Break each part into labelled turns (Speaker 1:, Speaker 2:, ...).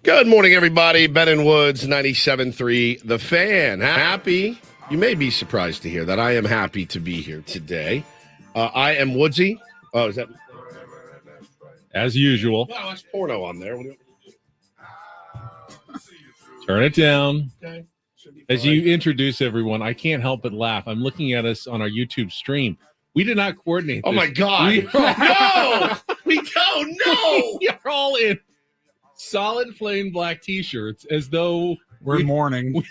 Speaker 1: Good morning, everybody. Ben and Woods, 97.3 The Fan. Happy. You may be surprised to hear that. I am happy to be here today. I am Woodsy. Oh, is that?
Speaker 2: As usual.
Speaker 1: Wow, that's porno on there.
Speaker 2: Turn it down.
Speaker 1: Okay.
Speaker 2: As you introduce everyone, I can't help but laugh. I'm looking at us on our YouTube stream. We did not coordinate
Speaker 1: Oh,
Speaker 2: this.
Speaker 1: my God. No! We don't. No!
Speaker 2: We are all in solid plain black T-shirts as though
Speaker 3: we're mourning.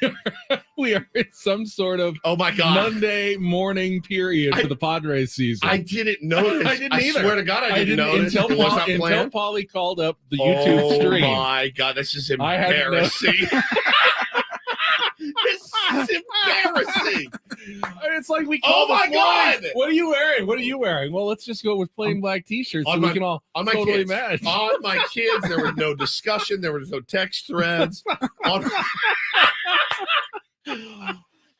Speaker 2: We are in some sort of
Speaker 1: my God
Speaker 2: Monday morning period for the Padres season.
Speaker 1: I didn't notice.
Speaker 2: I didn't either.
Speaker 1: Swear to God, I didn't notice.
Speaker 2: Until Polly called up the YouTube stream.
Speaker 1: Oh, my God. This is embarrassing. This is embarrassing.
Speaker 2: It's like we called
Speaker 1: my God.
Speaker 2: What are you wearing? What are you wearing? Well, let's just go with plain black T-shirts so we can all totally match.
Speaker 1: On my kids, there was no discussion. There was no text threads.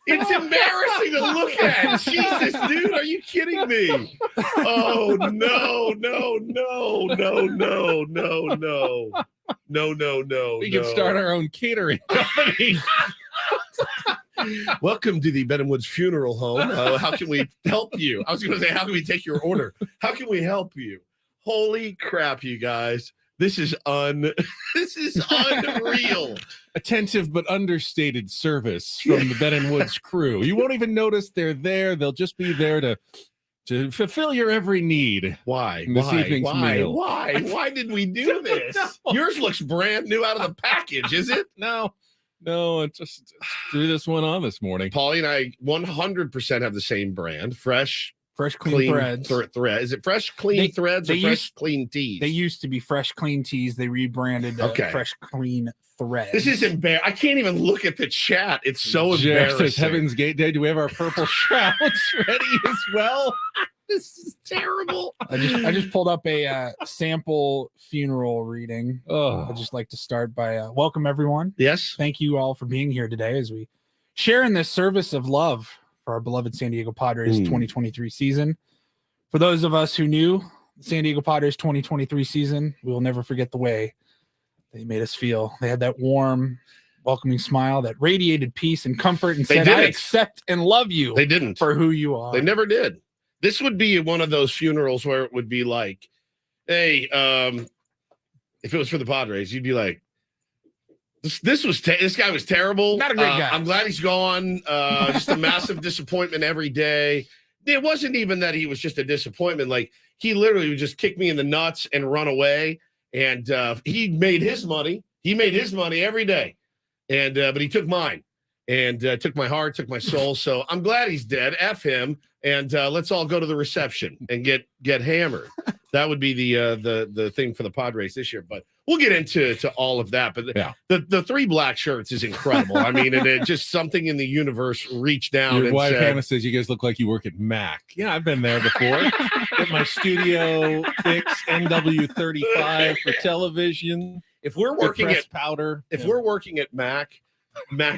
Speaker 1: It's embarrassing to look at. Jesus, dude, are you kidding me? Oh, no.
Speaker 2: We can start our own catering company.
Speaker 1: Welcome to the Ben and Woods Funeral Home. How can we help you? I was going to say, how can we take your order? How can we help you? Holy crap, you guys. This is unreal.
Speaker 2: Attentive but understated service from the Ben and Woods crew. You won't even notice they're there. They'll just be there to fulfill your every need.
Speaker 1: Why? Why did we do this? No. Yours looks brand new out of the package, is it?
Speaker 2: No, it just threw this one on this morning.
Speaker 1: Paulie and I 100% have the same brand. Fresh,
Speaker 3: clean threads.
Speaker 1: Thread. Is it fresh, clean threads or fresh, clean tees?
Speaker 3: They used to be fresh, clean tees. They rebranded fresh, clean threads.
Speaker 1: This is embarrassing. I can't even look at the chat. It's so embarrassing.
Speaker 2: It's Heaven's Gate Day. Do we have our purple shrouds ready as well?
Speaker 1: This is terrible.
Speaker 3: I just pulled up a sample funeral reading. I'd just like to start by welcome everyone.
Speaker 1: Yes.
Speaker 3: Thank you all for being here today as we share in this service of love for our beloved San Diego Padres 2023 season. For those of us who knew the San Diego Padres 2023 season, we will never forget the way they made us feel. They had that warm, welcoming smile that radiated peace and comfort and said, I accept and love you.
Speaker 1: They didn't.
Speaker 3: For who you are.
Speaker 1: They never did. This would be one of those funerals where it would be like, hey, if it was for the Padres, you'd be like, this guy was terrible.
Speaker 3: Not a great guy.
Speaker 1: I'm glad he's gone. Just a massive disappointment every day. It wasn't even that he was just a disappointment. Like, he literally would just kick me in the nuts and run away. And he made his money. He made his money every day. And but he took mine and took my heart, took my soul. So I'm glad he's dead. F him. And let's all go to the reception and get hammered. That would be the thing for the Padres this year. But we'll get into all of that. But the three black shirts is incredible. I mean, it just something in the universe reached down.
Speaker 2: Your
Speaker 1: and
Speaker 2: wife
Speaker 1: said,
Speaker 2: Hannah says you guys look like you work at Mac. Yeah, I've been there before. Get my studio fix NW35 for television.
Speaker 1: If we're working at
Speaker 2: powder,
Speaker 1: we're working at Mac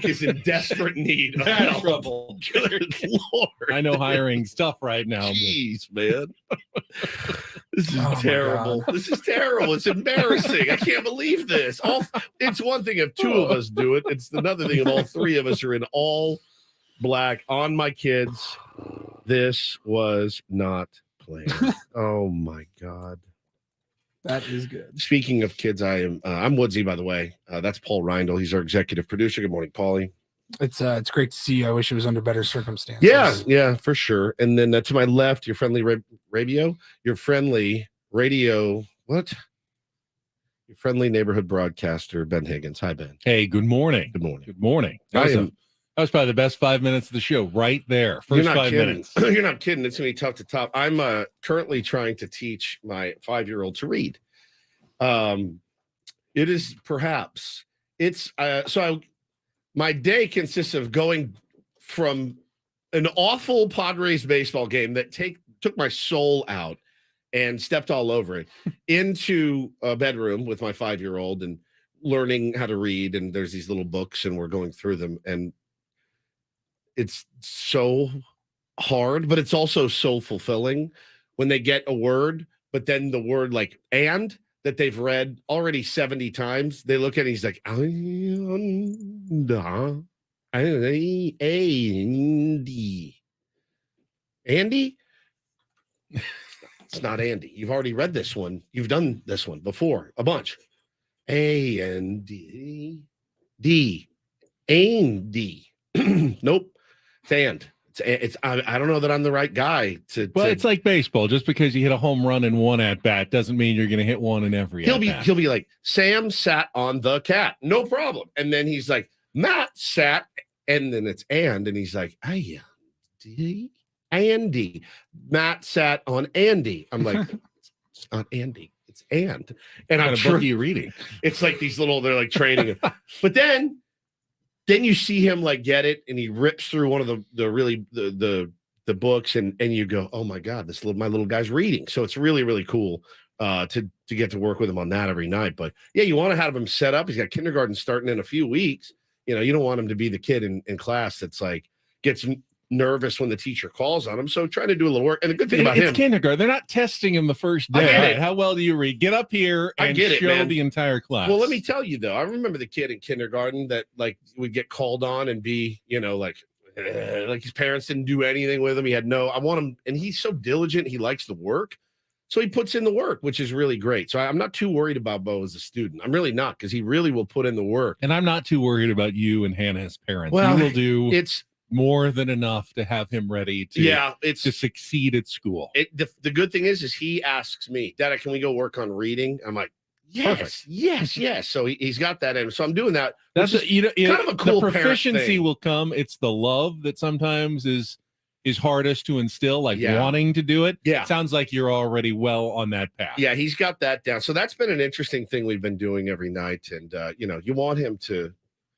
Speaker 1: is in desperate need of help.
Speaker 2: Trouble.
Speaker 1: Good Lord.
Speaker 2: I know hiring's tough right now.
Speaker 1: Jeez, man. This is terrible. This is terrible. It's embarrassing. I can't believe this. It's one thing if two of us do it. It's another thing if all three of us are in all black on my kids. This was not planned. Oh, my God.
Speaker 3: That is good.
Speaker 1: Speaking of kids, I'm Woodsy, by the way. That's Paul Reindl. He's our executive producer. Good morning, Paulie.
Speaker 3: It's great to see you. I wish it was under better circumstances.
Speaker 1: Yeah, for sure. And then to my left, your friendly your friendly radio. What? Your friendly neighborhood broadcaster, Ben Higgins. Hi, Ben.
Speaker 2: Hey, good morning.
Speaker 1: Good morning.
Speaker 2: Good morning. That was probably the best 5 minutes of the show right there. First 5 minutes.
Speaker 1: You're not kidding. It's going to be tough to top. I'm currently trying to teach my 5-year-old to read. It is perhaps it's my day consists of going from an awful Padres baseball game that took my soul out and stepped all over it into a bedroom with my 5-year-old and learning how to read. And there's these little books and we're going through them. And it's so hard, but it's also so fulfilling when they get a word, but then the word like, and that they've read already 70 times. They look at it, he's like, Andy? It's not Andy. You've already read this one. You've done this one before a bunch. A-N-D. D. Andy. Nope. It's and. I don't know that I'm the right guy to.
Speaker 2: Well, it's like baseball. Just because you hit a home run in one at bat doesn't mean you're going to hit one in every.
Speaker 1: He'll be like, Sam sat on the cat, no problem. And then he's like, Matt sat, and then it's and he's like, Andy. Matt sat on Andy. I'm like, it's not Andy, it's and. And I'm sure
Speaker 2: you reading.
Speaker 1: It's like these little. They're like training, but then you see him like get it, and he rips through one of the books, and you go, oh my god, my little guy's reading. So it's really, really cool to get to work with him on that every night. But yeah, you want to have him set up. He's got kindergarten starting in a few weeks. You don't want him to be the kid in class that's like gets nervous when the teacher calls on him. So trying to do a little work. And the good thing about him,
Speaker 2: it's kindergarten. They're not testing him the first day.
Speaker 1: I get it.
Speaker 2: How well do you read? Get up here and show the entire class.
Speaker 1: Well, let me tell you though, I remember the kid in kindergarten that like would get called on and be, like his parents didn't do anything with him. I want him, and he's so diligent. He likes the work. So he puts in the work, which is really great. So I'm not too worried about Bo as a student. I'm really not, because he really will put in the work.
Speaker 2: And I'm not too worried about you and Hannah's parents.
Speaker 1: Well,
Speaker 2: you will do more than enough to have him ready to succeed at school.
Speaker 1: The good thing is he asks me, Dad, can we go work on reading? I'm like, yes, yes. So he's got that in. So I'm doing that.
Speaker 2: That's kind
Speaker 1: of a cool
Speaker 2: the proficiency will come. It's the love that sometimes is hardest to instill, wanting to do it.
Speaker 1: Yeah.
Speaker 2: Sounds like you're already well on that path.
Speaker 1: Yeah, he's got that down. So that's been an interesting thing we've been doing every night. And,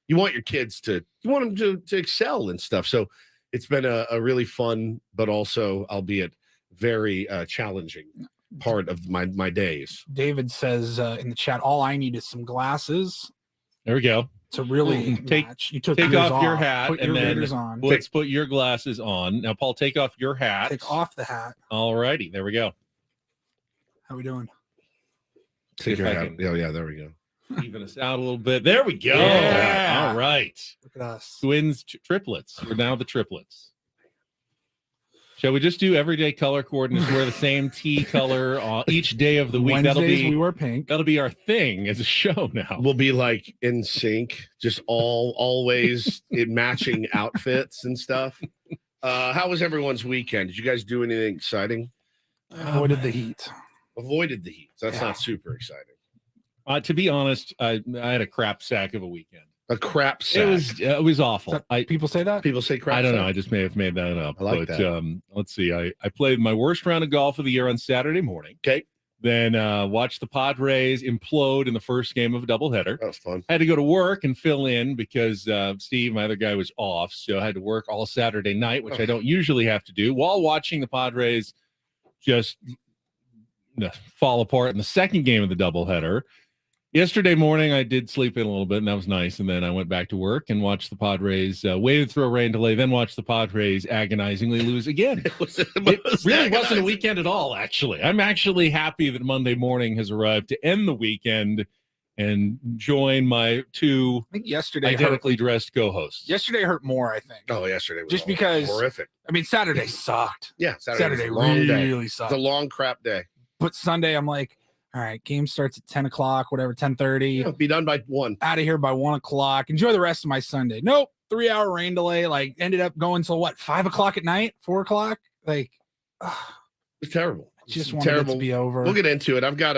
Speaker 1: you want your kids to excel and stuff. So it's been a really fun, but also, albeit very challenging part of my days.
Speaker 3: David says in the chat, all I need is some glasses.
Speaker 2: There we go.
Speaker 3: To really match. You take
Speaker 2: off your hat,
Speaker 3: put
Speaker 2: and
Speaker 3: your
Speaker 2: then
Speaker 3: on.
Speaker 2: Let's put your glasses on. Now, Paul, take off your hat.
Speaker 3: Take off the hat.
Speaker 2: All righty. There we go.
Speaker 3: How we doing?
Speaker 1: Take your hat. Yeah, there we go.
Speaker 2: Even us out a little bit. There we go.
Speaker 3: Yeah.
Speaker 2: All right.
Speaker 3: Look at us.
Speaker 2: Twins, triplets. We're now the triplets. Shall we just do everyday color coordinates? Wear the same tea color each day of the week.
Speaker 3: Wednesdays we wear pink.
Speaker 2: That'll be our thing as a show now.
Speaker 1: We'll be like in sync, just always in matching outfits and stuff. How was everyone's weekend? Did you guys do anything exciting?
Speaker 3: Avoided the heat.
Speaker 1: Avoided the heat. That's not super exciting.
Speaker 2: To be honest, I had a crap sack of a weekend.
Speaker 1: A crap sack.
Speaker 2: It was awful.
Speaker 3: People say that?
Speaker 1: People say crap.
Speaker 2: I don't
Speaker 1: sack.
Speaker 2: know. I just may have made that up.
Speaker 1: I like that.
Speaker 2: Let's see. I played my worst round of golf of the year on Saturday morning.
Speaker 1: Okay.
Speaker 2: Then watched the Padres implode in the first game of a doubleheader.
Speaker 1: That was fun.
Speaker 2: I had to go to work and fill in because Steve, my other guy, was off. So I had to work all Saturday night, which I don't usually have to do, while watching the Padres just fall apart in the second game of the doubleheader. Yesterday morning, I did sleep in a little bit, and that was nice. And then I went back to work and watched the Padres, waited through a rain delay, then watched the Padres agonizingly lose again. It really wasn't a weekend at all, actually. I'm actually happy that Monday morning has arrived to end the weekend and join my two identically dressed co-hosts.
Speaker 3: Yesterday hurt more, I think.
Speaker 1: Oh, yesterday was
Speaker 3: just because
Speaker 1: horrific.
Speaker 3: I mean, Saturday sucked.
Speaker 1: Yeah,
Speaker 3: Saturday
Speaker 1: really
Speaker 3: sucked.
Speaker 1: It's a long crap day.
Speaker 3: But Sunday, I'm like, all right, game starts at 10 o'clock, whatever, 10:30.
Speaker 1: Yeah, be done by 1.
Speaker 3: Out of here by 1 o'clock. Enjoy the rest of my Sunday. Nope. 3-hour rain delay. Like, ended up going till what, 5 o'clock at night, 4 o'clock? Like,
Speaker 1: it's terrible.
Speaker 3: I just wanted it to be over.
Speaker 1: We'll get into it. I've got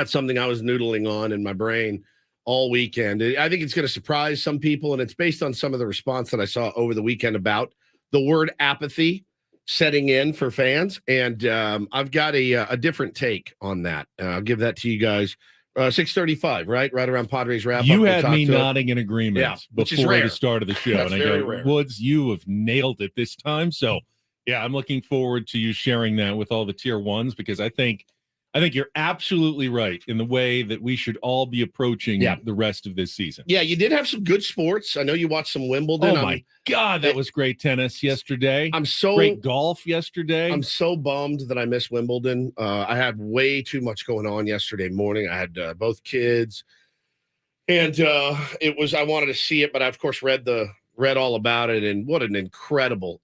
Speaker 1: something I was noodling on in my brain all weekend. I think it's going to surprise some people, and it's based on some of the response that I saw over the weekend about the word apathy setting in for fans. And I've got a different take on that. I'll give that to you guys. 6:35, right around Padres wrap.
Speaker 2: You had me nodding in agreement before the start of the show.
Speaker 1: That's
Speaker 2: and I go, rare. Woods, you have nailed it this time. So yeah, I'm looking forward to you sharing that with all the tier ones, because I think I think you're absolutely right in the way that we should all be approaching the rest of this season.
Speaker 1: Yeah, you did have some good sports. I know you watched some Wimbledon.
Speaker 2: Oh my God, that was great tennis yesterday. Great golf yesterday.
Speaker 1: I'm so bummed that I missed Wimbledon. I had way too much going on yesterday morning. I had both kids, and I wanted to see it, but I of course read all about it, and what an incredible.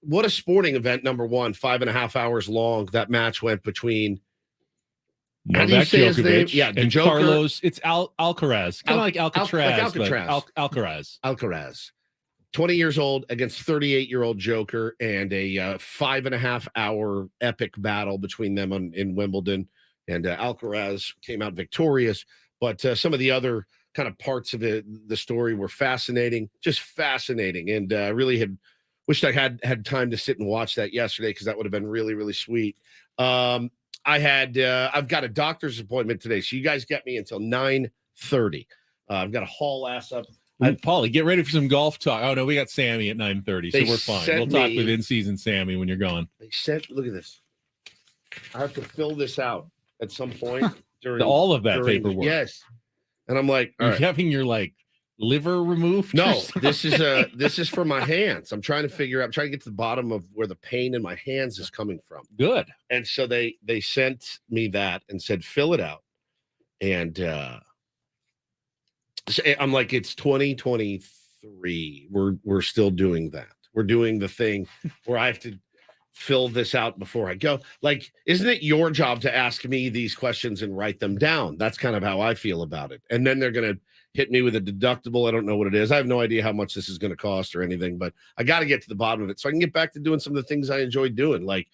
Speaker 1: What a sporting event, number one, 5.5 hours long. That match went between
Speaker 2: Novak Djokovic
Speaker 1: yeah,
Speaker 2: and Carlos. It's Alcaraz, kind of like Alcatraz,
Speaker 1: Alcaraz, 20 years old against 38-year-old Joker, and a 5.5 hour epic battle between them in Wimbledon. And Alcaraz came out victorious, but some of the other kind of parts of the story were fascinating, just fascinating, and really had wished I had time to sit and watch that yesterday because that would have been really, really sweet. I've got a doctor's appointment today, so you guys get me until 9:30. I've got to haul ass up.
Speaker 2: Paulie, get ready for some golf talk. Oh no, we got Sammy at 9:30, so we're fine. We'll talk with in-season Sammy when you're gone.
Speaker 1: Look at this. I have to fill this out at some point during
Speaker 2: all of that paperwork.
Speaker 1: Yes, and I'm like,
Speaker 2: you're having your liver removed?
Speaker 1: No, this is for my hands. I'm trying to get to the bottom of where the pain in my hands is coming from.
Speaker 2: Good.
Speaker 1: And so they sent me that and said, fill it out. And I'm like, it's 2023. We're still doing that. We're doing the thing where I have to fill this out before I go. Like, isn't it your job to ask me these questions and write them down? That's kind of how I feel about it. And then they're going to hit me with a deductible. I don't know what it is. I have no idea how much this is going to cost or anything, but I got to get to the bottom of it so I can get back to doing some of the things I enjoy doing, like,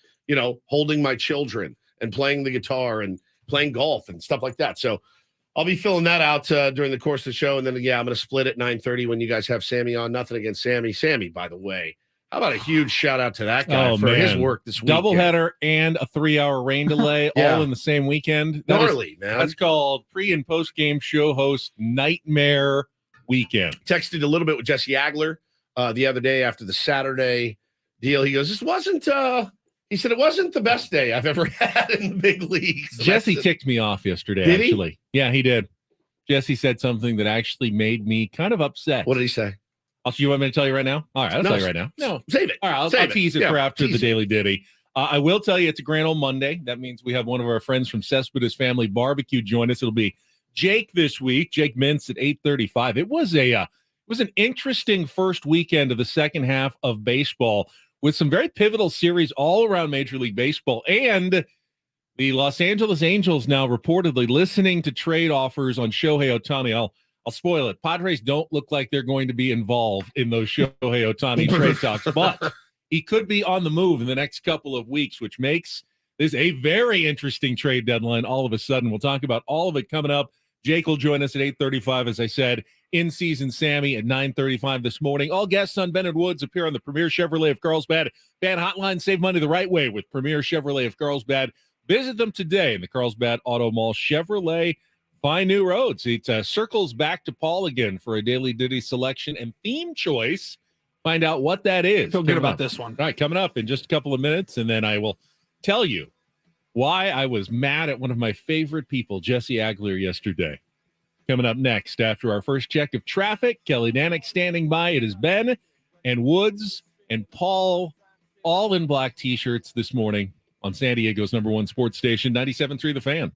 Speaker 1: holding my children and playing the guitar and playing golf and stuff like that. So I'll be filling that out during the course of the show. And then, I'm going to split at 9:30 when you guys have Sammy on. Nothing against Sammy. Sammy, by the way, how about a huge shout out to that guy for his work this week?
Speaker 2: Doubleheader and a 3-hour rain delay all in the same weekend.
Speaker 1: Gnarly, man.
Speaker 2: That's called pre and post game show host nightmare weekend.
Speaker 1: Texted a little bit with Jesse Agler the other day after the Saturday deal. He goes, he said it wasn't the best day I've ever had in the big leagues. So
Speaker 2: Jesse ticked me off yesterday.
Speaker 1: Did he?
Speaker 2: Actually, yeah, he did. Jesse said something that actually made me kind of upset.
Speaker 1: What did he say?
Speaker 2: You want me to tell you right now? All right, I'll tell you right now.
Speaker 1: No, save it.
Speaker 2: All right, I'll tease it for after the Daily Ditty. I will tell you it's a Grand Old Monday. That means we have one of our friends from Cespedes Family Barbecue join us. It'll be Jake this week. Jake Mintz at 8:35. It was an interesting first weekend of the second half of baseball with some very pivotal series all around Major League Baseball, and the Los Angeles Angels now reportedly listening to trade offers on Shohei Ohtani. I'll spoil it. Padres don't look like they're going to be involved in those Shohei Ohtani trade talks, but he could be on the move in the next couple of weeks, which makes this a very interesting trade deadline all of a sudden. We'll talk about all of it coming up. Jake will join us at 8:35, as I said, in-season Sammy at 9:35 this morning. All guests on Bennett Woods appear on the Premier Chevrolet of Carlsbad Fan Hotline. Save money the right way with Premier Chevrolet of Carlsbad. Visit them today in the Carlsbad Auto Mall. Chevrolet, find new roads. It circles back to Paul again for a Daily Ditty selection and theme choice. Find out what that is.
Speaker 3: Feel good about this one.
Speaker 2: All right, coming up in just a couple of minutes, and then I will tell you why I was mad at one of my favorite people, Jesse Agler, yesterday. Coming up next, after our first check of traffic, Kelly Danick standing by. It is Ben and Woods and Paul, all in black T-shirts this morning on San Diego's #1 sports station, 97.3 The Fan.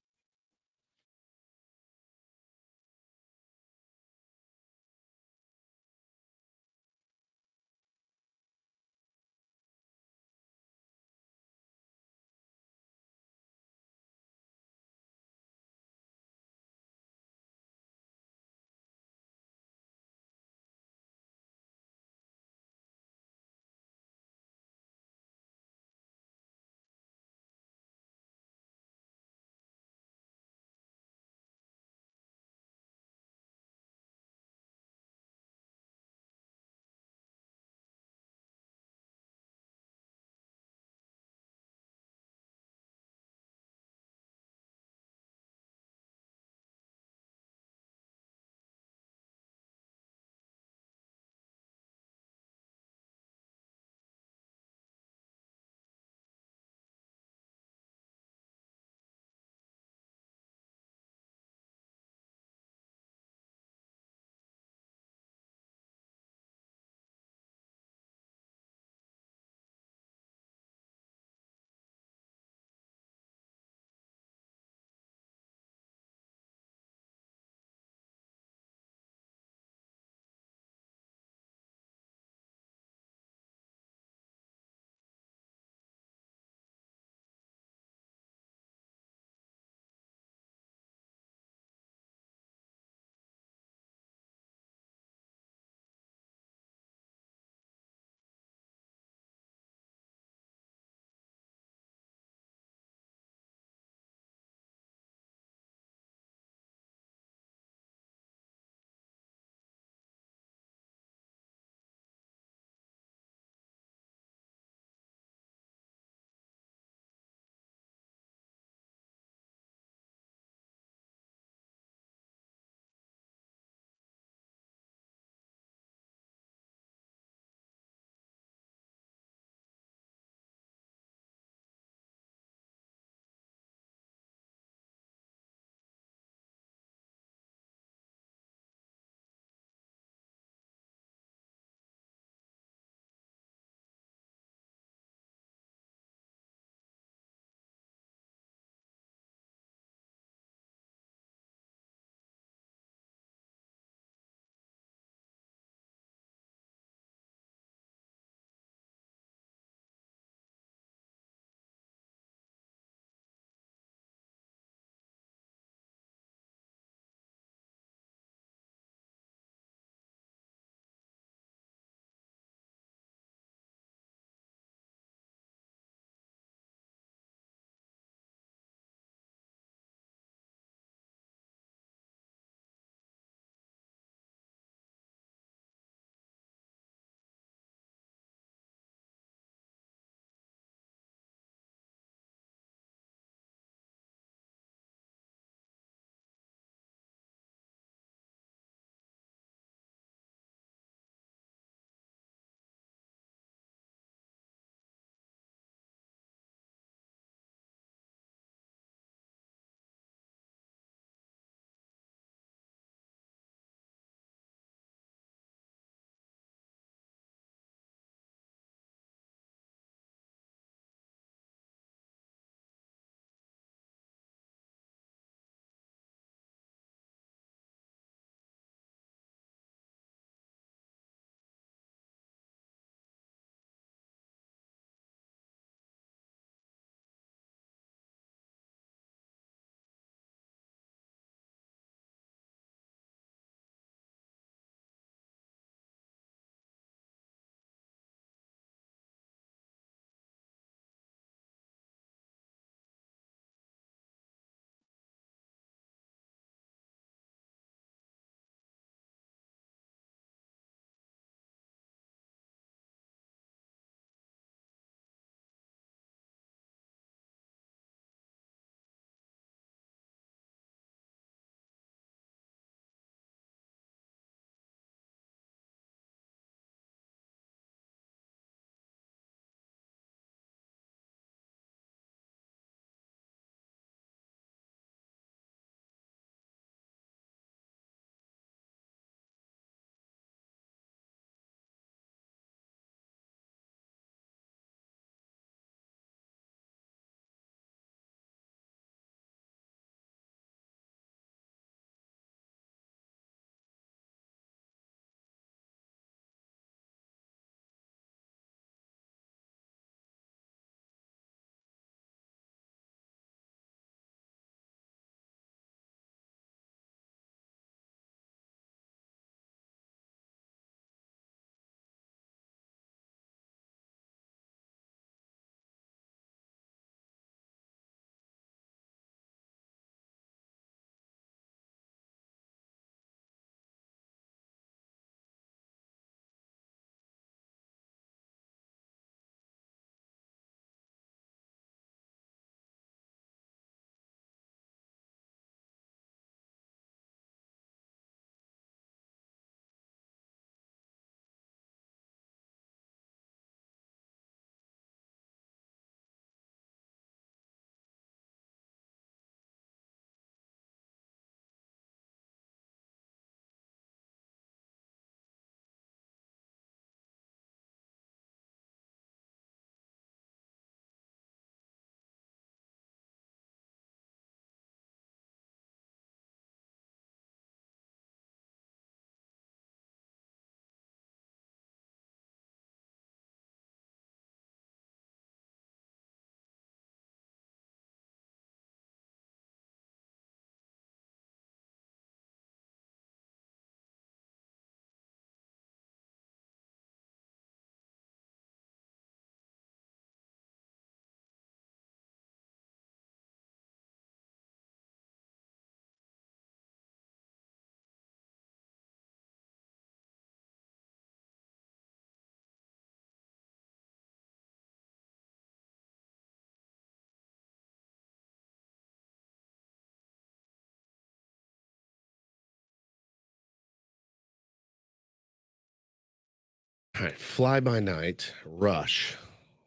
Speaker 1: All right, Fly By Night, Rush.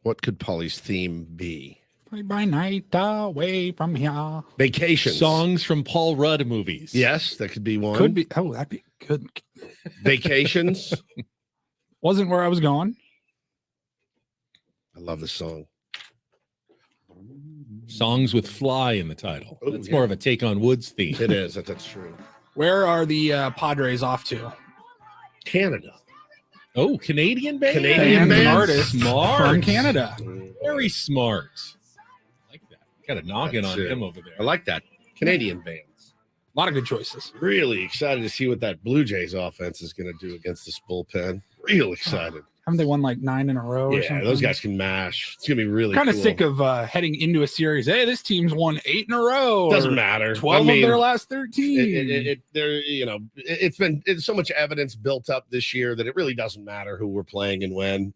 Speaker 1: What could Polly's theme be?
Speaker 3: Fly by night away from here.
Speaker 1: Vacations.
Speaker 2: Songs from Paul Rudd movies.
Speaker 1: Yes, that could be one.
Speaker 3: Could be. Oh, that'd be good.
Speaker 1: Vacations.
Speaker 3: Wasn't where I was going.
Speaker 1: I love this song.
Speaker 2: Songs with Fly in the title.
Speaker 1: Oh,
Speaker 2: That's
Speaker 1: yeah.
Speaker 2: more of a Take on Woods theme.
Speaker 1: It is. That's true.
Speaker 3: Where are the Padres off to?
Speaker 1: Canada.
Speaker 2: Oh, Canadian band.
Speaker 1: Canadian
Speaker 3: And an
Speaker 1: bands?
Speaker 3: artist
Speaker 2: Smart.
Speaker 3: from Canada.
Speaker 2: Very smart. I like that. Got a noggin
Speaker 1: That's
Speaker 2: on
Speaker 1: it.
Speaker 2: him over there.
Speaker 1: I like that. Canadian bands.
Speaker 3: A lot of good choices.
Speaker 1: Really excited to see what that Blue Jays offense is going to do against this bullpen. Real excited.
Speaker 3: Haven't they won like 9 in a row or
Speaker 1: Yeah,
Speaker 3: something?
Speaker 1: those guys can mash. It's going to be really
Speaker 3: Kind of
Speaker 1: cool.
Speaker 3: sick of heading into a series. Hey, this team's won 8 in a row.
Speaker 1: Doesn't
Speaker 3: or
Speaker 1: matter.
Speaker 3: 12
Speaker 1: I mean,
Speaker 3: of their last 13.
Speaker 1: It's so much evidence built up this year that it really doesn't matter who we're playing and when.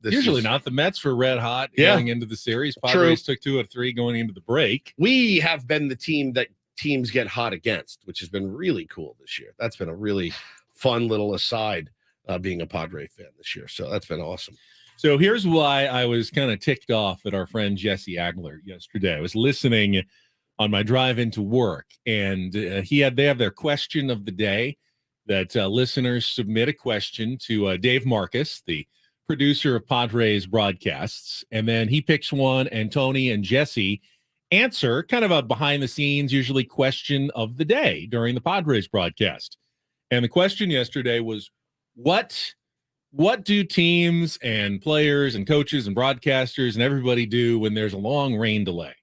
Speaker 2: Usually not. The Mets were red hot
Speaker 1: Yeah.
Speaker 2: going into the series. Padres took 2 of 3 going into the break.
Speaker 1: We have been the team that teams get hot against, which has been really cool this year. That's been a really fun little aside, being a Padre fan this year. So that's been awesome.
Speaker 2: So here's why I was kind of ticked off at our friend Jesse Agler yesterday. I was listening on my drive into work, and they have their question of the day that listeners submit a question to Dave Marcus, the producer of Padres broadcasts, and then he picks one, and Tony and Jesse answer kind of a behind-the-scenes, usually question of the day during the Padres broadcast. And the question yesterday was, what do teams and players and coaches and broadcasters and everybody do when there's a long rain delay?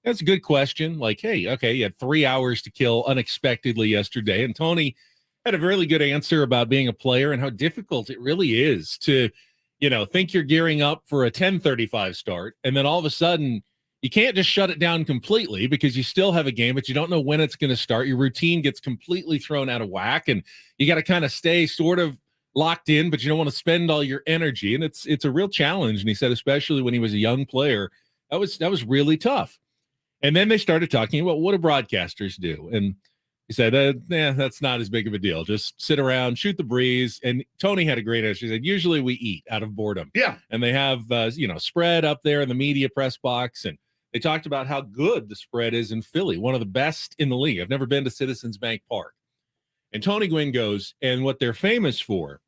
Speaker 2: That's a good question. Like, hey, okay, you had 3 hours to kill unexpectedly yesterday. And Tony had a really good answer about being a player and how difficult it really is to, think you're gearing up for a 10:35 start. And then all of a sudden, you can't just shut it down completely because you still have a game, but you don't know when it's going to start. Your routine gets completely thrown out of whack, and you got to kind of stay sort of locked in, but you don't want to spend all your energy. And it's a real challenge. And he said, especially when he was a young player, that was really tough. And then they started talking about what do broadcasters do. And he said, that's not as big of a deal. Just sit around, shoot the breeze. And Tony had a great answer. He said, usually we eat out of boredom.
Speaker 1: Yeah.
Speaker 2: And they have, spread up there in the media press box. And they talked about how good the spread is in Philly, one of the best in the league. I've never been to Citizens Bank Park. And Tony Gwynn goes, and what they're famous for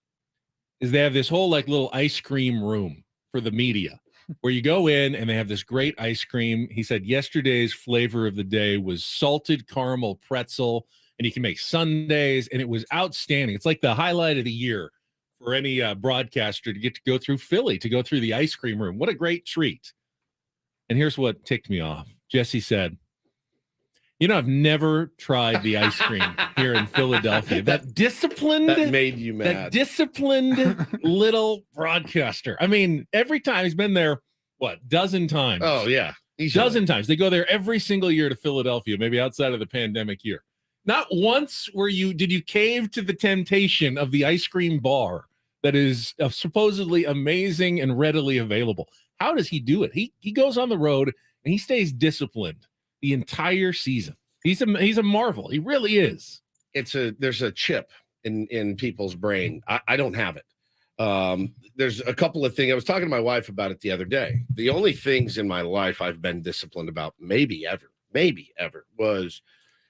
Speaker 2: is they have this whole little ice cream room for the media where you go in and they have this great ice cream. He said yesterday's flavor of the day was salted caramel pretzel, and you can make sundaes, and it was outstanding. It's like the highlight of the year for any broadcaster to get to go through Philly, to go through the ice cream room. What a great treat. And here's what ticked me off. Jesse said, I've never tried the ice cream here in Philadelphia. That disciplined,
Speaker 1: That made you mad.
Speaker 2: that disciplined little broadcaster. I mean, every time he's been there, dozen times?
Speaker 1: Oh, yeah. Easily.
Speaker 2: Dozen times. They go there every single year to Philadelphia, maybe outside of the pandemic year. Not once did you cave to the temptation of the ice cream bar that is supposedly amazing and readily available. How does he do it? He goes on the road and he stays disciplined the entire season. He's a marvel. He really is.
Speaker 1: There's a chip in people's brain. I don't have it. There's a couple of things. I was talking to my wife about it the other day. The only things in my life I've been disciplined about, maybe ever,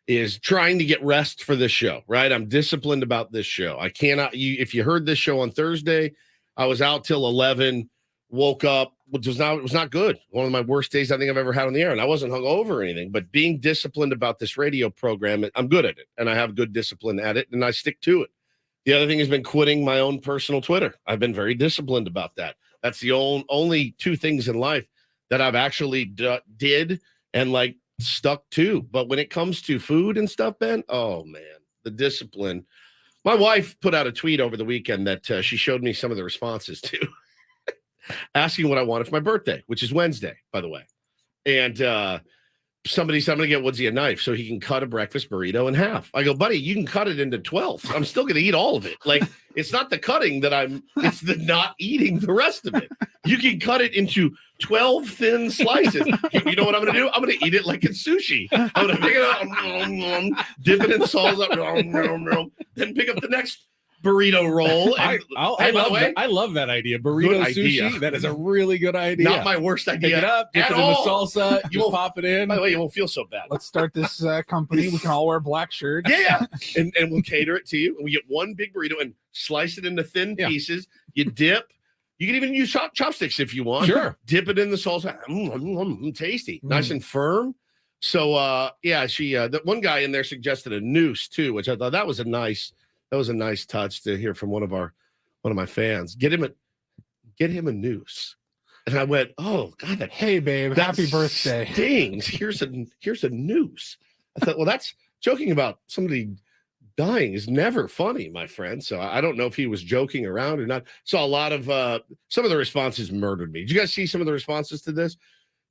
Speaker 1: is trying to get rest for this show, right? I'm disciplined about this show. I cannot, if you heard this show on Thursday, I was out till 11, woke up, it was not good. One of my worst days I think I've ever had on the air. And I wasn't hungover or anything, but being disciplined about this radio program, I'm good at it. And I have good discipline at it, and I stick to it. The other thing has been quitting my own personal Twitter. I've been very disciplined about that. That's the only 2 things in life that I've actually did and stuck to. But when it comes to food and stuff, Ben, oh man, the discipline. My wife put out a tweet over the weekend that she showed me some of the responses to. Asking what I wanted for my birthday, which is Wednesday, by the way. And somebody said, I'm going to get Woodsy a knife so he can cut a breakfast burrito in half. I go, buddy, you can cut it into 12. I'm still going to eat all of it. It's not the cutting it's the not eating the rest of it. You can cut it into 12 thin slices. You know what I'm going to do? I'm going to eat it like it's sushi. I'm going to pick it up, dip it in salt, then pick up the next burrito roll.
Speaker 2: I
Speaker 1: And, hey, by the
Speaker 2: love
Speaker 1: way,
Speaker 2: that. I love that idea. Burrito
Speaker 1: idea.
Speaker 2: sushi. That is a really good idea.
Speaker 1: not my worst
Speaker 2: Pick
Speaker 1: idea
Speaker 2: it up, dip
Speaker 1: at
Speaker 2: it in the
Speaker 1: all.
Speaker 2: salsa,
Speaker 1: You
Speaker 2: just
Speaker 1: won't-
Speaker 2: pop it in.
Speaker 1: By the way, you won't feel so bad.
Speaker 3: Let's start this company. We can all wear black shirts.
Speaker 1: Yeah. And we'll cater it to you. And we get one big burrito and slice it into thin pieces. You dip. You can even use chopsticks if you want.
Speaker 2: Sure.
Speaker 1: Dip it in the salsa. Tasty. Nice and firm. So she the one guy in there suggested a noose too, which I thought that was a nice touch to hear from one of my fans. Get him a noose. And I went, oh God,
Speaker 3: Hey babe,
Speaker 1: that
Speaker 3: happy birthday.
Speaker 1: stings. Here's a noose. I thought, well, that's joking about somebody dying is never funny, my friend. So I don't know if he was joking around or not. Saw a lot of some of the responses murdered me. Did you guys see some of the responses to this?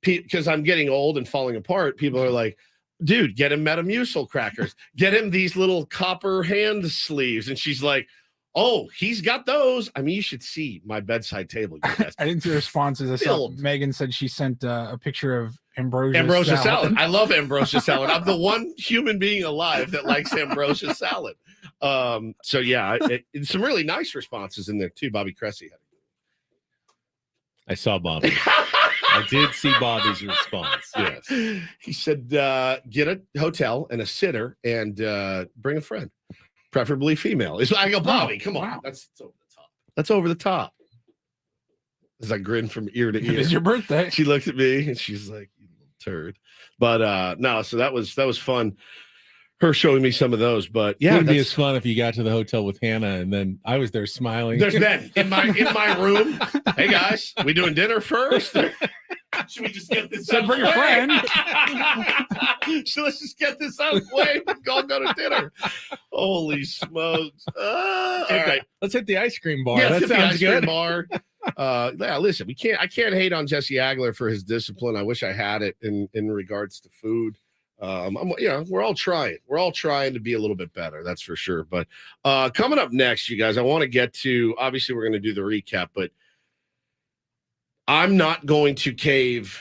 Speaker 1: Because I'm getting old and falling apart. People are like, dude, get him Metamucil crackers. Get him these little copper hand sleeves. And she's like, oh, he's got those. I mean, you should see my bedside table. You guys.
Speaker 3: I didn't see responses. I saw
Speaker 1: Filled.
Speaker 3: Megan said she sent a picture of ambrosia
Speaker 1: Salad. I love ambrosia salad. I'm the one human being alive that likes ambrosia salad. So yeah, some really nice responses in there too. Bobby Cressy had.
Speaker 2: I saw Bobby. I did see Bobby's response. Yes.
Speaker 1: He said, get a hotel and a sitter and bring a friend, preferably female. I go, Bobby, come on.
Speaker 3: Wow.
Speaker 1: That's over the top. That's over the top. As I grin from ear to
Speaker 3: It
Speaker 1: ear.
Speaker 3: is your birthday.
Speaker 1: She looked at me and she's like, you little turd. But no, so that was fun. Her showing me some of those. But yeah,
Speaker 2: It would be as fun if you got to the hotel with Hannah and then I was there smiling.
Speaker 1: there's Ben in my room. Hey guys, we doing dinner first? Should we just get this
Speaker 3: So
Speaker 1: out
Speaker 3: bring
Speaker 1: of
Speaker 3: a
Speaker 1: the way?
Speaker 3: friend.
Speaker 1: So let's just get this out of the way. Go to dinner. Holy smokes. All right.
Speaker 2: Let's hit the ice cream bar.
Speaker 1: Yeah,
Speaker 2: That
Speaker 1: let's hit the
Speaker 2: sounds
Speaker 1: ice cream
Speaker 2: good.
Speaker 1: bar. Yeah, listen, I can't hate on Jesse Agler for his discipline. I wish I had it in regards to food. We're all trying. We're all trying to be a little bit better. That's for sure. But coming up next, you guys, I want to get to, obviously we're going to do the recap, but I'm not going to cave.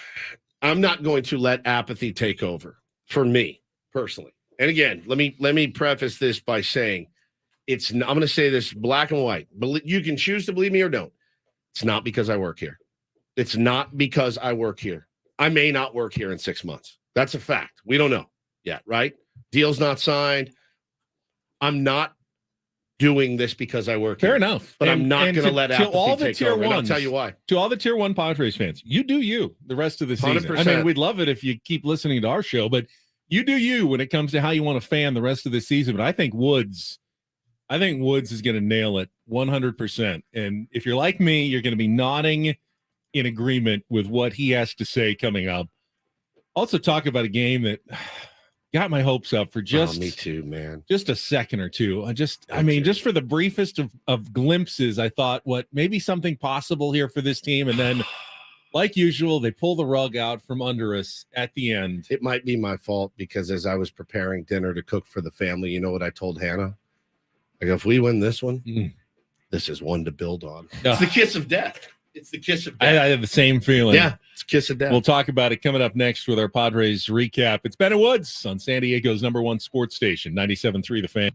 Speaker 1: I'm not going to let apathy take over for me personally. And again, let me preface this by saying I'm going to say this black and white. You can choose to believe me or don't. It's not because I work here. It's not because I work here. I may not work here in 6 months. That's a fact. We don't know yet, right? Deal's not signed. I'm not doing this because I work
Speaker 2: Fair
Speaker 1: here.
Speaker 2: enough.
Speaker 1: But I'm not going to let apathy
Speaker 2: all the
Speaker 1: take
Speaker 2: tier
Speaker 1: over. And I'll
Speaker 2: ones,
Speaker 1: tell you why.
Speaker 2: To all the tier 1 Padres fans, you do you the rest of the season.
Speaker 1: 100%.
Speaker 2: I mean, we'd love it if you keep listening to our show, but you do you when it comes to how you want to fan the rest of the season. But I think Woods is going to nail it 100%. And if you're like me, you're going to be nodding in agreement with what he has to say coming up. Also talk about a game that got my hopes up for just
Speaker 1: me too, man.
Speaker 2: Just a second or two. Just for the briefest of glimpses, I thought maybe something possible here for this team. And then like usual, they pull the rug out from under us at the end.
Speaker 1: It might be my fault because as I was preparing dinner to cook for the family, you know what I told Hannah? I go, if we win this one, this is one to build on. It's the kiss of death. It's the kiss of death.
Speaker 2: I have the same feeling.
Speaker 1: Yeah, it's kiss of death.
Speaker 2: We'll talk about it coming up next with our Padres recap. It's Ben and Woods on San Diego's #1 sports station, 97.3 The Fan.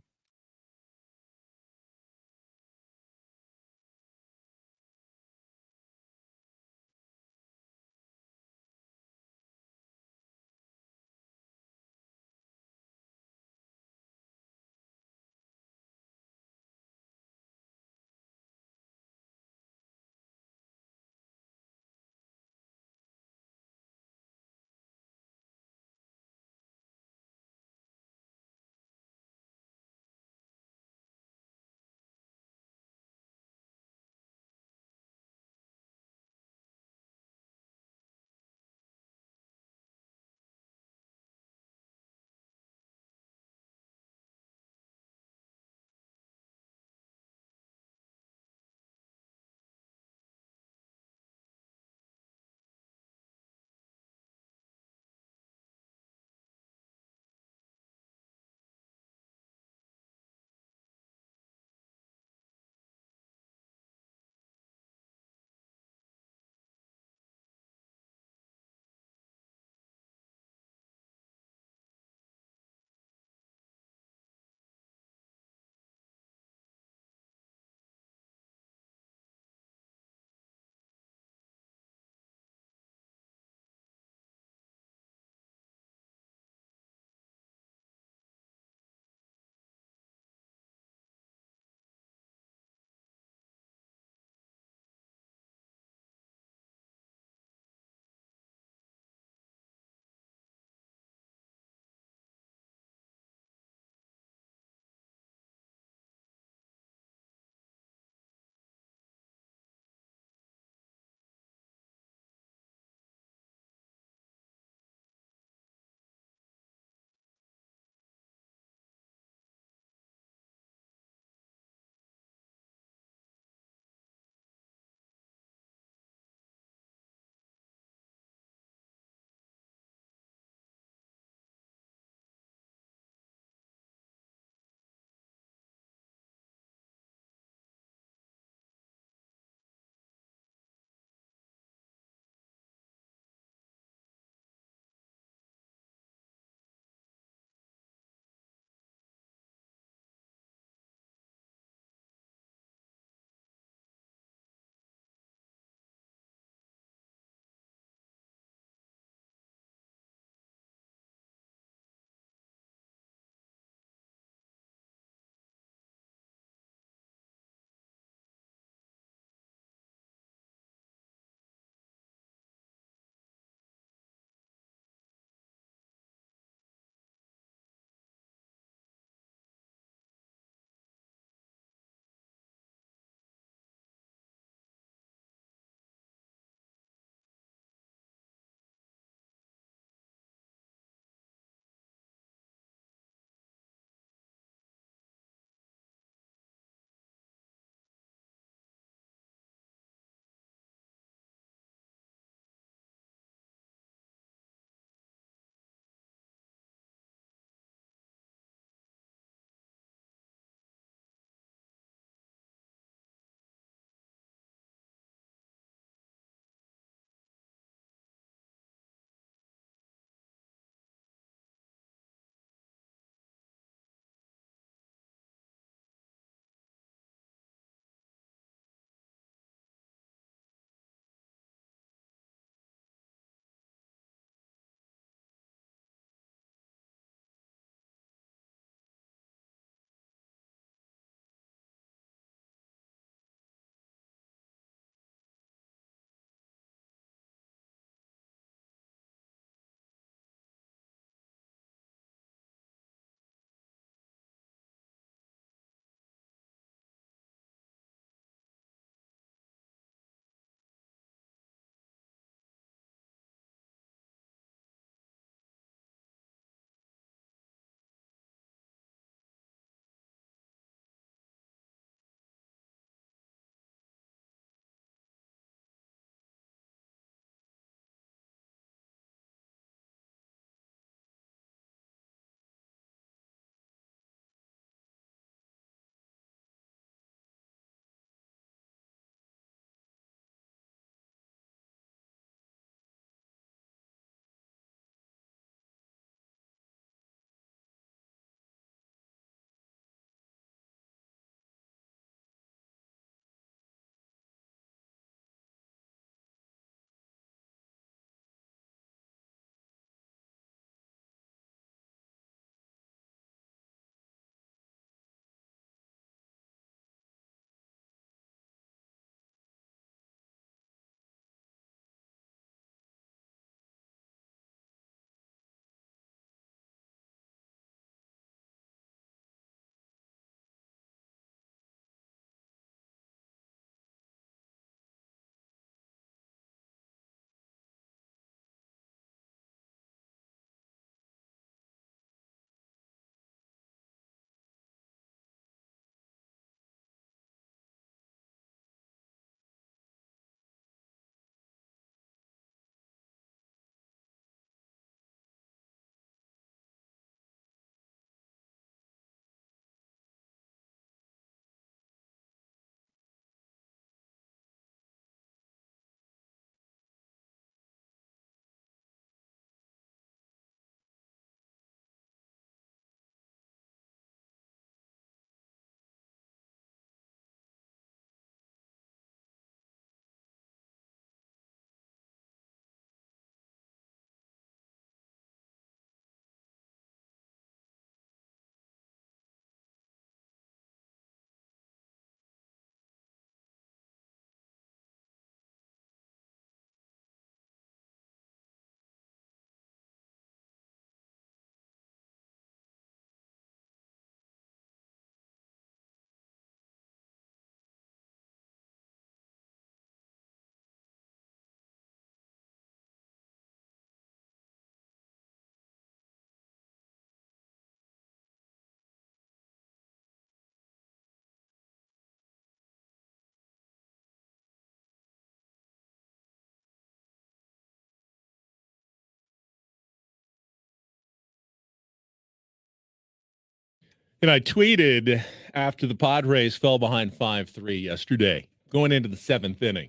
Speaker 2: And I tweeted after the Padres fell behind 5-3 yesterday, going into the 7th inning.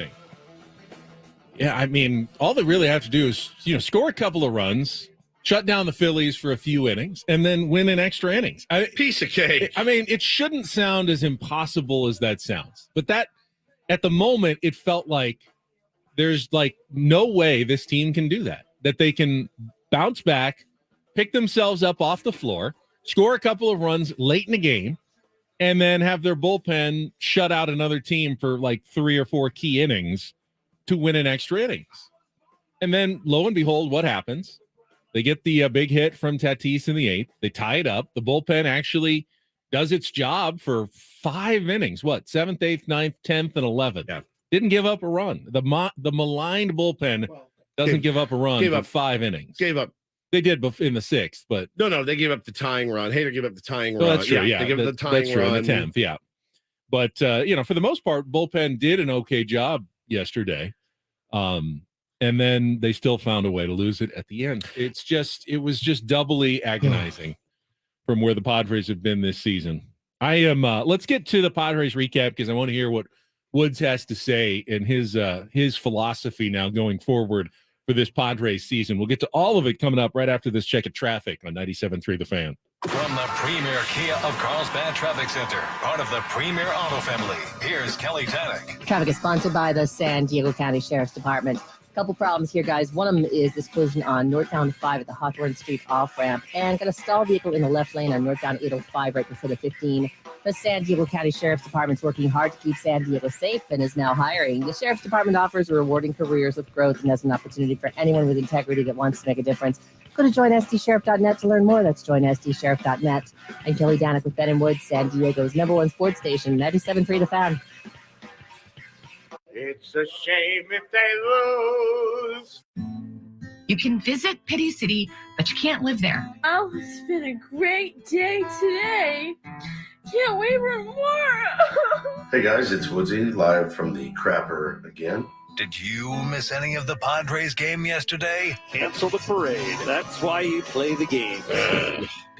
Speaker 2: Yeah, I mean, all they really have to do is, score a couple of runs, shut down the Phillies for a few innings, and then win in extra innings.
Speaker 1: Piece of cake.
Speaker 2: I mean, it shouldn't sound as impossible as that sounds. But that, at the moment, it felt like there's like no way this team can do that, that they can bounce back, pick themselves up off the floor, score a couple of runs late in the game, and then have their bullpen shut out another team for like 3 or 4 key innings to win in extra innings. And then, lo and behold, what happens? They get the big hit from Tatis in the 8th. They tie it up. The bullpen actually does its job for 5 innings. 7th, 8th, 9th, 10th, and 11th. Yeah. Didn't give up a run. The maligned bullpen doesn't give up a run for 5 innings.
Speaker 1: Gave up.
Speaker 2: They did in the 6th, but
Speaker 1: no, they gave up the tying run. Hader gave up the tying run.
Speaker 2: That's true. Yeah,
Speaker 1: they gave up the tying
Speaker 2: that's true,
Speaker 1: run.
Speaker 2: In the 10th. Yeah, but for the most part, bullpen did an okay job yesterday, and then they still found a way to lose it at the end. It was just doubly agonizing from where the Padres have been this season. I am. Let's get to the Padres recap because I want to hear what Woods has to say and his philosophy now going forward for this Padres season. We'll get to all of it coming up right after this check of traffic on 97.3 The Fan.
Speaker 4: From the premier Kia of Carlsbad Traffic Center, part of the Premier Auto family, here's Kelly Tannick.
Speaker 5: Traffic is sponsored by the San Diego County Sheriff's Department. Couple problems here, guys. One of them is this collision on Northbound 5 at the Hawthorne Street off-ramp, and got a stall vehicle in the left lane on Northbound 805 right before the 15. The San Diego County Sheriff's Department's working hard to keep San Diego safe and is now hiring. The Sheriff's Department offers rewarding careers with growth and has an opportunity for anyone with integrity that wants to make a difference. Go to joinstsheriff.net to learn more. That's joinstsheriff.net. I'm Kelly Danik with Ben and Woods, San Diego's #1 sports station, 97.3 The Fan.
Speaker 6: It's a shame if they lose.
Speaker 7: You can visit Pity City, but you can't live there.
Speaker 8: Oh, it's been a great day today. Can't wait for more.
Speaker 9: Hey guys, it's Woodsy live from the Crapper again.
Speaker 4: Did you miss any of the Padres game yesterday?
Speaker 6: Cancel the parade. That's why you play the game.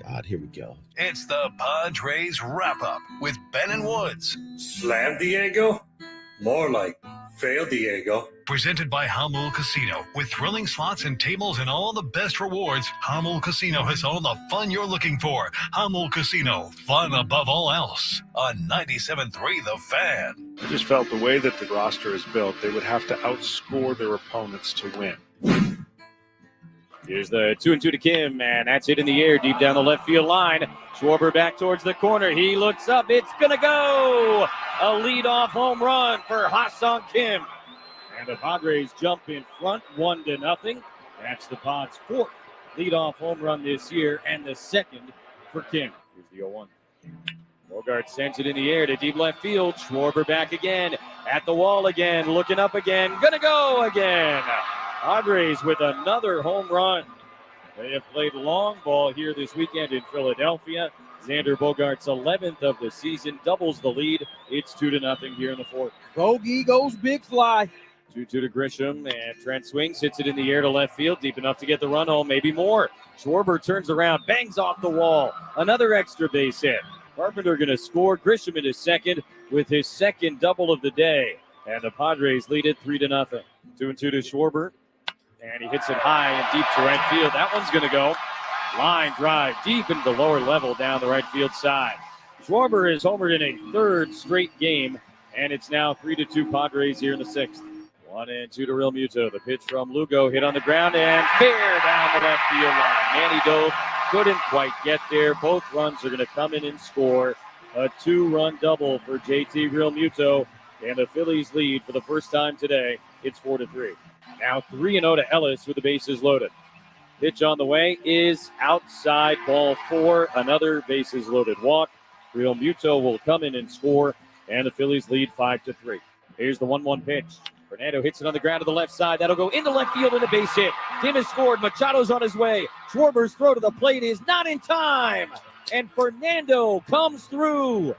Speaker 9: God, here we go.
Speaker 4: It's the Padres wrap-up with Ben and Woods.
Speaker 6: Slam Diego? More like fail Diego.
Speaker 4: Presented by Hamul Casino. With thrilling slots and tables and all the best rewards, Hamul Casino has all the fun you're looking for. Hamul Casino, fun above all else. On 97.3 The Fan.
Speaker 10: I just felt the way that the roster is built, they would have to outscore their opponents to win.
Speaker 11: Here's the 2-2 to Kim, and that's it in the air, deep down the left field line. Schwarber back towards the corner. He looks up. It's going to go. A leadoff home run for Ha-Sung Kim. And the Padres jump in front 1-0. That's the Pods' 4th leadoff home run this year and the 2nd for Kim. Here's the 0-1. Bogart sends it in the air to deep left field. Schwarber back again. At the wall again. Looking up again. Gonna go again. Padres with another home run. They have played long ball here this weekend in Philadelphia. Xander Bogaerts' 11th of the season doubles the lead. It's 2-0 here in the 4th.
Speaker 12: Bogey goes big fly.
Speaker 11: 2-2 to Grisham, and Trent swings, hits it in the air to left field, deep enough to get the run home, maybe more. Schwarber turns around, bangs off the wall. Another extra base hit. Carpenter going to score. Grisham in his second with his second double of the day. And the Padres lead it 3-0. 2-2 to Schwarber. And he hits it high and deep to right field. That one's going to go. Line drive deep into the lower level down the right field side. Schwarber is homered in a 3rd straight game, and it's now 3-2 Padres here in the 6th. 1-2 to Real Muto. The pitch from Lugo hit on the ground and fair down the left field line. Manny Dove couldn't quite get there. Both runs are going to come in and score. A 2-run double for JT Real Muto, and the Phillies lead for the first time today. It's 4-3. Now 3-0 to Ellis with the bases loaded. Pitch on the way is outside, ball 4. Another bases loaded walk. Real Muto will come in and score, and the Phillies lead 5-3. Here's the 1-1 pitch. Fernando hits it on the ground to the left side. That'll go into left field and a base hit. Tim has scored. Machado's on his way. Schwarber's throw to the plate is not in time. And Fernando comes through.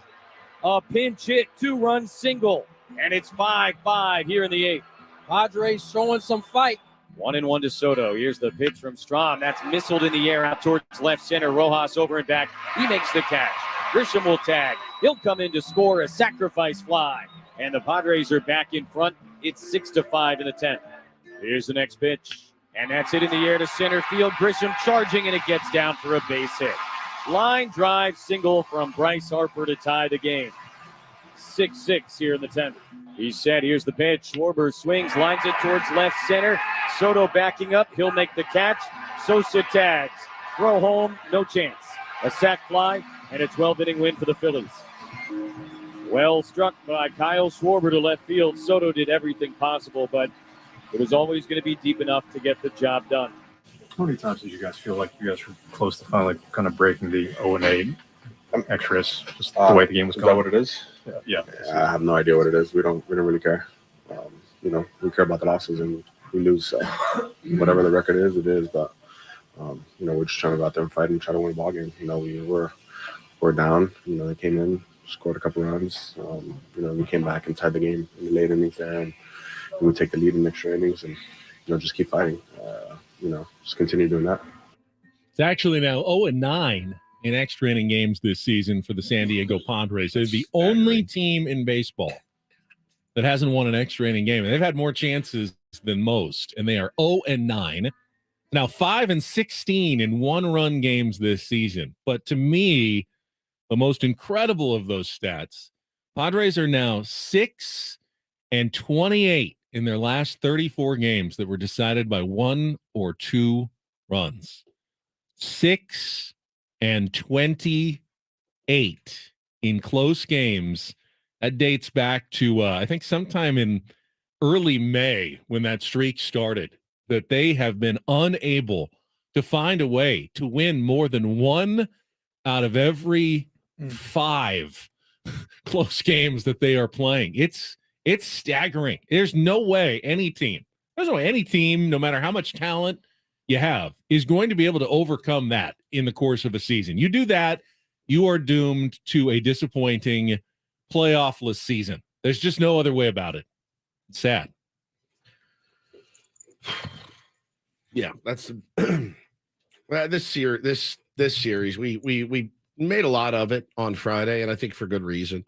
Speaker 11: A pinch hit, 2-run single. And it's 5-5 here in the 8th.
Speaker 12: Padres showing some fight.
Speaker 11: 1-1 to Soto. Here's the pitch from Strahm. That's missiled in the air out towards left center. Rojas over and back. He makes the catch. Grisham will tag. He'll come in to score a sacrifice fly. And the Padres are back in front. It's 6-5 in the 10th. Here's the next pitch. And that's it in the air to center field. Grisham charging, and it gets down for a base hit. Line drive single from Bryce Harper to tie the game. 6-6 here in the 10th. He's set. Here's the pitch. Schwarber swings, lines it towards left center. Soto backing up. He'll make the catch. Sosa tags. Throw home, no chance. A sac fly, and a 12-inning win for the Phillies. Well struck by Kyle Schwarber to left field. Soto did everything possible, but it was always going to be deep enough to get the job done.
Speaker 13: How many times did you guys feel like you guys were close to finally kind of breaking the 0-8 extras, just the way the game was going?
Speaker 14: Is that what it is?
Speaker 13: Yeah.
Speaker 14: I have no idea what it is. We don't really care. We care about the losses, and we lose. So whatever the record is, it is. But we're just trying to go out there and fight and try to win a ball game. We're down. They came in, scored a couple runs. We came back and tied the game in the late innings there, and we would take the lead in extra innings and just keep fighting. Just continue doing that.
Speaker 2: It's actually now 0-9 in extra inning games this season for the San Diego Padres. They're the only team in baseball that hasn't won an extra inning game. And they've had more chances than most, and they are 0-9. Now 5-16 in one-run games this season. But to me, the most incredible of those stats, Padres are now 6-28 in their last 34 games that were decided by 1 or 2 runs. 6-28 in close games. That dates back to, I think, sometime in early May when that streak started, that they have been unable to find a way to win more than 1 out of every 5 close games that they are playing. It's staggering. There's no way any team, no matter how much talent you have, is going to be able to overcome that in the course of a season. You do that, you are doomed to a disappointing playoff-less season. There's just no other way about it. It's sad.
Speaker 1: Yeah, that's this series. We made a lot of it on Friday, and I think for good reason.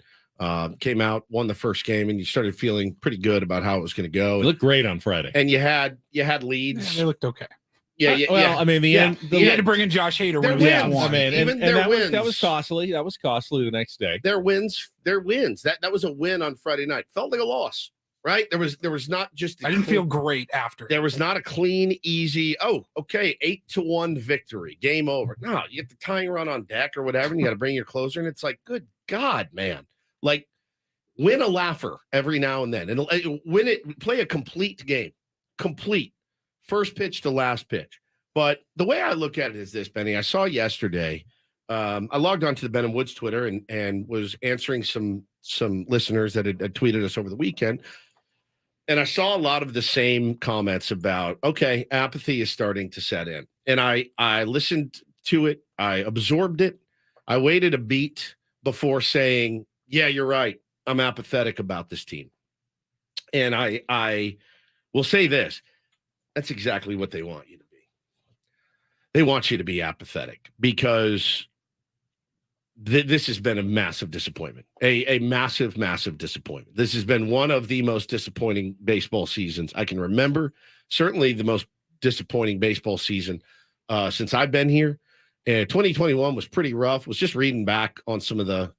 Speaker 1: Came out, won the first game, and you started feeling pretty good about how it was going to go.
Speaker 2: It looked great on Friday,
Speaker 1: and you had leads.
Speaker 3: Yeah, they looked okay.
Speaker 1: Yeah.
Speaker 2: I mean, the end.
Speaker 3: They had to bring in Josh Hader.
Speaker 2: That was costly. That was costly the next day.
Speaker 1: Their wins. That was a win on Friday night. Felt like a loss, right? There was not just.
Speaker 3: I didn't feel great after.
Speaker 1: There was not a clean, easy. Oh, okay, 8-1 victory, game over. No, you get the tying run on deck or whatever, and you got to bring your closer, and it's like, good God, man. Like, win a laugher every now and then, and play a complete game, complete first pitch to last pitch. But the way I look at it is this, Benny. I saw yesterday. I logged onto the Ben and Woods Twitter and was answering some listeners that had tweeted us over the weekend, and I saw a lot of the same comments about, okay, apathy is starting to set in, and I listened to it, I absorbed it, I waited a beat before saying, yeah, you're right. I'm apathetic about this team. And I will say this. That's exactly what they want you to be. They want you to be apathetic because this has been a massive disappointment, a massive, massive disappointment. This has been one of the most disappointing baseball seasons I can remember. Certainly the most disappointing baseball season since I've been here. And 2021 was pretty rough. Was just reading back on some of the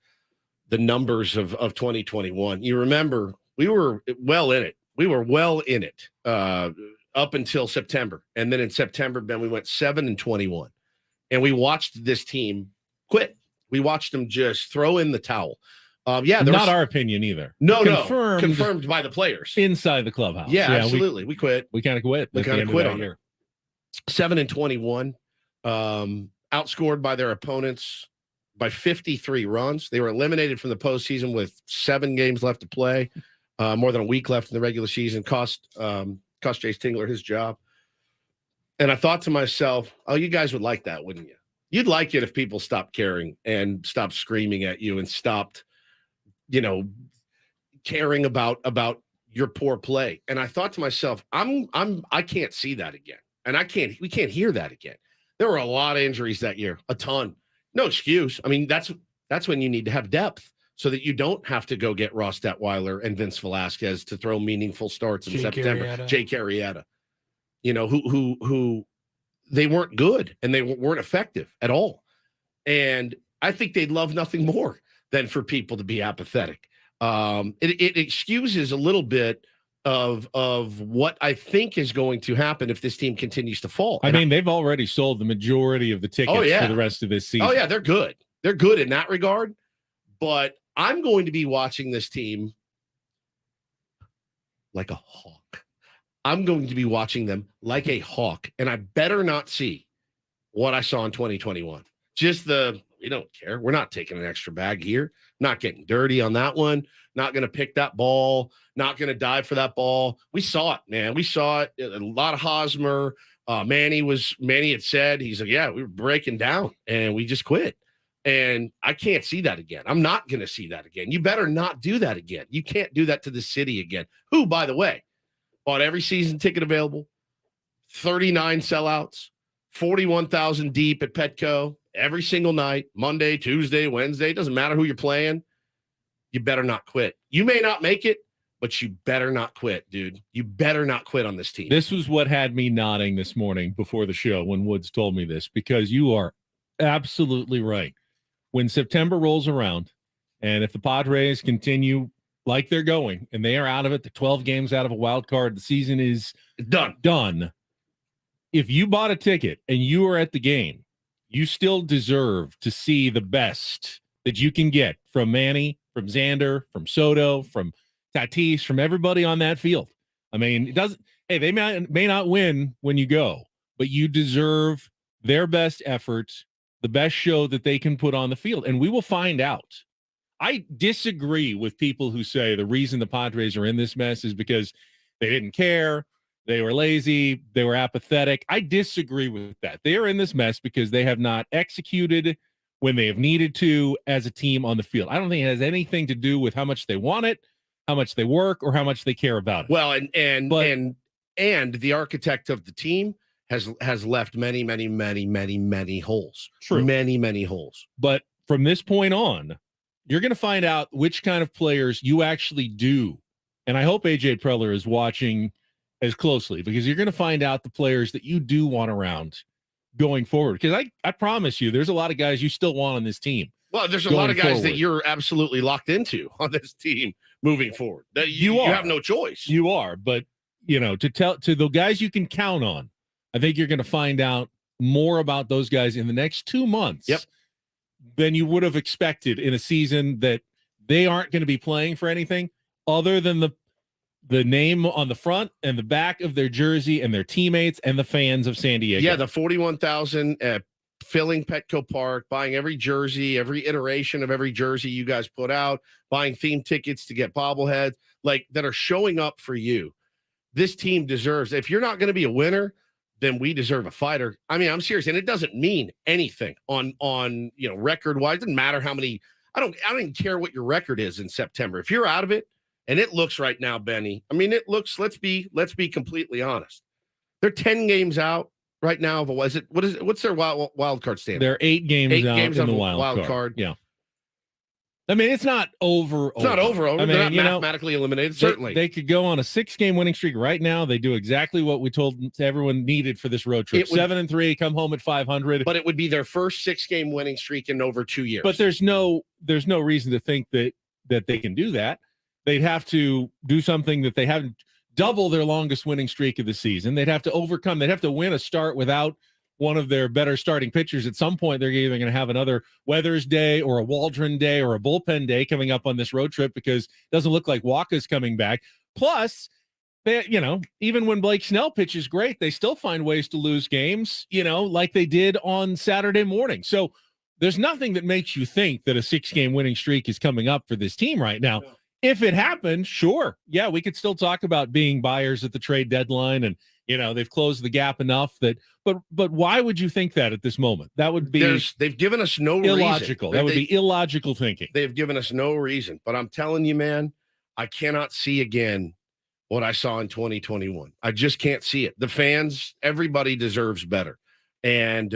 Speaker 1: numbers of 2021. You remember we were well in it. We were well in it up until September. And then in September, Ben, we went 7-21. And we watched this team quit. We watched them just throw in the towel.
Speaker 2: Not our opinion either.
Speaker 1: No, confirmed by the players
Speaker 2: inside the clubhouse.
Speaker 1: Yeah, absolutely. We quit.
Speaker 2: We kind of quit.
Speaker 1: We kind of quit on it. 7-21, outscored by their opponents by 53 runs. They were eliminated from the postseason with 7 games left to play, more than a week left in the regular season. Cost Jace Tingler his job. And I thought to myself, oh, you guys would like that, wouldn't you? You'd like it if people stopped caring and stopped screaming at you and stopped, caring about your poor play. And I thought to myself, I can't see that again. And we can't hear that again. There were a lot of injuries that year, a ton. No excuse. I mean, That's when you need to have depth so that you don't have to go get Ross Detweiler and Vince Velasquez to throw meaningful starts in September. Jake Arrieta, who they weren't good and they weren't effective at all. And I think they'd love nothing more than for people to be apathetic. It excuses a little bit of what I think is going to happen if this team continues to fall.
Speaker 2: I mean, they've already sold the majority of the tickets for the rest of this season.
Speaker 1: Oh, yeah, they're good. They're good in that regard. But I'm going to be watching this team like a hawk. I'm going to be watching them like a hawk, and I better not see what I saw in 2021. Just we don't care. We're not taking an extra bag here. Not getting dirty on that one. Not going to pick that ball. Not going to dive for that ball. We saw it, man. We saw it. A lot of Hosmer. Manny had said, he's like, yeah, we were breaking down, and we just quit. And I can't see that again. I'm not going to see that again. You better not do that again. You can't do that to the city again. Who, by the way, bought every season ticket available, 39 sellouts, 41,000 deep at Petco every single night, Monday, Tuesday, Wednesday. It doesn't matter who you're playing. You better not quit. You may not make it, but you better not quit, dude. You better not quit on this team.
Speaker 2: This was what had me nodding this morning before the show when Woods told me this, because you are absolutely right. When September rolls around, and if the Padres continue like they're going, and they are out of it, the 12 games out of a wild card, the season is done. If you bought a ticket and you are at the game, you still deserve to see the best that you can get from Manny, from Xander, from Soto, from Tatis, from everybody on that field. I mean, it doesn't. Hey, they may not win when you go, but you deserve their best effort, the best show that they can put on the field, and we will find out. I disagree with people who say the reason the Padres are in this mess is because they didn't care, they were lazy, they were apathetic. I disagree with that. They are in this mess because they have not executed when they have needed to as a team on the field. I don't think it has anything to do with how much they want it, how much they work, or how much they care about it.
Speaker 1: Well, and the architect of the team has left many holes.
Speaker 2: True.
Speaker 1: Many holes.
Speaker 2: But from this point on, you're going to find out which kind of players you actually do. And I hope AJ Preller is watching as closely, because you're going to find out the players that you do want around going forward. Because I promise you, there's a lot of guys you still want on this team.
Speaker 1: Well, there's a lot of guys that you're absolutely locked into on this team moving forward. That you have no choice.
Speaker 2: You are, but to the guys you can count on, I think you're going to find out more about those guys in the next 2 months than you would have expected in a season that they aren't going to be playing for anything other than the name on the front and the back of their jersey and their teammates and the fans of San Diego.
Speaker 1: Yeah, the 41,000 filling Petco Park, buying every jersey, every iteration of every jersey you guys put out, buying theme tickets to get bobbleheads, like that are showing up for you. This team deserves, if you're not going to be a winner, then we deserve a fighter. I mean, I'm serious. And it doesn't mean anything on record wise. It doesn't matter how many, I don't even care what your record is in September. If you're out of it, and it looks right now, Benny, I mean, it looks, let's be completely honest. They're 10 games out right now of what's their wild card standing?
Speaker 2: They're 8 games out in the wild card. Yeah. I mean, it's not over.
Speaker 1: It's not over.
Speaker 2: I mean,
Speaker 1: they're not mathematically eliminated, certainly.
Speaker 2: They could go on a 6-game winning streak right now. They do exactly what we told everyone needed for this road trip. 7-3, come home at 500.
Speaker 1: But it would be their first 6-game winning streak in over 2 years.
Speaker 2: But there's no reason to think that they can do that. They'd have to do something that they haven't, double their longest winning streak of the season. They'd have to overcome. They'd have to win a start without one of their better starting pitchers. At some point, they're either going to have another Weathers day or a Waldron day or a bullpen day coming up on this road trip, because it doesn't look like Walker's coming back. Plus, they, even when Blake Snell pitches great, they still find ways to lose games, like they did on Saturday morning. So there's nothing that makes you think that a 6-game winning streak is coming up for this team right now. No. If it happened, sure. Yeah, we could still talk about being buyers at the trade deadline, and they've closed the gap enough that, but why would you think that at this moment? That would be
Speaker 1: they've given us no
Speaker 2: illogical.
Speaker 1: Reason.
Speaker 2: That would be illogical thinking.
Speaker 1: They've given us no reason. But I'm telling you, man, I cannot see again what I saw in 2021. I just can't see it. The fans, everybody deserves better. And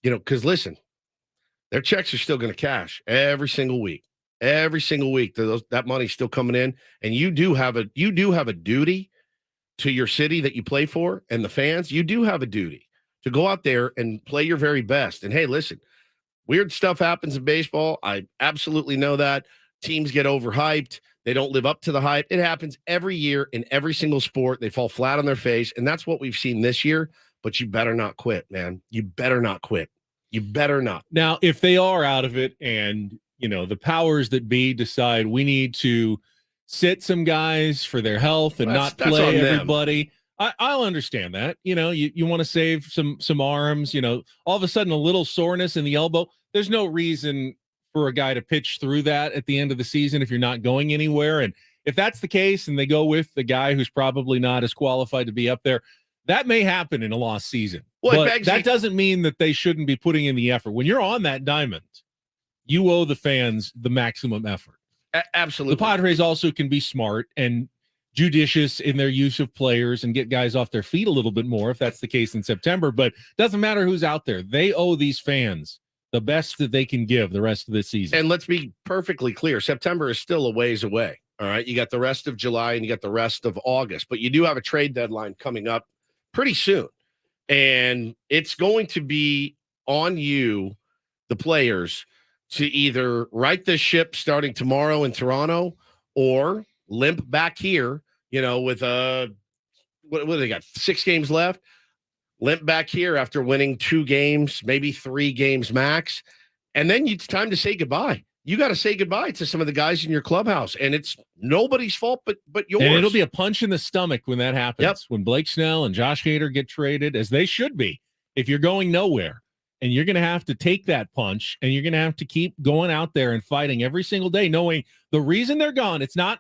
Speaker 1: because listen, their checks are still going to cash every single week. Every single week, that money's still coming in, and you do have a duty to your city that you play for and the fans. You do have a duty to go out there and play your very best. And hey, listen, weird stuff happens in baseball. I absolutely know that. Teams get overhyped. They don't live up to the hype. It happens every year in every single sport. They fall flat on their face, and that's what we've seen this year. But you better not quit, man. You better not quit. You better not.
Speaker 2: Now, if they are out of it and, the powers that be decide we need to sit some guys for their health and not play everybody, I'll understand that. You want to save some arms, all of a sudden a little soreness in the elbow. There's no reason for a guy to pitch through that at the end of the season if you're not going anywhere. And if that's the case and they go with the guy who's probably not as qualified to be up there, that may happen in a lost season.
Speaker 1: Well,
Speaker 2: but that doesn't mean that they shouldn't be putting in the effort. When you're on that diamond, you owe the fans the maximum effort.
Speaker 1: Absolutely.
Speaker 2: The Padres also can be smart and judicious in their use of players and get guys off their feet a little bit more if that's the case in September. But doesn't matter who's out there. They owe these fans the best that they can give the rest of the season.
Speaker 1: And let's be perfectly clear. September is still a ways away. All right. You got the rest of July and you got the rest of August, but you do have a trade deadline coming up pretty soon. And it's going to be on you, the players, to either right this ship starting tomorrow in Toronto or limp back here, with what do they got? 6 games left. Limp back here after winning 2 games, maybe 3 games max. And then it's time to say goodbye. You got to say goodbye to some of the guys in your clubhouse. And it's nobody's fault but yours.
Speaker 2: And it'll be a punch in the stomach when that happens.
Speaker 1: Yep.
Speaker 2: When Blake Snell and Josh Hader get traded, as they should be, if you're going nowhere. And you're going to have to take that punch, and you're going to have to keep going out there and fighting every single day, knowing the reason they're gone. It's not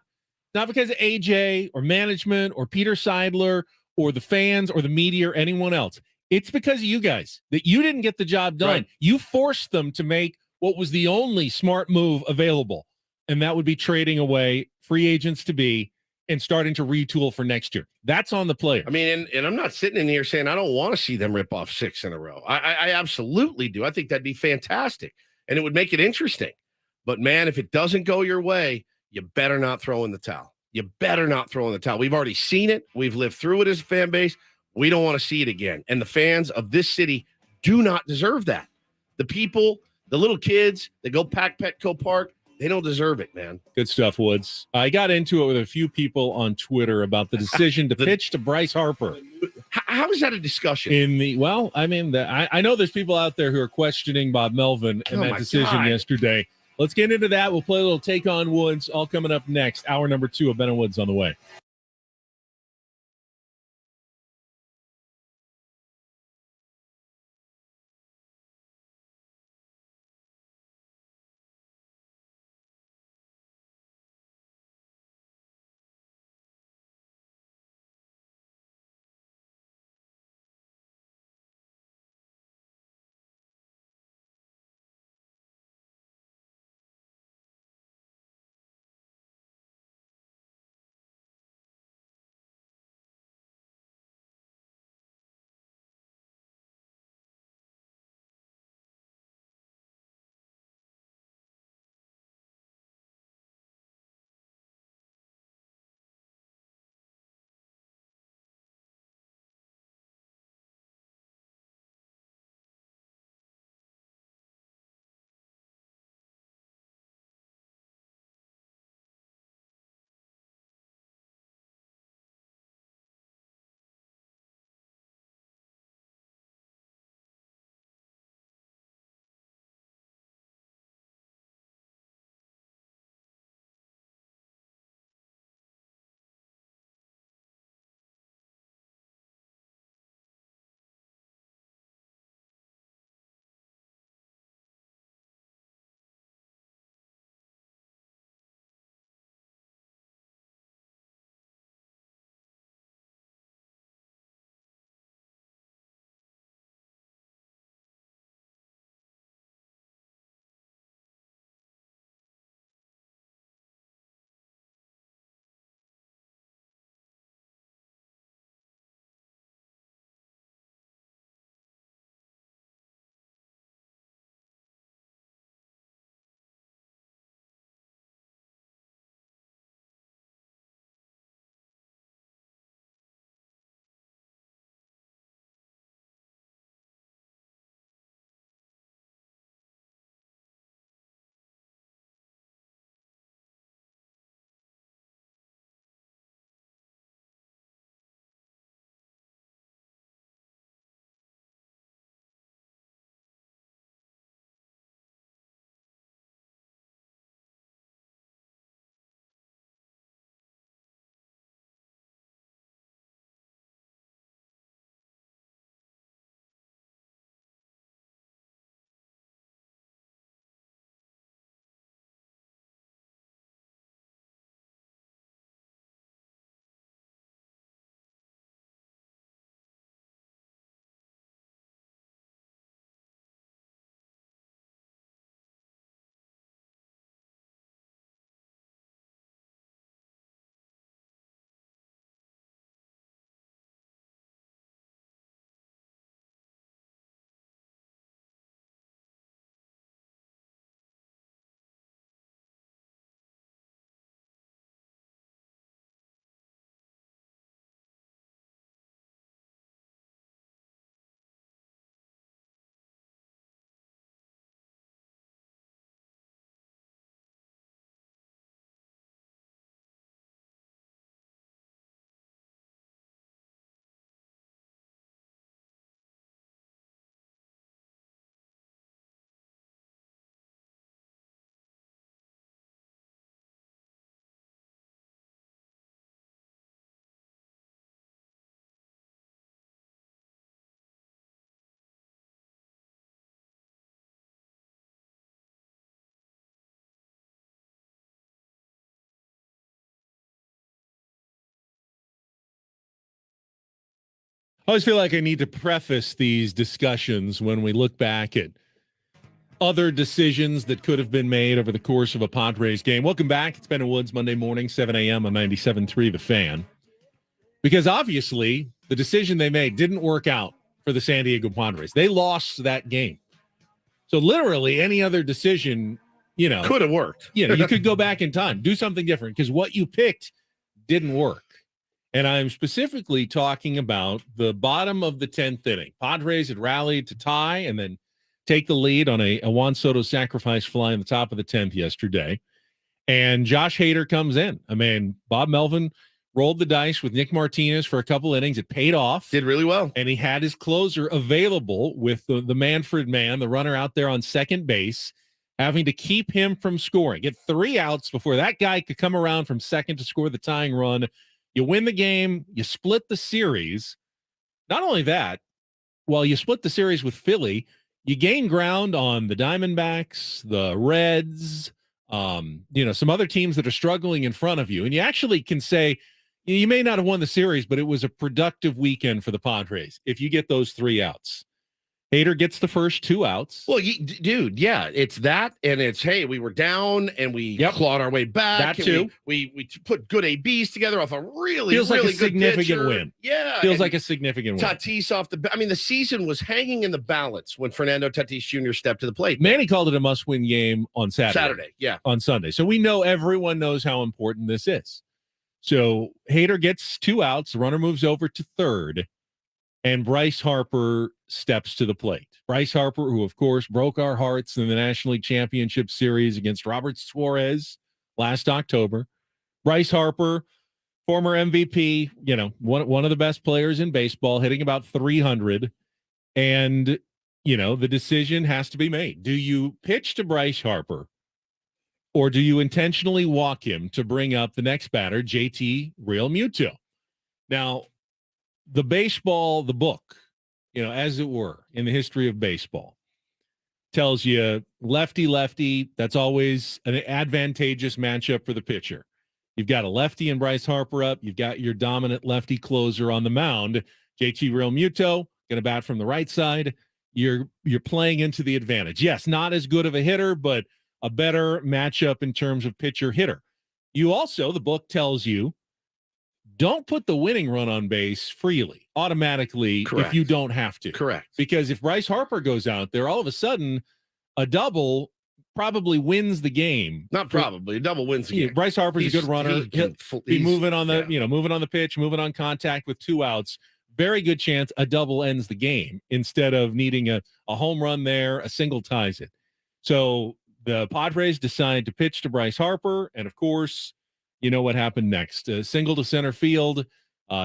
Speaker 2: because of AJ or management or Peter Seidler or the fans or the media or anyone else. It's because of you guys that you didn't get the job done.
Speaker 1: Right.
Speaker 2: You forced them to make what was the only smart move available, and that would be trading away free agents to be and starting to retool for next year. That's on the player.
Speaker 1: I mean, and I'm not sitting in here saying I don't want to see them rip off 6 in a row. I absolutely do. I think that'd be fantastic, and it would make it interesting. But, man, if it doesn't go your way, you better not throw in the towel. You better not throw in the towel. We've already seen it. We've lived through it as a fan base. We don't want to see it again. And the fans of this city do not deserve that. The people, the little kids that go pack Petco Park, they don't deserve it, man.
Speaker 2: Good stuff, Woods. I got into it with a few people on Twitter about the decision to pitch to Bryce Harper.
Speaker 1: How is that a discussion?
Speaker 2: I know there's people out there who are questioning Bob Melvin and that decision yesterday. Let's get into that. We'll play a little Take on Woods, all coming up next. Hour number 2 of Ben and Woods on the way. I always feel like I need to preface these discussions when we look back at other decisions that could have been made over the course of a Padres game. Welcome back. It's Ben and Woods, Monday morning, 7 a.m. on 97.3 The Fan. Because obviously the decision they made didn't work out for the San Diego Padres. They lost that game. So literally any other decision,
Speaker 1: could have worked.
Speaker 2: You could go back in time, do something different because what you picked didn't work. And I'm specifically talking about the bottom of the 10th inning. Padres had rallied to tie and then take the lead on a Juan Soto sacrifice fly in the top of the 10th yesterday. And Josh Hader comes in. I mean, Bob Melvin rolled the dice with Nick Martinez for a couple innings. It paid off.
Speaker 1: Did really well.
Speaker 2: And he had his closer available with the Manfred man, the runner out there on second base, having to keep him from scoring. Get 3 outs before that guy could come around from second to score the tying run. You win the game. You split the series. Not only that, while you split the series with Philly, you gain ground on the Diamondbacks, the Reds, some other teams that are struggling in front of you. And you actually can say you may not have won the series, but it was a productive weekend for the Padres if you get those 3 outs. Hader gets the first 2 outs.
Speaker 1: Well, dude, yeah, it's that, and it's, hey, we were down, and we clawed our way back.
Speaker 2: That too.
Speaker 1: We put good ABs together off a really,
Speaker 2: feels
Speaker 1: really
Speaker 2: like a
Speaker 1: good
Speaker 2: significant
Speaker 1: pitcher.
Speaker 2: win.
Speaker 1: Yeah.
Speaker 2: Feels like a significant win.
Speaker 1: Tatis off the – I mean, the season was hanging in the balance when Fernando Tatis Jr. stepped to the plate.
Speaker 2: Manny called it a must-win game on Saturday.
Speaker 1: Yeah.
Speaker 2: On Sunday. So everyone knows how important this is. So Hader gets 2 outs. The runner moves over to third, and Bryce Harper steps to the plate. Bryce Harper, who, of course, broke our hearts in the National League Championship Series against Robert Suarez last October. Bryce Harper, former MVP, one of the best players in baseball, hitting about 300. And, the decision has to be made. Do you pitch to Bryce Harper, or do you intentionally walk him to bring up the next batter, JT Realmuto? Now, the book, as it were, in the history of baseball, tells you lefty, that's always an advantageous matchup for the pitcher. You've got a lefty and Bryce Harper up. You've got your dominant lefty closer on the mound, JT Realmuto, going to bat from the right side. You're playing into the advantage. Yes, not as good of a hitter, but a better matchup in terms of pitcher-hitter. You also, the book tells you, don't put the winning run on base freely, automatically.
Speaker 1: Correct.
Speaker 2: If you don't have to.
Speaker 1: Correct.
Speaker 2: Because if Bryce Harper goes out there, all of a sudden, a double probably wins the game.
Speaker 1: Not probably. A double wins the game.
Speaker 2: Bryce Harper's a good runner. He'll be moving on the, moving on the pitch, moving on contact with 2 outs. Very good chance a double ends the game instead of needing a home run there, a single ties it. So the Padres decide to pitch to Bryce Harper, and of course, you know what happened next. A single to center field,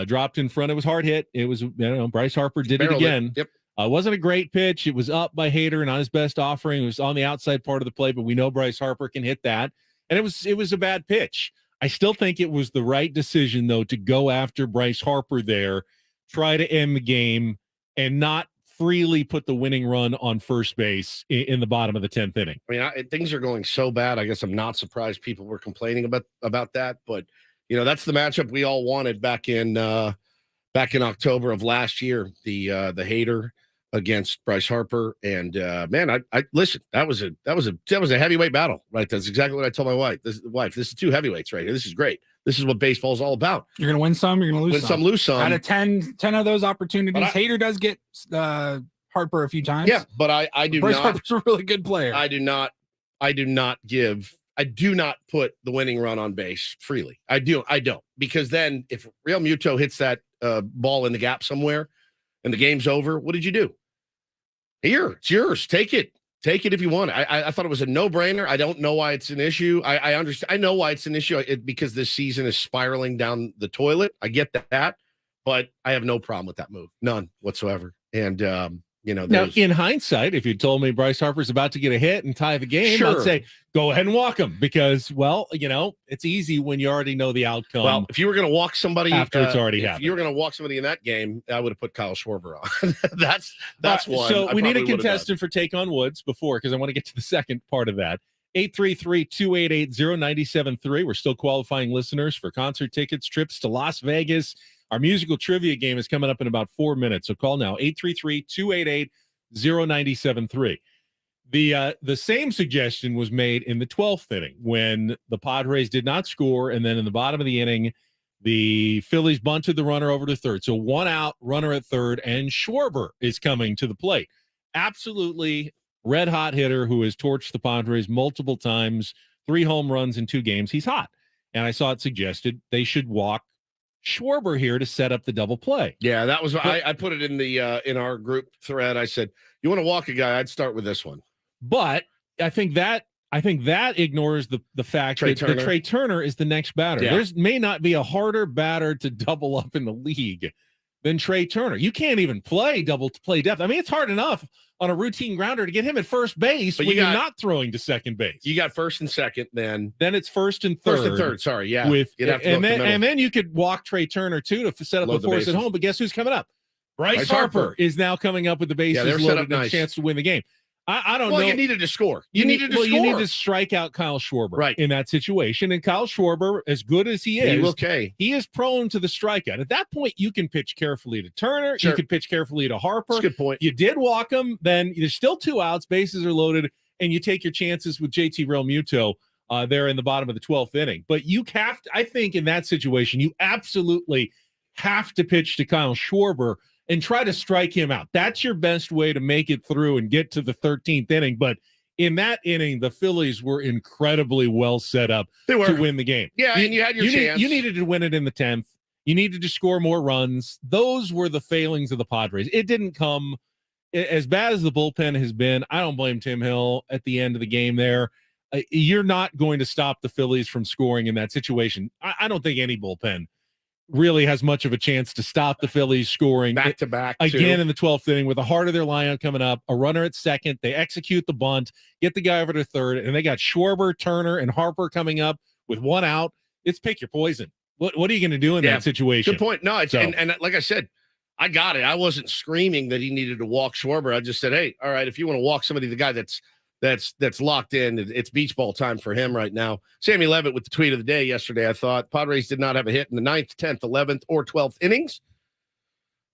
Speaker 2: dropped in front. It was hard hit. It was, Bryce Harper did it again.
Speaker 1: Yep.
Speaker 2: Wasn't a great pitch. It was up by Hader, not his best offering. It was on the outside part of the plate, but we know Bryce Harper can hit that. And it was a bad pitch. I still think it was the right decision, though, to go after Bryce Harper there, try to end the game, and not freely put the winning run on first base in the bottom of the 10th inning.
Speaker 1: I mean, things are going so bad. I guess I'm not surprised people were complaining about that. But, that's the matchup we all wanted back in October of last year, the Hader against Bryce Harper. And man, I listen, that was a heavyweight battle, right? That's exactly what I told my wife. This is 2 heavyweights right here. This is great. This is what baseball is all about.
Speaker 3: You're going to win some, you're going to lose
Speaker 1: some. Lose some.
Speaker 3: Out of 10 of those opportunities, Hader does get Harper a few times.
Speaker 1: Yeah, but I do
Speaker 3: Bryce
Speaker 1: not.
Speaker 3: Harper's a really good player.
Speaker 1: I do not put the winning run on base freely. I don't. Because then if Real Muto hits that ball in the gap somewhere and the game's over, what did you do? Here, it's yours. Take it. Take it if you want. I thought it was a no-brainer. I don't know why it's an issue. I understand. I know why it's an issue because this season is spiraling down the toilet. I get that, but I have no problem with that move. None whatsoever. And
Speaker 2: now in hindsight, if you told me Bryce Harper's about to get a hit and tie the game,
Speaker 1: sure,
Speaker 2: I'd say go ahead and walk him because, it's easy when you already know the outcome.
Speaker 1: Well, if you were going to walk somebody
Speaker 2: after it's already happened,
Speaker 1: if you were going to walk somebody in that game, I would have put Kyle Schwarber on. that's one.
Speaker 2: So we need a contestant for Take on Woods because I want to get to the second part of that. 833-288-0973. We're still qualifying listeners for concert tickets, trips to Las Vegas, Our musical trivia game is coming up in about 4 minutes. So call now, 833-288-0973. The same suggestion was made in the 12th inning when the Padres did not score, and then in the bottom of the inning, the Phillies bunted the runner over to third. So 1 out, runner at third, and Schwarber is coming to the plate. Absolutely red-hot hitter who has torched the Padres multiple times, 3 home runs in 2 games. He's hot. And I saw it suggested they should walk Schwarber here to set up the double play.
Speaker 1: Yeah, that was I put it in the in our group thread. I said, you want to walk a guy, I'd start with this one.
Speaker 2: But I think that ignores the fact that Trey Turner is the next batter.
Speaker 1: Yeah.
Speaker 2: There's may not be a harder batter to double up in the league than Trey Turner. You can't even play depth. I mean, it's hard enough on a routine grounder to get him at first base when you're not throwing to second base.
Speaker 1: You got first and second, then
Speaker 2: it's first and third.
Speaker 1: Sorry, yeah.
Speaker 2: And then you could walk Trey Turner too to set up a force at home. But guess who's coming up? Bryce Harper is now coming up with the bases loaded and a chance to win the game. I don't know.
Speaker 1: You needed to score.
Speaker 2: You need to strike out Kyle Schwarber in that situation. And Kyle Schwarber, as good as he is, he is prone to the strikeout. At that point, you can pitch carefully to Turner. Sure. You can pitch carefully to Harper.
Speaker 1: That's a good point.
Speaker 2: You did walk him. Then there's still 2 outs. Bases are loaded. And you take your chances with JT Realmuto there in the bottom of the 12th inning. But you have to, I think in that situation, you absolutely have to pitch to Kyle Schwarber and try to strike him out. That's your best way to make it through and get to the 13th inning. But in that inning, the Phillies were incredibly well set up to win the game.
Speaker 1: Yeah, and you had your chance.
Speaker 2: You needed to win it in the 10th. You needed to score more runs. Those were the failings of the Padres. It didn't come as bad as the bullpen has been. I don't blame Tim Hill at the end of the game there. You're not going to stop the Phillies from scoring in that situation. I don't think any bullpen really has much of a chance to stop the Phillies scoring
Speaker 1: back to back
Speaker 2: again in the 12th inning with the heart of their lineup coming up, a runner at second. They execute the bunt, get the guy over to third, and they got Schwarber, Turner, and Harper coming up with 1 out. It's pick your poison. What are you going to do in that situation?
Speaker 1: Good point. No, and like I said, I got it. I wasn't screaming that he needed to walk Schwarber. I just said, hey, all right, if you want to walk somebody, the guy that's locked in, it's beach ball time for him right now. Sammy Levitt with the tweet of the day yesterday. I thought Padres did not have a hit in the 9th, 10th, 11th, or 12th innings.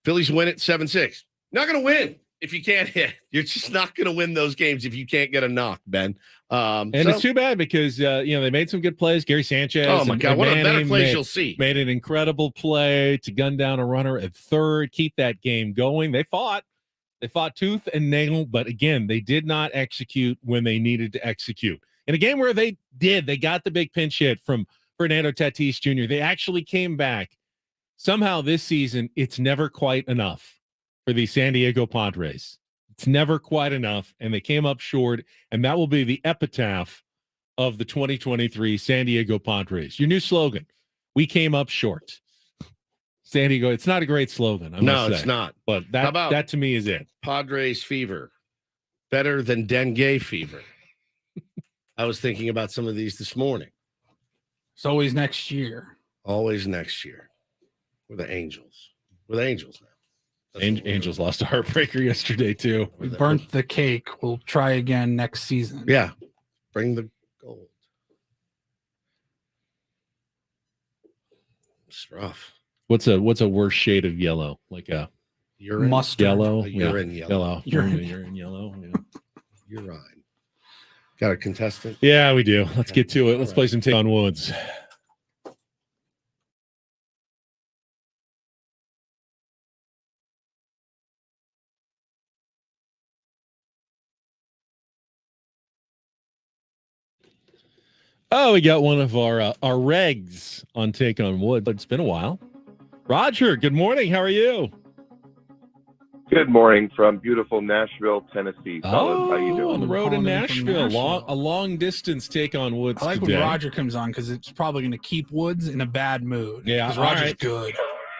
Speaker 1: Phillies win it 7-6. Not going to win if you can't hit. You're just not going to win those games if you can't get a knock, Ben.
Speaker 2: It's too bad because they made some good plays. Gary Sanchez.
Speaker 1: Oh my God, one of the better plays you'll see.
Speaker 2: Made an incredible play to gun down a runner at third, keep that game going. They fought tooth and nail, but again, they did not execute when they needed to execute. In a game where they got the big pinch hit from Fernando Tatis Jr. They actually came back. Somehow this season, it's never quite enough for the San Diego Padres. It's never quite enough, and they came up short, and that will be the epitaph of the 2023 San Diego Padres. Your new slogan, we came up short. San Diego, it's not a great slogan.
Speaker 1: No, it's not.
Speaker 2: But that to me is it.
Speaker 1: Padres fever, better than dengue fever. I was thinking about some of these this morning.
Speaker 3: It's always next year.
Speaker 1: Always next year. We're the Angels. We're the Angels now.
Speaker 2: Angels lost a heartbreaker yesterday too.
Speaker 3: We burnt the cake. We'll try again next season.
Speaker 1: Yeah. Bring the gold. It's rough.
Speaker 2: What's a worse shade of yellow? Like a
Speaker 1: urine
Speaker 3: mustard
Speaker 2: yellow.
Speaker 1: Urine yellow.
Speaker 2: Urine yellow. Yeah.
Speaker 1: Urine. Got a contestant?
Speaker 2: Yeah, we do. Let's get to it. Let's play some Take on Woods. Oh, we got one of our regs on Take on Wood, but it's been a while. Roger, good morning. How are you?
Speaker 15: Good morning from beautiful Nashville, Tennessee.
Speaker 2: How
Speaker 15: you doing?
Speaker 2: On the road in Nashville. A long distance Take on Woods
Speaker 3: I like
Speaker 2: today.
Speaker 3: when Roger comes on because it's probably going to keep Woods in a bad mood.
Speaker 2: Yeah,
Speaker 3: because Roger's good.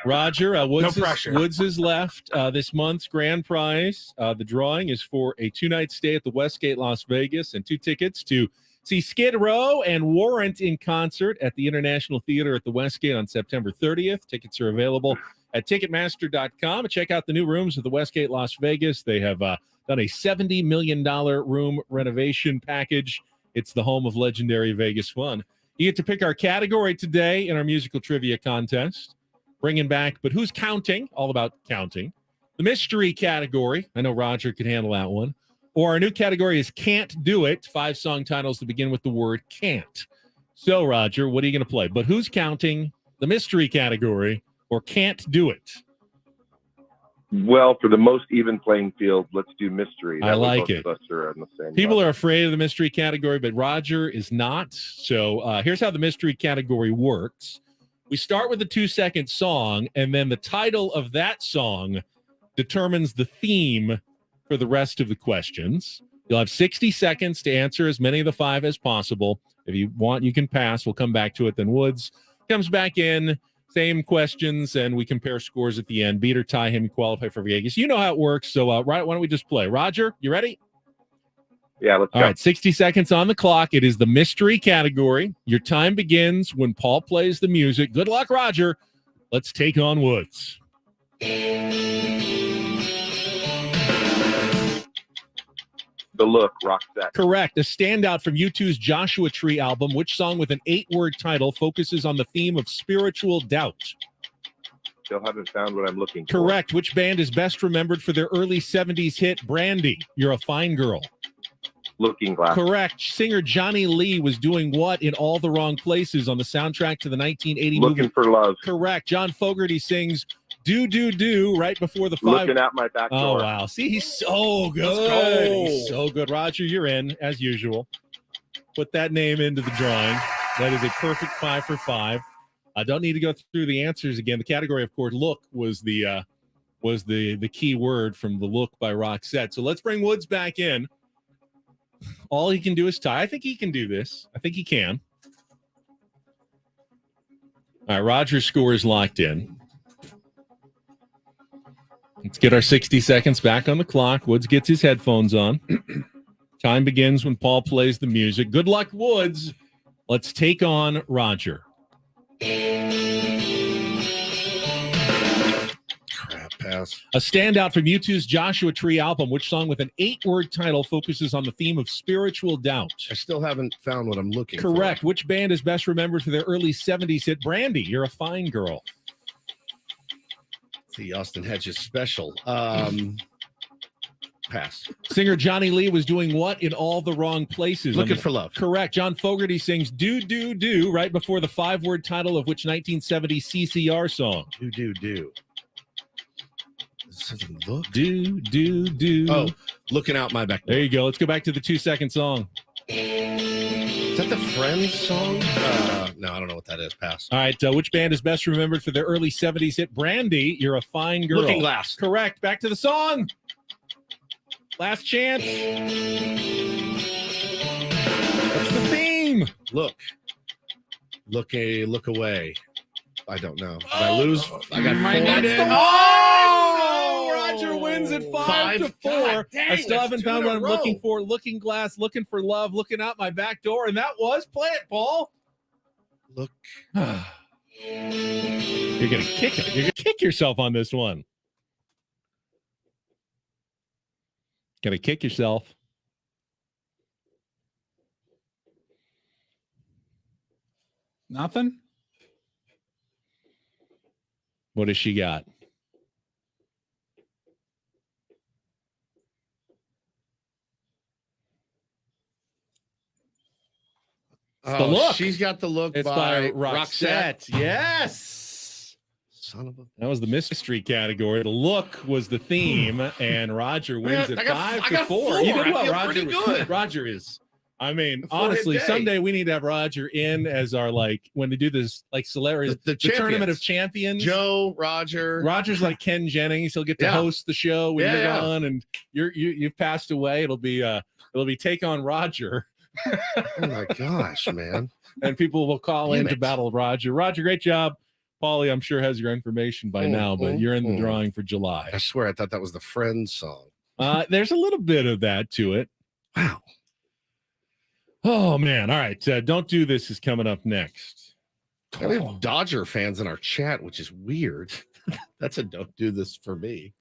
Speaker 2: Roger, Woods,
Speaker 3: no pressure.
Speaker 2: Woods is left. This month's grand prize, the drawing is for a 2-night stay at the Westgate Las Vegas and 2 tickets to see Skid Row and Warrant in concert at the International Theater at the Westgate on September 30th. Tickets are available at Ticketmaster.com. Check out the new rooms at the Westgate Las Vegas. They have done a $70 million room renovation package. It's the home of legendary Vegas fun. You get to pick our category today in our musical trivia contest. bringing back, but who's counting? All about counting. The mystery category. I know Roger could handle that one. Or our new category is Can't Do It. 5 song titles to begin with the word can't. So, Roger, what are you going to play? But who's counting? The mystery category or Can't Do It?
Speaker 15: Well, for the most even playing field, let's do mystery.
Speaker 2: I like
Speaker 15: both
Speaker 2: it.
Speaker 15: of us are on the same
Speaker 2: People
Speaker 15: level.
Speaker 2: are afraid of the mystery category, but Roger is not. So here's how the mystery category works. We start with a 2-second song, and then the title of that song determines the theme for the rest of the questions. You'll have 60 seconds to answer as many of the 5 as possible. If you want, you can pass. We'll come back to it. Then Woods comes back in, same questions, and we compare scores at the end. Beat or tie him, qualify for Vegas. You know how it works, so why don't we just play? Roger, you ready?
Speaker 15: Yeah, let's go.
Speaker 2: All right, 60 seconds on the clock. It is the mystery category. Your time begins when Paul plays the music. Good luck, Roger. Let's take on Woods.
Speaker 15: The Look, Roxette.
Speaker 2: Correct. A standout from U2's Joshua Tree album. Which song with an 8-word title focuses on the theme of spiritual doubt?
Speaker 15: Still haven't found what I'm looking for.
Speaker 2: Correct. Which band is best remembered for their early 70s hit, Brandy? You're a Fine Girl.
Speaker 15: Looking Glass.
Speaker 2: Correct. Singer Johnny Lee was doing what in All the Wrong Places on the soundtrack to the 1980
Speaker 15: Looking
Speaker 2: movie?
Speaker 15: for Love.
Speaker 2: Correct. John Fogerty sings Do, Do, Do right before the 5.
Speaker 15: Looking out my back
Speaker 2: Oh,
Speaker 15: door.
Speaker 2: wow. See, he's so good.
Speaker 15: Let's go.
Speaker 2: He's so good. Roger, you're in, as usual. Put that name into the drawing. That is a perfect 5 for 5. I don't need to go through the answers again. The category, of course, look was the key word from The Look by Roxette. So let's bring Woods back in. All he can do is tie. I think he can do this. I think he can. All right, Roger's score is locked in. Let's get our 60 seconds back on the clock. Woods gets his headphones on. Time begins when Paul plays the music. Good luck, Woods. Let's take on Roger.
Speaker 1: Pass.
Speaker 2: A standout from U2's Joshua Tree album. Which song with an 8-word title focuses on the theme of spiritual doubt?
Speaker 1: I still haven't found what I'm looking for.
Speaker 2: Correct. Which band is best remembered for their early 70s hit, Brandy? You're a Fine Girl.
Speaker 1: The Austin Hedges special. Pass.
Speaker 2: Singer Johnny Lee was doing what in All the Wrong Places?
Speaker 1: Looking for Love.
Speaker 2: Correct. John Fogerty sings Do, Do, Do right before the 5-word title of which 1970 CCR song?
Speaker 1: Do, do, do. Something look.
Speaker 2: Do, do, do.
Speaker 1: Oh, looking out my back door.
Speaker 2: There you go. Let's go back to the 2-second song.
Speaker 1: Is that the Friends song? No, I don't know what that is. Pass.
Speaker 2: All right. Which band is best remembered for their early 70s hit, Brandy? You're a Fine Girl.
Speaker 1: Looking Glass.
Speaker 2: Correct. Back to the song. Last chance. What's the theme?
Speaker 1: Look. Look away. I don't know. Did I lose? I got
Speaker 2: Roger wins at 5 to 4.
Speaker 1: God, dang,
Speaker 2: I still
Speaker 1: that's
Speaker 2: haven't
Speaker 1: 2
Speaker 2: found
Speaker 1: in
Speaker 2: what
Speaker 1: a
Speaker 2: I'm
Speaker 1: row.
Speaker 2: looking for. Looking Glass, looking for love, looking out my back door, and that was play it, Paul.
Speaker 1: Look.
Speaker 2: You're gonna kick it. You're gonna kick yourself on this one. Gonna kick yourself.
Speaker 3: Nothing?
Speaker 2: What has she got?
Speaker 1: Oh,
Speaker 2: The Look.
Speaker 1: She's got the look
Speaker 2: It's
Speaker 1: by
Speaker 2: by Roxette.
Speaker 1: Yes. Son of a.
Speaker 2: That was the mystery category. The Look was the theme, and Roger wins
Speaker 1: Man,
Speaker 2: at
Speaker 1: I
Speaker 2: 5 to
Speaker 1: got
Speaker 2: 4.
Speaker 1: 4.
Speaker 2: You did
Speaker 1: I
Speaker 2: well,
Speaker 1: feel
Speaker 2: Roger.
Speaker 1: pretty good.
Speaker 2: Roger is. I mean,
Speaker 1: A 4-hit
Speaker 2: honestly,
Speaker 1: day.
Speaker 2: someday we need to have Roger in as our when they do this celebrity
Speaker 1: The
Speaker 2: tournament
Speaker 1: champions.
Speaker 2: of champions.
Speaker 1: Joe, Roger.
Speaker 2: Roger's like Ken Jennings. He'll get to
Speaker 1: Yeah.
Speaker 2: host the show when
Speaker 1: Yeah,
Speaker 2: you're
Speaker 1: yeah.
Speaker 2: on, and you've passed away. It'll be take on Roger.
Speaker 1: Oh my gosh, man.
Speaker 2: And people will call
Speaker 1: Damn
Speaker 2: in to
Speaker 1: it.
Speaker 2: battle Roger. Roger, great job. Paulie, I'm sure, has your information by now, but you're in the drawing for July.
Speaker 1: I swear I thought that was the Friends song.
Speaker 2: There's a little bit of that to it.
Speaker 1: Wow.
Speaker 2: Oh, man. All right. Don't Do This is coming up next.
Speaker 1: We have Dodger fans in our chat, which is weird. That's a don't do this for me.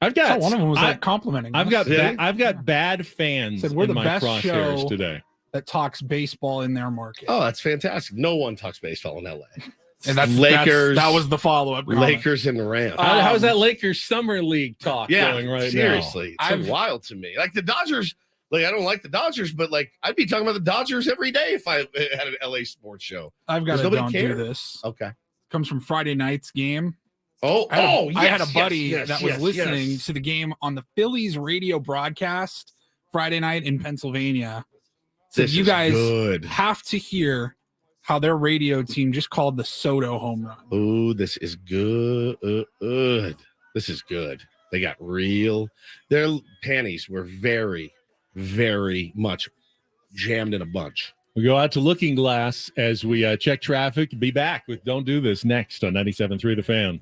Speaker 2: I've got
Speaker 3: one of them was like complimenting.
Speaker 2: I've
Speaker 3: us.
Speaker 2: got I've got bad fans
Speaker 3: Said we're
Speaker 2: in
Speaker 3: the
Speaker 2: my
Speaker 3: best
Speaker 2: crosshairs
Speaker 3: show
Speaker 2: today.
Speaker 3: that talks baseball in their market.
Speaker 1: Oh, that's fantastic. No one talks baseball in LA.
Speaker 3: And
Speaker 1: Lakers.
Speaker 3: that was the follow-up. comment.
Speaker 1: Lakers and the Rams.
Speaker 2: How's that Lakers summer league talk
Speaker 1: Yeah,
Speaker 2: going right
Speaker 1: seriously,
Speaker 2: now?
Speaker 1: it's so wild to me. Like the Dodgers, like I don't like the Dodgers, but like I'd be talking about the Dodgers every day if I had an LA sports show.
Speaker 3: I've got
Speaker 1: Does
Speaker 3: to
Speaker 1: nobody
Speaker 3: don't
Speaker 1: care?
Speaker 3: do this.
Speaker 1: Okay.
Speaker 3: Comes from Friday night's game.
Speaker 1: I
Speaker 3: had a buddy that was listening to the game on the Phillies radio broadcast Friday night in Pennsylvania. So
Speaker 1: This
Speaker 3: you
Speaker 1: is
Speaker 3: guys
Speaker 1: good.
Speaker 3: have to hear how their radio team just called the Soto home run.
Speaker 1: Oh, this is good. This is good. They got real. Their panties were very, very much jammed in a bunch.
Speaker 2: We go out to Looking Glass as we check traffic. Be back with Don't Do This next on 97.3 The Fan.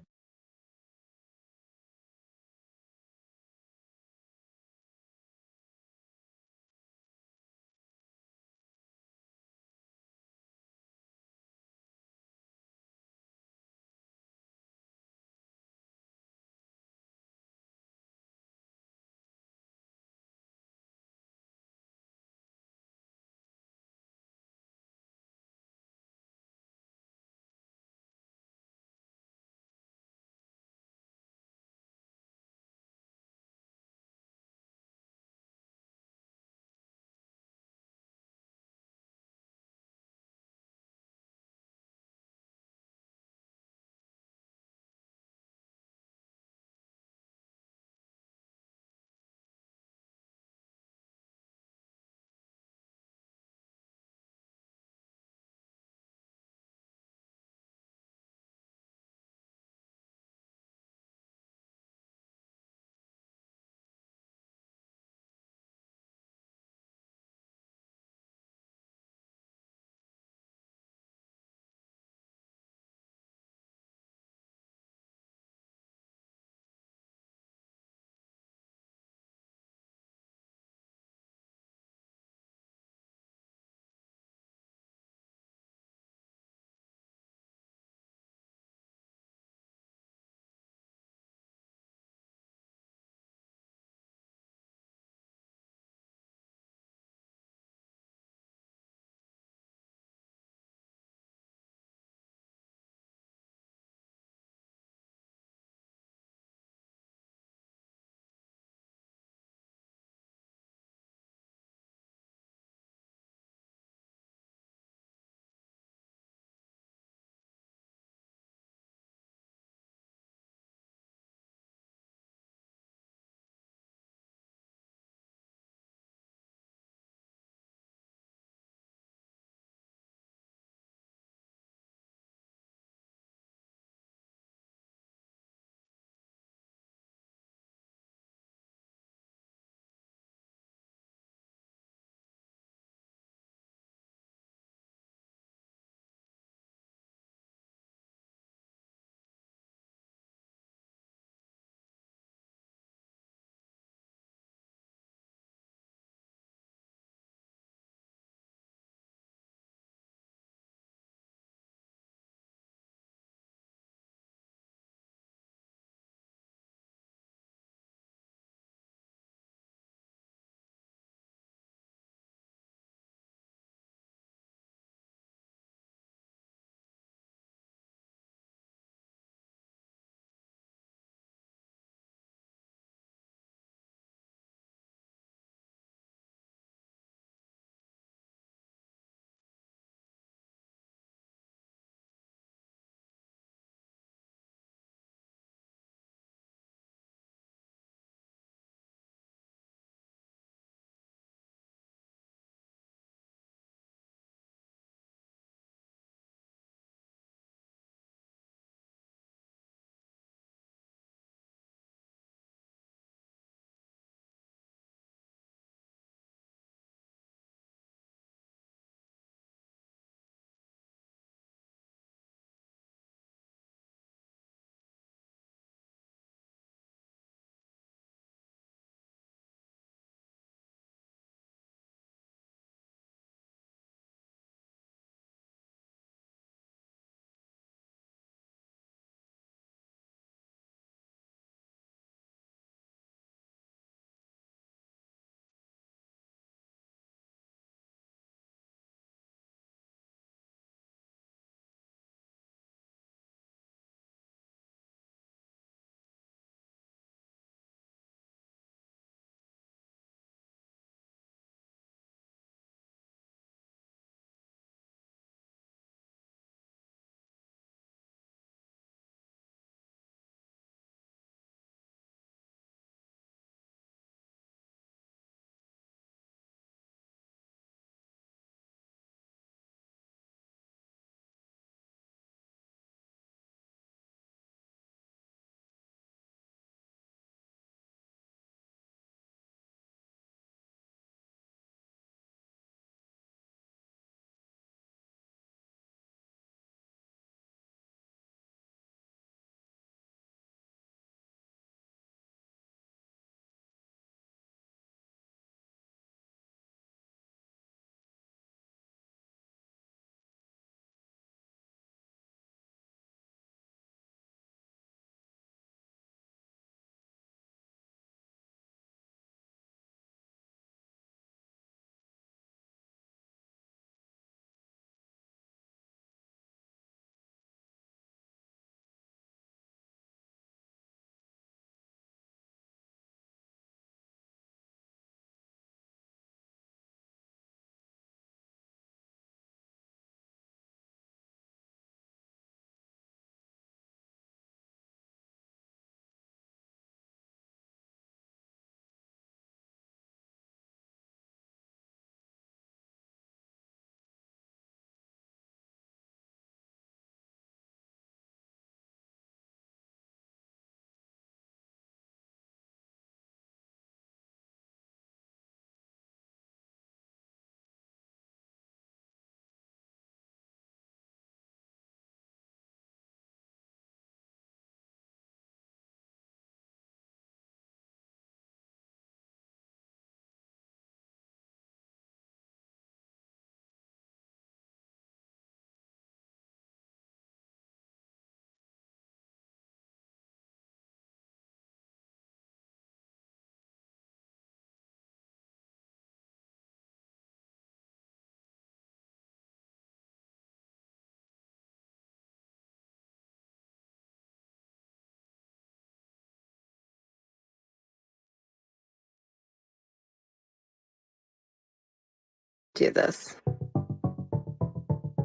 Speaker 16: do this.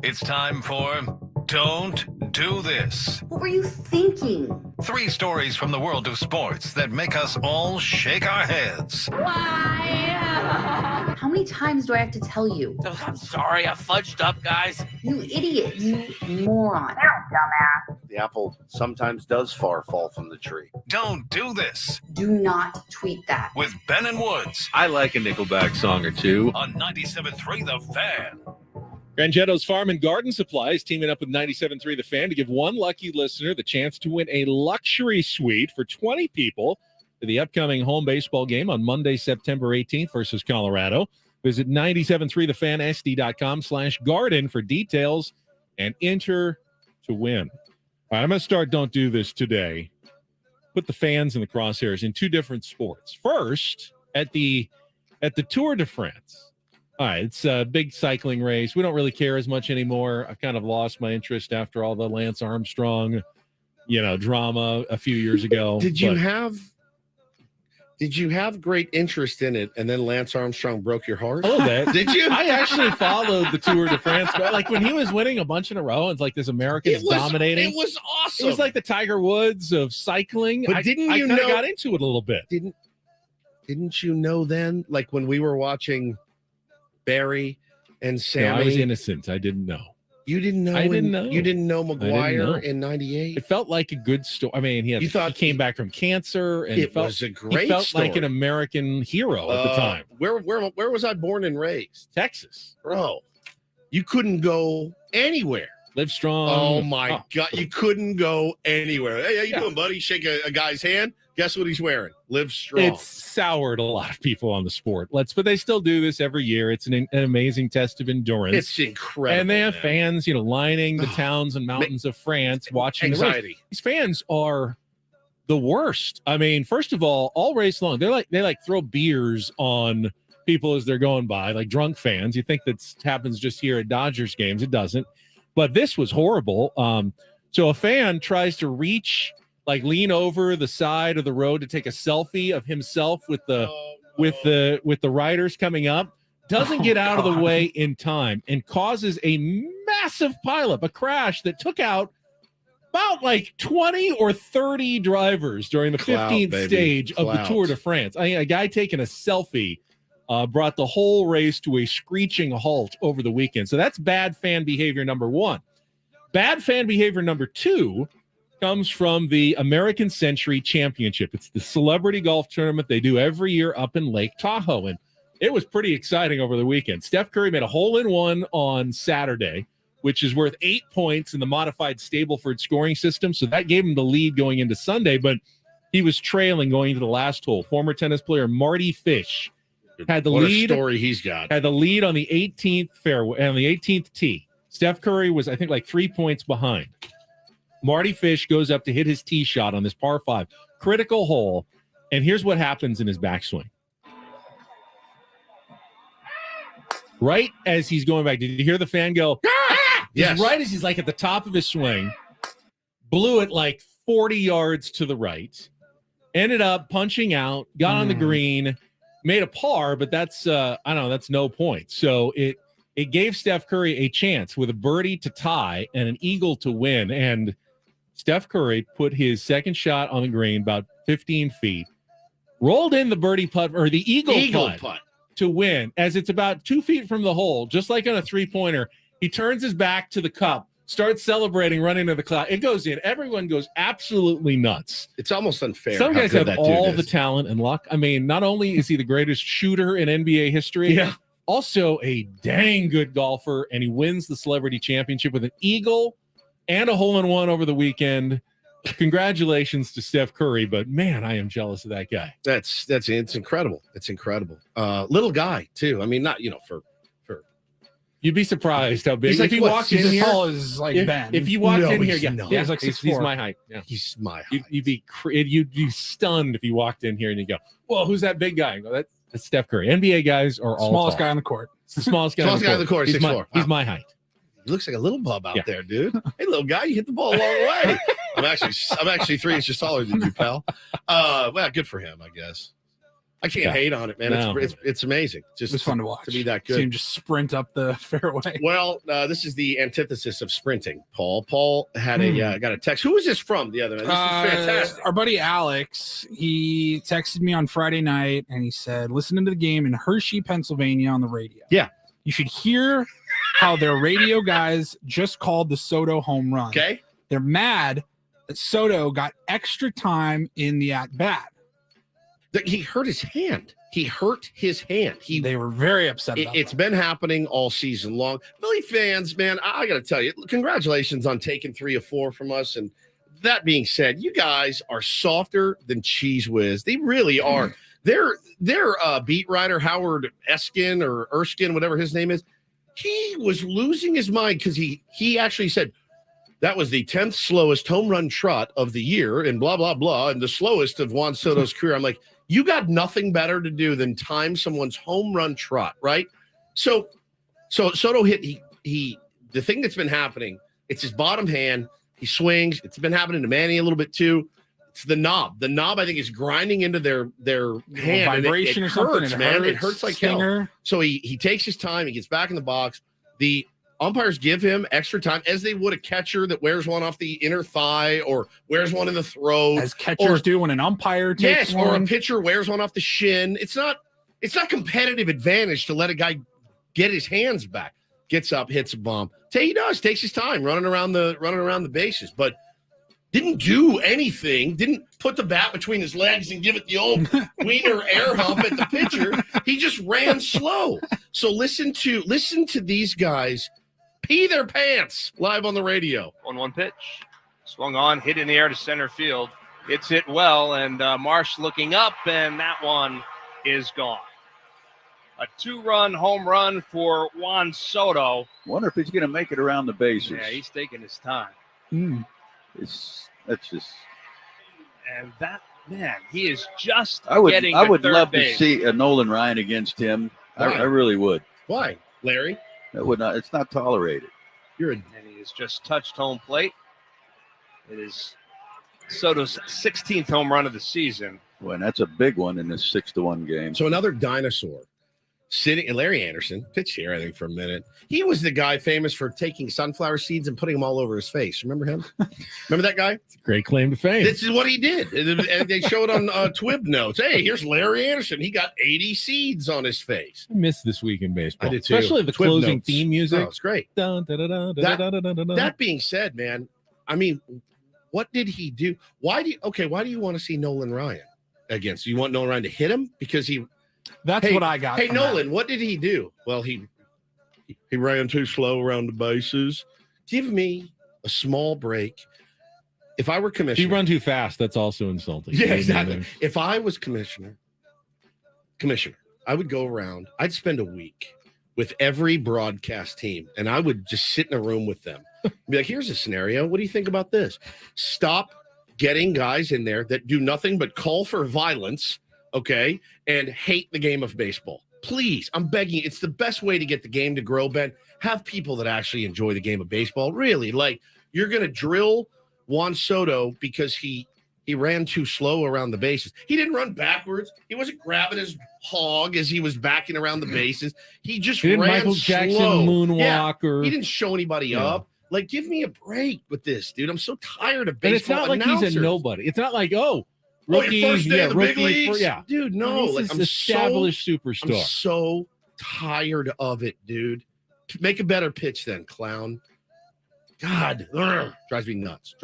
Speaker 4: It's time for Don't Do This.
Speaker 17: What were you thinking?
Speaker 4: 3 stories from the world of sports that make us all shake our heads.
Speaker 17: Why? How many times do I have to tell you?
Speaker 18: I'm sorry, I fudged up, guys.
Speaker 17: You idiot. You moron.
Speaker 18: Dumbass.
Speaker 9: The apple sometimes does fall from the tree.
Speaker 4: Don't Do This
Speaker 17: Do not tweet that.
Speaker 4: with Ben and Woods
Speaker 2: I like a Nickelback song or two.
Speaker 4: on 97.3 The Fan.
Speaker 2: Grangetto's Farm and Garden Supply is teaming up with 97.3 The Fan to give one lucky listener the chance to win a luxury suite for 20 people for the upcoming home baseball game on Monday, September 18th versus Colorado. Visit 973thefan.sd.com/garden for details and enter to win. All right, I'm going to start Don't Do This today. Put the fans in the crosshairs in 2 different sports. First, at the Tour de France. All right, it's a big cycling race. We don't really care as much anymore. I've kind of lost my interest after all the Lance Armstrong, drama a few years ago.
Speaker 1: Did you have great interest in it, and then Lance Armstrong broke your heart?
Speaker 2: A little bit.
Speaker 1: Did you?
Speaker 2: I actually followed the Tour de France, but like when he was winning a bunch in a row, it's like this American's dominating.
Speaker 1: It was awesome.
Speaker 2: It was like the Tiger Woods of cycling.
Speaker 1: But
Speaker 2: I
Speaker 1: didn't
Speaker 2: I got into it a little bit.
Speaker 1: Didn't you know then? Like when we were watching Barry and
Speaker 2: No,
Speaker 1: Sammy,
Speaker 2: I was innocent. I didn't know.
Speaker 1: You didn't know.
Speaker 2: I didn't know.
Speaker 1: You didn't know McGuire
Speaker 2: know.
Speaker 1: in '98.
Speaker 2: It felt like a good story. I mean, he came back from cancer, and
Speaker 1: It was a great
Speaker 2: He felt
Speaker 1: story.
Speaker 2: like an American hero at the time.
Speaker 1: Where was I born and raised?
Speaker 2: Texas,
Speaker 1: bro. You couldn't go anywhere.
Speaker 2: Live strong.
Speaker 1: Oh my God, you couldn't go anywhere. Hey, how you doing, buddy? Shake a guy's hand. Guess what he's wearing? Live strong.
Speaker 2: It's soured a lot of people on the sport. But they still do this every year. It's an amazing test of endurance.
Speaker 1: It's incredible.
Speaker 2: And they have
Speaker 1: man.
Speaker 2: fans, lining the towns and mountains of France watching the race.
Speaker 1: Anxiety.
Speaker 2: These fans are the worst. I mean, first of all race long, they throw beers on people as they're going by, like drunk fans. You think that happens just here at Dodgers games. It doesn't. But this was horrible. So a fan tries to lean over the side of the road to take a selfie of himself with the riders coming up, doesn't get out of the way in time and causes a massive pileup, a crash that took out about 20 or 30 drivers during the 15th stage of the Tour de France. A guy taking a selfie brought the whole race to a screeching halt over the weekend. So that's bad fan behavior number 1. Bad fan behavior number 2 comes from the American Century Championship. It's the celebrity golf tournament they do every year up in Lake Tahoe. And it was pretty exciting over the weekend. Steph Curry made a hole-in-one on Saturday, which is worth 8 points in the modified Stableford scoring system. So that gave him the lead going into Sunday, but he was trailing going into the last hole. Former tennis player Marty Fish had the lead.
Speaker 1: What a story he's got.
Speaker 2: Had the lead on the 18th fairway, on the 18th tee. Steph Curry was, I think, 3 points behind. Marty Fish goes up to hit his tee shot on this par 5. Critical hole. And here's what happens in his backswing. Right as he's going back, did you hear the fan go, ah!
Speaker 1: Yes.
Speaker 2: Right as he's at the top of his swing, blew it 40 yards to the right, ended up punching out, got on the green, made a par, but that's, that's no point. So it gave Steph Curry a chance with a birdie to tie and an eagle to win. And Steph Curry put his second shot on the green about 15 feet, rolled in the birdie putt or the eagle putt to win as it's about 2 feet from the hole, just like on a 3-pointer. He turns his back to the cup, starts celebrating, running to the cloud. It goes in. Everyone goes absolutely nuts.
Speaker 1: It's almost unfair.
Speaker 2: Some guys have all the talent and luck. I mean, not only is he the greatest shooter in NBA history, also a dang good golfer, and he wins the celebrity championship with an eagle and a hole-in-one over the weekend. Congratulations to Steph Curry, but man, I am jealous of that guy.
Speaker 1: It's incredible. It's incredible. Little guy too. I mean, not for.
Speaker 2: You'd be surprised how big.
Speaker 1: He's
Speaker 2: if he walked in here,
Speaker 3: tall as Ben.
Speaker 2: If you walked in here,
Speaker 3: he's like 6'4".
Speaker 2: He's my height. Yeah.
Speaker 1: He's my height.
Speaker 2: You'd be stunned if you walked in here and you go, "Well, who's that big guy?" Go, that's Steph Curry. NBA guys are all
Speaker 3: smallest
Speaker 2: tall.
Speaker 3: guy on the court.
Speaker 2: It's the smallest guy on the court.
Speaker 1: He's
Speaker 2: 6'4". He's my height.
Speaker 1: He looks like a little bub out there, dude. Hey, little guy, you hit the ball a long way. I'm actually 3 inches taller than you, pal. Well, good for him, I guess. I can't hate on it, man.
Speaker 2: No.
Speaker 1: It's amazing. Just
Speaker 3: It was fun to watch.
Speaker 1: to be that good.
Speaker 3: See him just sprint up the fairway.
Speaker 1: Well, this is the antithesis of sprinting, Paul. Paul had got a text. Who was this from the other night? This is fantastic.
Speaker 3: Our buddy Alex, he texted me on Friday night and he said, listening to the game in Hershey, Pennsylvania on the radio.
Speaker 1: Yeah.
Speaker 3: You should hear how their radio guys just called the Soto home run.
Speaker 1: Okay.
Speaker 3: They're mad that Soto got extra time in the at-bat.
Speaker 1: He hurt his hand. He hurt his hand.
Speaker 3: They were very upset about
Speaker 1: It's been happening all season long. Philly fans, man, I got to tell you, congratulations on taking 3 of 4 from us. And that being said, you guys are softer than Cheese Whiz. They really are. Their beat writer, Howard Eskin or Erskine, whatever his name is, he was losing his mind because he actually said that was the 10th slowest home run trot of the year and blah, blah, blah, and the slowest of Juan Soto's career. I'm like, you got nothing better to do than time someone's home run trot, right? So Soto hit the thing that's been happening, it's his bottom hand. He swings. It's been happening to Manny a little bit too. It's the knob. The knob, I think, is grinding into their hand.
Speaker 3: Vibration
Speaker 1: and it
Speaker 3: or something.
Speaker 1: hurts, man. It hurts like
Speaker 3: stinger.
Speaker 1: hell. So he takes his time. He gets back in the box. The umpires give him extra time, as they would a catcher that wears one off the inner thigh or wears one in the throat.
Speaker 3: As catchers do when an umpire takes
Speaker 1: or
Speaker 3: one.
Speaker 1: a pitcher wears one off the shin. It's not competitive advantage to let a guy get his hands back. Gets up, hits a bomb. He does, takes his time running around the bases, but didn't do anything. Didn't put the bat between his legs and give it the old wiener air hump at the pitcher. He just ran slow. So listen to these guys pee their pants live on the radio.
Speaker 16: 1-1 pitch. Swung on, hit in the air to center field. It's hit well, and Marsh looking up, and that one is gone. A 2-run home run for Juan Soto.
Speaker 19: Wonder if he's going to make it around the bases.
Speaker 16: Yeah, he's taking his time.
Speaker 19: That's just.
Speaker 16: And that, man, he is just
Speaker 19: I would
Speaker 16: getting to
Speaker 19: love
Speaker 16: base.
Speaker 19: to see a Nolan Ryan against him. I really would.
Speaker 1: Why, Larry?
Speaker 19: That would not. It's not tolerated.
Speaker 16: And he has just touched home plate. It is Soto's 16th home run of the season.
Speaker 19: Well, and that's a big one in this 6-1 game.
Speaker 1: So another dinosaur sitting, and Larry Anderson pitched here, I think, for a minute. He was the guy famous for taking sunflower seeds and putting them all over his face. Remember him? Remember that guy?
Speaker 2: Great claim to fame.
Speaker 1: This is what he did. And they showed on Twib notes. Hey, here's Larry Anderson. He got 80 seeds on his face.
Speaker 2: I missed this week in baseball.
Speaker 1: I did too.
Speaker 2: Especially the
Speaker 1: Twib
Speaker 2: closing
Speaker 1: notes.
Speaker 2: theme music.
Speaker 1: Oh, it's great.
Speaker 2: Dun, da, da, da, da, da, da, da, da, da.
Speaker 1: That being said, man, I mean, what did he do? Why do you want to see Nolan Ryan against? You want Nolan Ryan to hit him? Because
Speaker 3: That's what I got.
Speaker 1: Hey,
Speaker 3: from
Speaker 1: Nolan,
Speaker 3: that.
Speaker 1: what did he do? Well, he ran too slow around the bases. Give me a small break. If I were
Speaker 2: If
Speaker 1: commissioner,
Speaker 2: you run too fast, that's also insulting.
Speaker 1: yeah, exactly. If I was commissioner, I would go around. I'd spend a week with every broadcast team, and I would just sit in a room with them. Be like, here's a scenario. What do you think about this? Stop getting guys in there that do nothing but call for violence, okay, and hate the game of baseball. Please, I'm begging you. It's the best way to get the game to grow, Ben. Have people that actually enjoy the game of baseball. Really, like, you're going to drill Juan Soto because he ran too slow around the bases. He didn't run backwards. He wasn't grabbing his hog as he was backing around the bases. He just
Speaker 2: He didn't
Speaker 1: ran
Speaker 2: Michael Jackson
Speaker 1: slow.
Speaker 2: moonwalk or
Speaker 1: He didn't show anybody up. Like, give me a break with this, dude. I'm so tired of
Speaker 2: And it's
Speaker 1: baseball
Speaker 2: not like
Speaker 1: announcers.
Speaker 2: he's a nobody. It's not like,
Speaker 1: Your
Speaker 2: rookie,
Speaker 1: first day of the big
Speaker 2: rookie,
Speaker 1: leagues? Dude, no.
Speaker 2: This
Speaker 1: Like,
Speaker 2: is
Speaker 1: I'm
Speaker 2: established superstar.
Speaker 1: I'm so tired of it, dude. Make a better pitch then, clown. God, drives me nuts.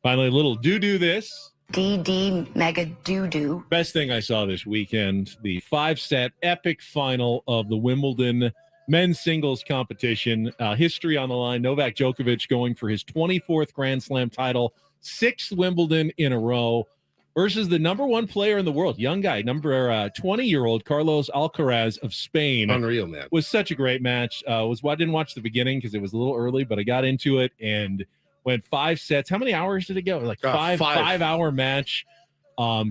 Speaker 2: Finally, a little do this.
Speaker 17: DD Mega Doo-Doo.
Speaker 2: Best thing I saw this weekend, the 5-set epic final of the Wimbledon men's singles competition. History on the line. Novak Djokovic going for his 24th Grand Slam title, 6th Wimbledon in a row, versus the number 1 player in the world, young guy, number 20-year-old Carlos Alcaraz of Spain.
Speaker 1: Unreal, man.
Speaker 2: Was such a great match. I didn't watch the beginning because it was a little early, but I got into it and went 5 sets. How many hours did it go? Like 5-hour match.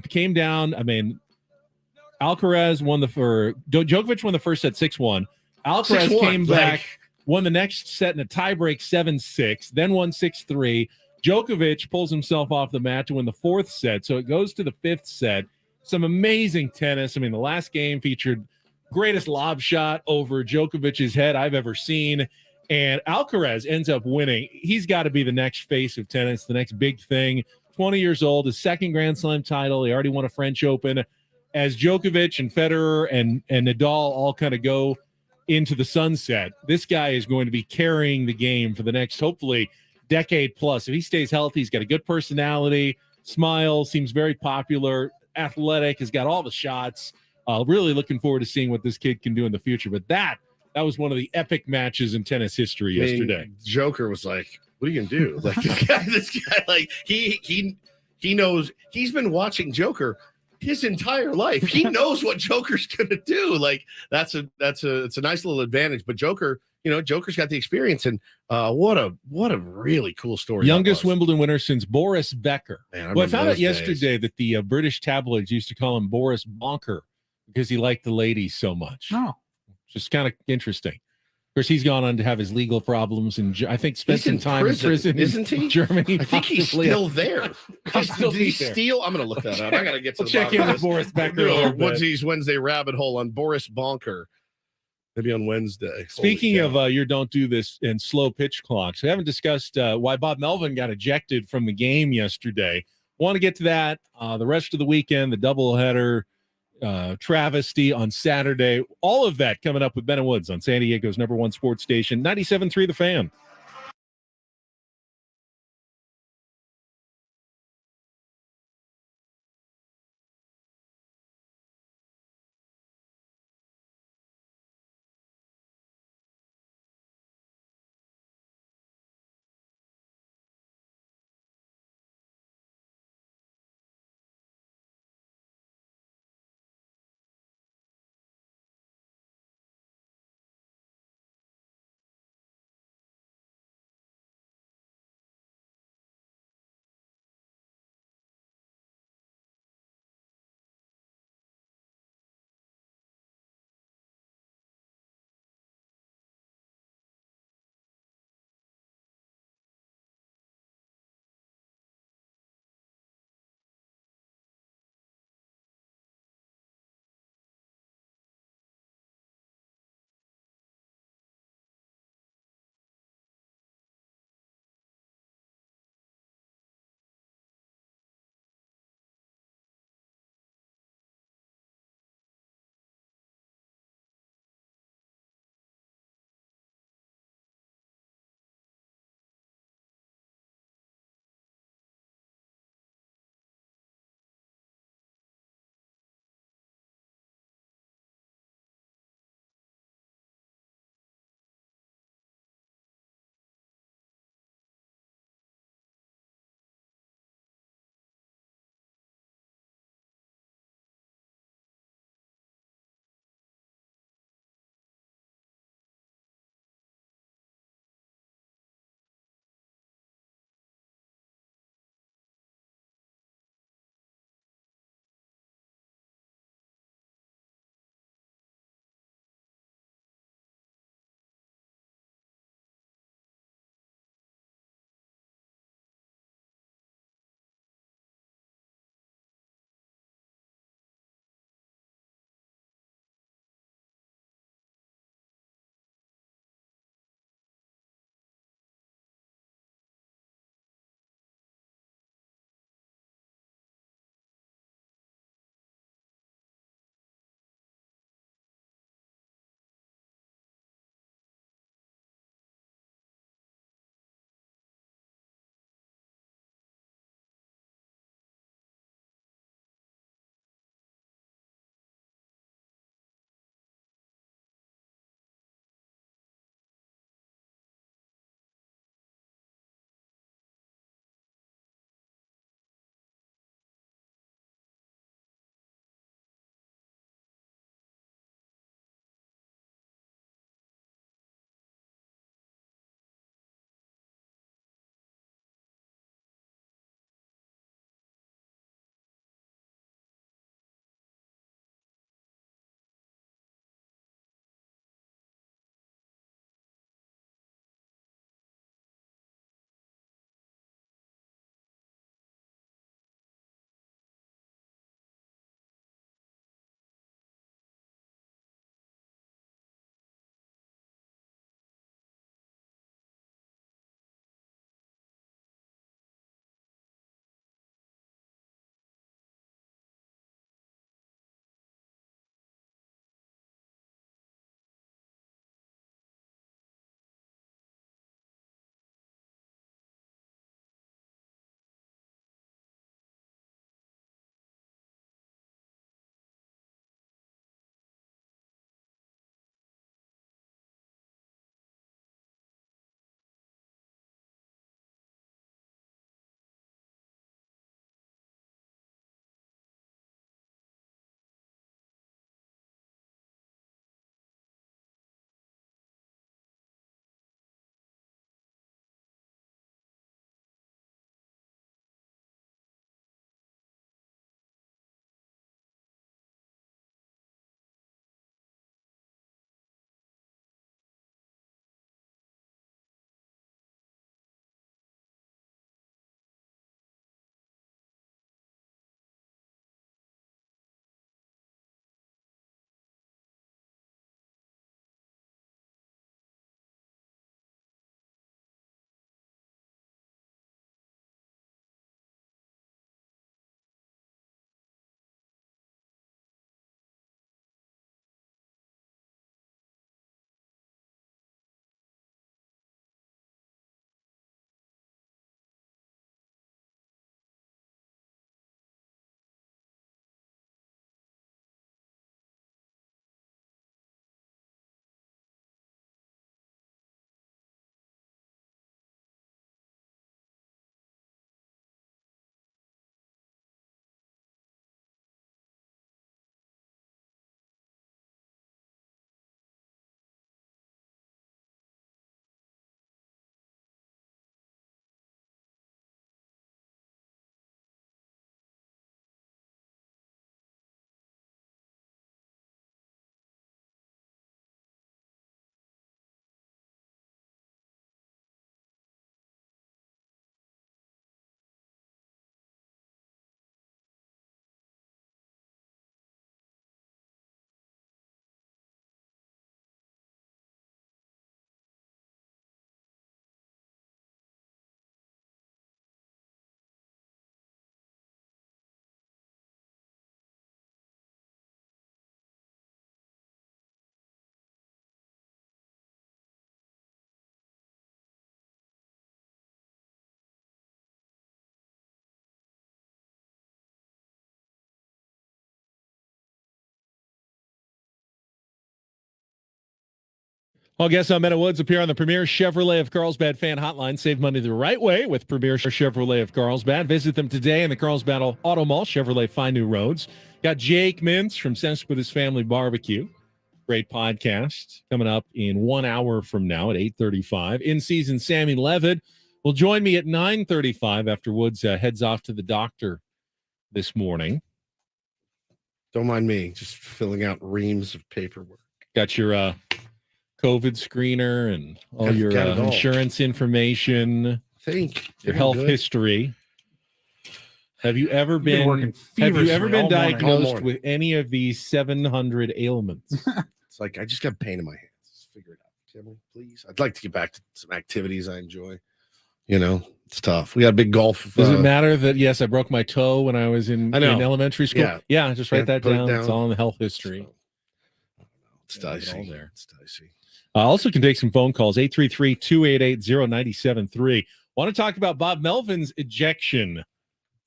Speaker 2: Came down. I mean, Alcaraz won Djokovic won the first set 6-1. Alcaraz
Speaker 1: 6-1,
Speaker 2: came back, won the next set in a tiebreak 7-6, then won 6-3. Djokovic pulls himself off the mat to win the 4th set. So it goes to the 5th set. some amazing tennis. I mean, the last game featured greatest lob shot over Djokovic's head I've ever seen. And Alcaraz ends up winning. He's got to be the next face of tennis, the next big thing. 20 years old, his second Grand Slam title. He already won a French Open. As Djokovic and Federer and Nadal all kind of go into the sunset, this guy is going to be carrying the game for the next, hopefully, decade plus. If he stays healthy, he's got a good personality, smiles, seems very popular, athletic, has got all the shots. Really looking forward to seeing what this kid can do in the future. But that was one of the epic matches in tennis history yesterday.
Speaker 1: Joker was like, what are you gonna do? Like this guy, like he knows. He's been watching Joker his entire life. He knows what Joker's gonna do. Like it's a nice little advantage. But Joker, Joker's got the experience, and what a really cool story.
Speaker 2: Youngest Wimbledon winner since Boris Becker.
Speaker 1: Man,
Speaker 2: I found out yesterday that the British tabloids used to call him Boris Bonker because he liked the ladies so much.
Speaker 3: Oh,
Speaker 2: just kind of interesting. Of course, he's gone on to have his legal problems, and I think spent some time in prison,
Speaker 1: isn't he?
Speaker 2: Germany.
Speaker 1: I think he's still there.
Speaker 2: Did
Speaker 1: he steal? I'm going to look that up. I got to get to the
Speaker 2: check in with Boris Becker.
Speaker 1: Woodsy's Wednesday rabbit hole on Boris Bonker. Maybe on Wednesday.
Speaker 2: Speaking of your don't do this and slow pitch clocks, we haven't discussed why Bob Melvin got ejected from the game yesterday. Want to get to that. The rest of the weekend, the doubleheader. Travesty on Saturday. All of that coming up with Ben and Woods on San Diego's #1 sports station, 97.3 The Fan. Well, guests on Meadow Woods appear on the Premier Chevrolet of Carlsbad fan hotline. Save money the right way with Premier Chevrolet of Carlsbad. Visit them today in the Carlsbad Auto Mall. Chevrolet, find new roads. Got Jake Mintz from Cespedes Family Barbecue. Great podcast coming up in 1 hour from now at 8:35. In season, Sammy Levitt will join me at 9:35 after Woods heads off to the doctor this morning.
Speaker 1: Don't mind me, just filling out reams of paperwork.
Speaker 2: Got your COVID screener and all your insurance information. Your health history. Have you ever been diagnosed with any of these 700 ailments?
Speaker 1: It's like, I just got pain in my hands. Just figure it out. Can we, please? I'd like to get back to some activities I enjoy. You know, it's tough. We got a big golf.
Speaker 2: Does it matter that, yes, I broke my toe when I was in elementary school? Yeah, just write that down. It's all in the health history.
Speaker 1: It's dicey.
Speaker 2: All there.
Speaker 1: It's dicey.
Speaker 2: Also can take some phone calls, 833-288-0973. Want to talk about Bob Melvin's ejection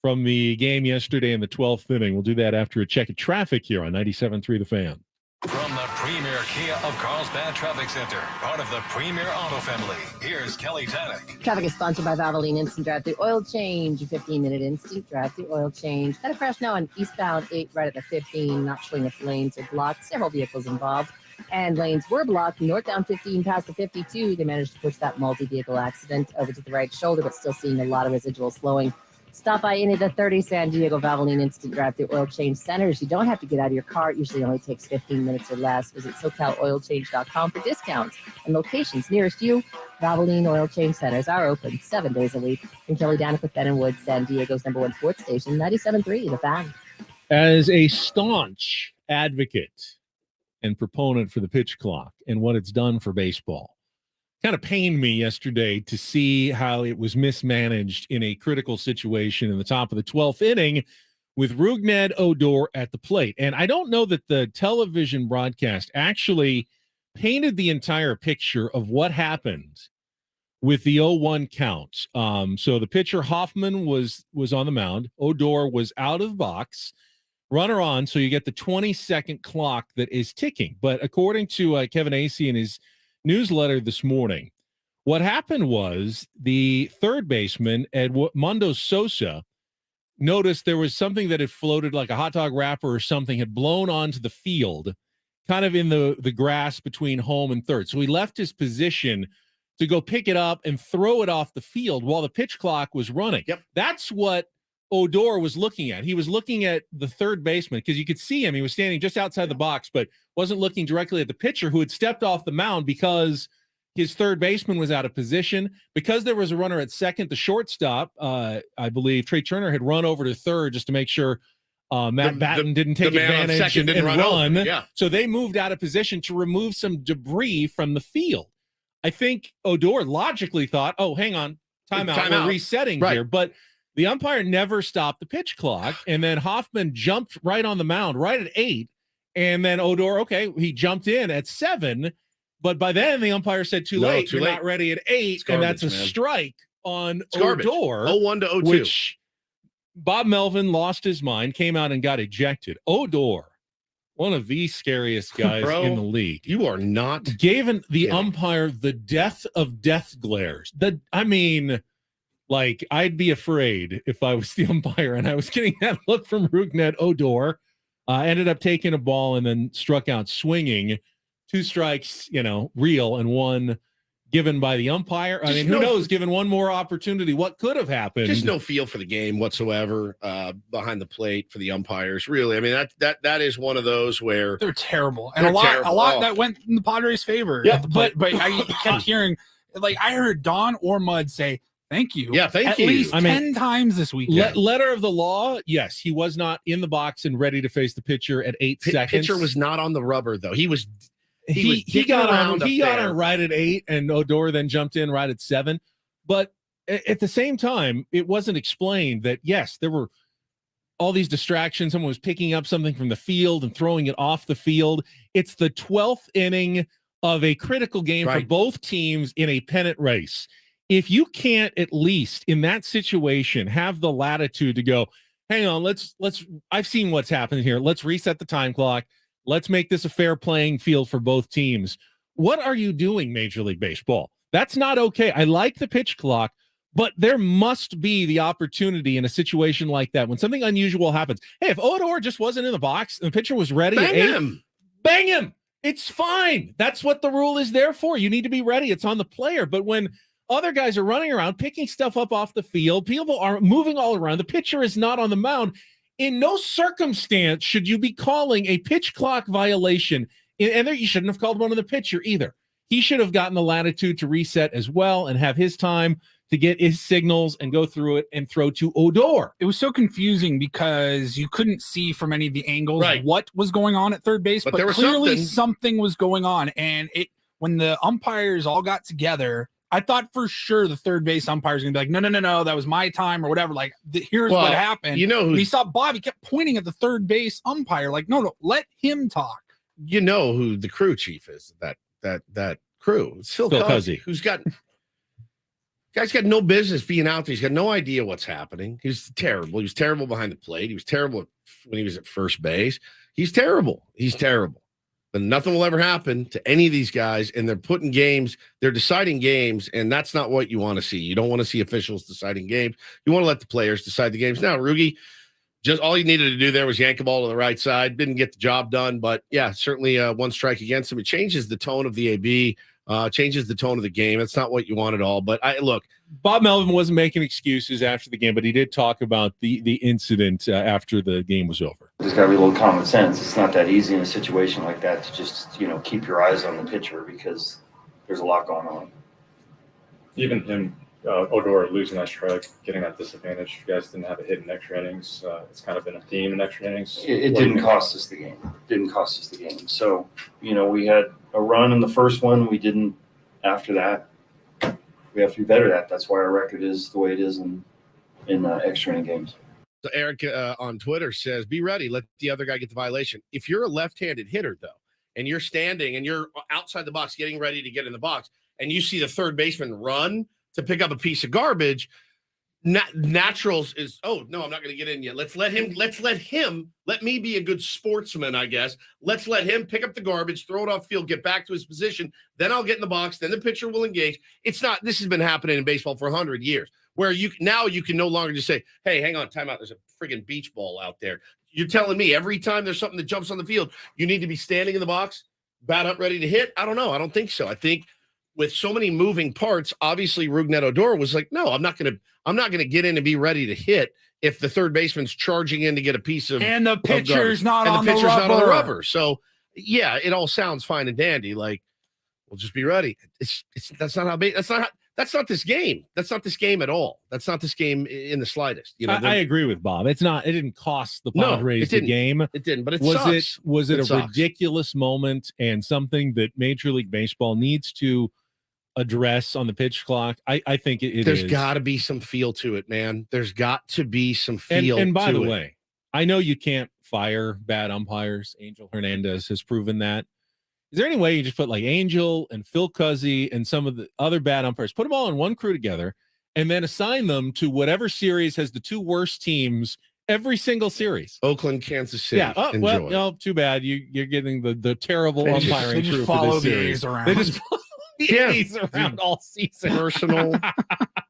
Speaker 2: from the game yesterday in the 12th inning. We'll do that after a check of traffic here on 97.3 The Fan.
Speaker 4: From the Premier Kia of Carlsbad Traffic Center, part of the Premier Auto family, here's Kelly Tannick.
Speaker 5: Traffic is sponsored by Valvoline Instant Drive-Thru Oil Change. A 15-minute instant drive-through oil change. Got a crash now on eastbound 8 right at the 15. Not showing if lanes are blocked. Several vehicles involved. And lanes were blocked. Northbound 15 past the 52. They managed to push that multi-vehicle accident over to the right shoulder, but still seeing a lot of residual slowing. Stop by any of the 30 San Diego Valvoline Instant Drive-Thru Oil Change centers. You don't have to get out of your car. It usually only takes 15 minutes or less. Visit SoCalOilChange.com for discounts and locations nearest you. Valvoline Oil Change centers are open 7 days a week. And Kelly Danik with Ben and Woods, San Diego's #1 sports station, 97.3 The Fan.
Speaker 2: As a staunch advocate and proponent for the pitch clock and what it's done for baseball, kind of pained me yesterday to see how it was mismanaged in a critical situation in the top of the 12th inning with Rougned Odor at the plate. And I don't know that the television broadcast actually painted the entire picture of what happened with the 0-1 count. So the pitcher Hoffman was on the mound. Odor was out of the box. Runner on, so you get the 20-second clock that is ticking. But according to Kevin Acee in his newsletter this morning, what happened was the third baseman, Edmundo Sosa, noticed there was something that had floated like a hot dog wrapper or something had blown onto the field, kind of in the grass between home and third. So he left his position to go pick it up and throw it off the field while the pitch clock was running.
Speaker 1: Yep.
Speaker 2: That's what Odor was looking at. He was looking at the third baseman because you could see him. He was standing just outside the box, but wasn't looking directly at the pitcher who had stepped off the mound because his third baseman was out of position. Because there was a runner at second, the shortstop, I believe Trey Turner had run over to third just to make sure Matt Batten didn't take advantage and run.
Speaker 1: Yeah.
Speaker 2: So they moved out of position to remove some debris from the field. I think Odor logically thought, oh, hang on, timeout. We're resetting here. But the umpire never stopped the pitch clock, and then Hoffman jumped right on the mound right at 8, and then Odor, he jumped in at 7, but by then the umpire said too late. You're not ready at 8, and that's a strike on Odor.
Speaker 1: 0-1 to 0-2.
Speaker 2: Which Bob Melvin lost his mind, came out and got ejected. Odor, one of the scariest guys in the league.
Speaker 1: You are not
Speaker 2: gave the umpire the death of death glares. Like, I'd be afraid if I was the umpire and I was getting that look from Rougned Odor. Ended up taking a ball and then struck out swinging. 2 strikes, real, and 1 given by the umpire. I mean, who knows? Given one more opportunity, what could have happened?
Speaker 1: Just no feel for the game whatsoever behind the plate for the umpires. Really, I mean that is one of those where
Speaker 3: they're terrible, and a lot that went in the Padres' favor.
Speaker 1: Yeah,
Speaker 3: but I kept hearing, I heard Don or Mud say, thank you.
Speaker 1: Yeah, thank you.
Speaker 3: At least 10 times this weekend.
Speaker 2: Letter of the law, yes, he was not in the box and ready to face the pitcher at 8 seconds.
Speaker 1: Pitcher was not on the rubber, though. He
Speaker 2: got on right at 8, and Odor then jumped in right at 7. But at the same time, it wasn't explained that, yes, there were all these distractions. Someone was picking up something from the field and throwing it off the field. It's the 12th inning of a critical game for both teams in a pennant race. If you can't at least in that situation have the latitude to go, hang on, let's I've seen what's happened here. Let's reset the time clock. Let's make this a fair playing field for both teams. What are you doing, Major League Baseball? That's not okay. I like the pitch clock, but there must be the opportunity in a situation like that when something unusual happens. Hey, if Odor just wasn't in the box and the pitcher was ready at 8, bang him. It's fine. That's what the rule is there for. You need to be ready. It's on the player. But when other guys are running around, picking stuff up off the field, people are moving all around, the pitcher is not on the mound. In no circumstance should you be calling a pitch clock violation. And there, you shouldn't have called one on the pitcher either. He should have gotten the latitude to reset as well and have his time to get his signals and go through it and throw to Odor.
Speaker 3: It was so confusing because you couldn't see from any of the angles what was going on at third base, but
Speaker 1: there was
Speaker 3: clearly something was going on. And when the umpires all got together, I thought for sure the third base umpire was going to be like, no, that was my time or whatever. Like, here's what happened.
Speaker 1: You know,
Speaker 3: he saw Bob, he kept pointing at the third base umpire like, no, let him talk.
Speaker 1: You know who the crew chief is, that crew. It's Phil Cuzzy, who's got... Guy's got no business being out there. He's got no idea what's happening. He's terrible. He was terrible behind the plate. He was terrible when he was at first base. He's terrible. But nothing will ever happen to any of these guys, and they're deciding games, and that's not what you want to see. You don't want to see officials deciding games. You want to let the players decide the games. Now, Rugi, just all he needed to do there was yank a ball to the right side. Didn't get the job done, but yeah, certainly one strike against him. It changes the tone of the AB. Changes the tone of the game. It's not what you want at all. But look,
Speaker 2: Bob Melvin wasn't making excuses after the game, but he did talk about the incident after the game was over.
Speaker 20: There's got to be a little common sense. It's not that easy in a situation like that to just keep your eyes on the pitcher because there's a lot going on.
Speaker 13: Even him, Odor losing that strike, getting that disadvantage. You guys didn't have a hit in extra innings. It's kind of been a theme in extra innings.
Speaker 20: It didn't cost us the game. So, we had a run in the first one. We didn't after that. We have to be better at that. That's why our record is the way it is in extra inning games.
Speaker 1: So Eric on Twitter says, be ready. Let the other guy get the violation. If you're a left-handed hitter, though, and you're standing and you're outside the box getting ready to get in the box, and you see the third baseman run to pick up a piece of garbage, naturals is, oh, no, I'm not going to get in yet. Let me be a good sportsman, I guess. Let's let him pick up the garbage, throw it off field, get back to his position. Then I'll get in the box. Then the pitcher will engage. This has been happening in baseball for 100 years, where you can no longer just say, hey, hang on, time out. There's a friggin' beach ball out there. You're telling me every time there's something that jumps on the field, you need to be standing in the box, bat up, ready to hit? I don't know. I don't think so. I think with so many moving parts, obviously Rougned Odor was like, no, I'm not gonna get in and be ready to hit if the third baseman's charging in to get a piece of
Speaker 3: and the pitcher's not on the
Speaker 1: rubber. So yeah, it all sounds fine and dandy. Like, we'll just be ready. That's not this game. That's not this game at all. That's not this game in the slightest.
Speaker 2: I agree with Bob. It didn't cost the Padres the game.
Speaker 1: It didn't, but
Speaker 2: was it a ridiculous moment and something that Major League Baseball needs to address on the pitch clock? I think it
Speaker 1: There's got to be some feel to it, man. There's got to be some feel.
Speaker 2: And by the way, I know you can't fire bad umpires. Angel Hernandez has proven that. Is there any way you just put like Angel and Phil Cuzzy and some of the other bad umpires, put them all in one crew together, and then assign them to whatever series has the two worst teams every single series?
Speaker 1: Oakland, Kansas City.
Speaker 2: Yeah. Oh, well, no, too bad. You're getting the terrible umpiring crew
Speaker 3: follow
Speaker 2: for this series.
Speaker 3: around.
Speaker 2: They just follow the A's around all season.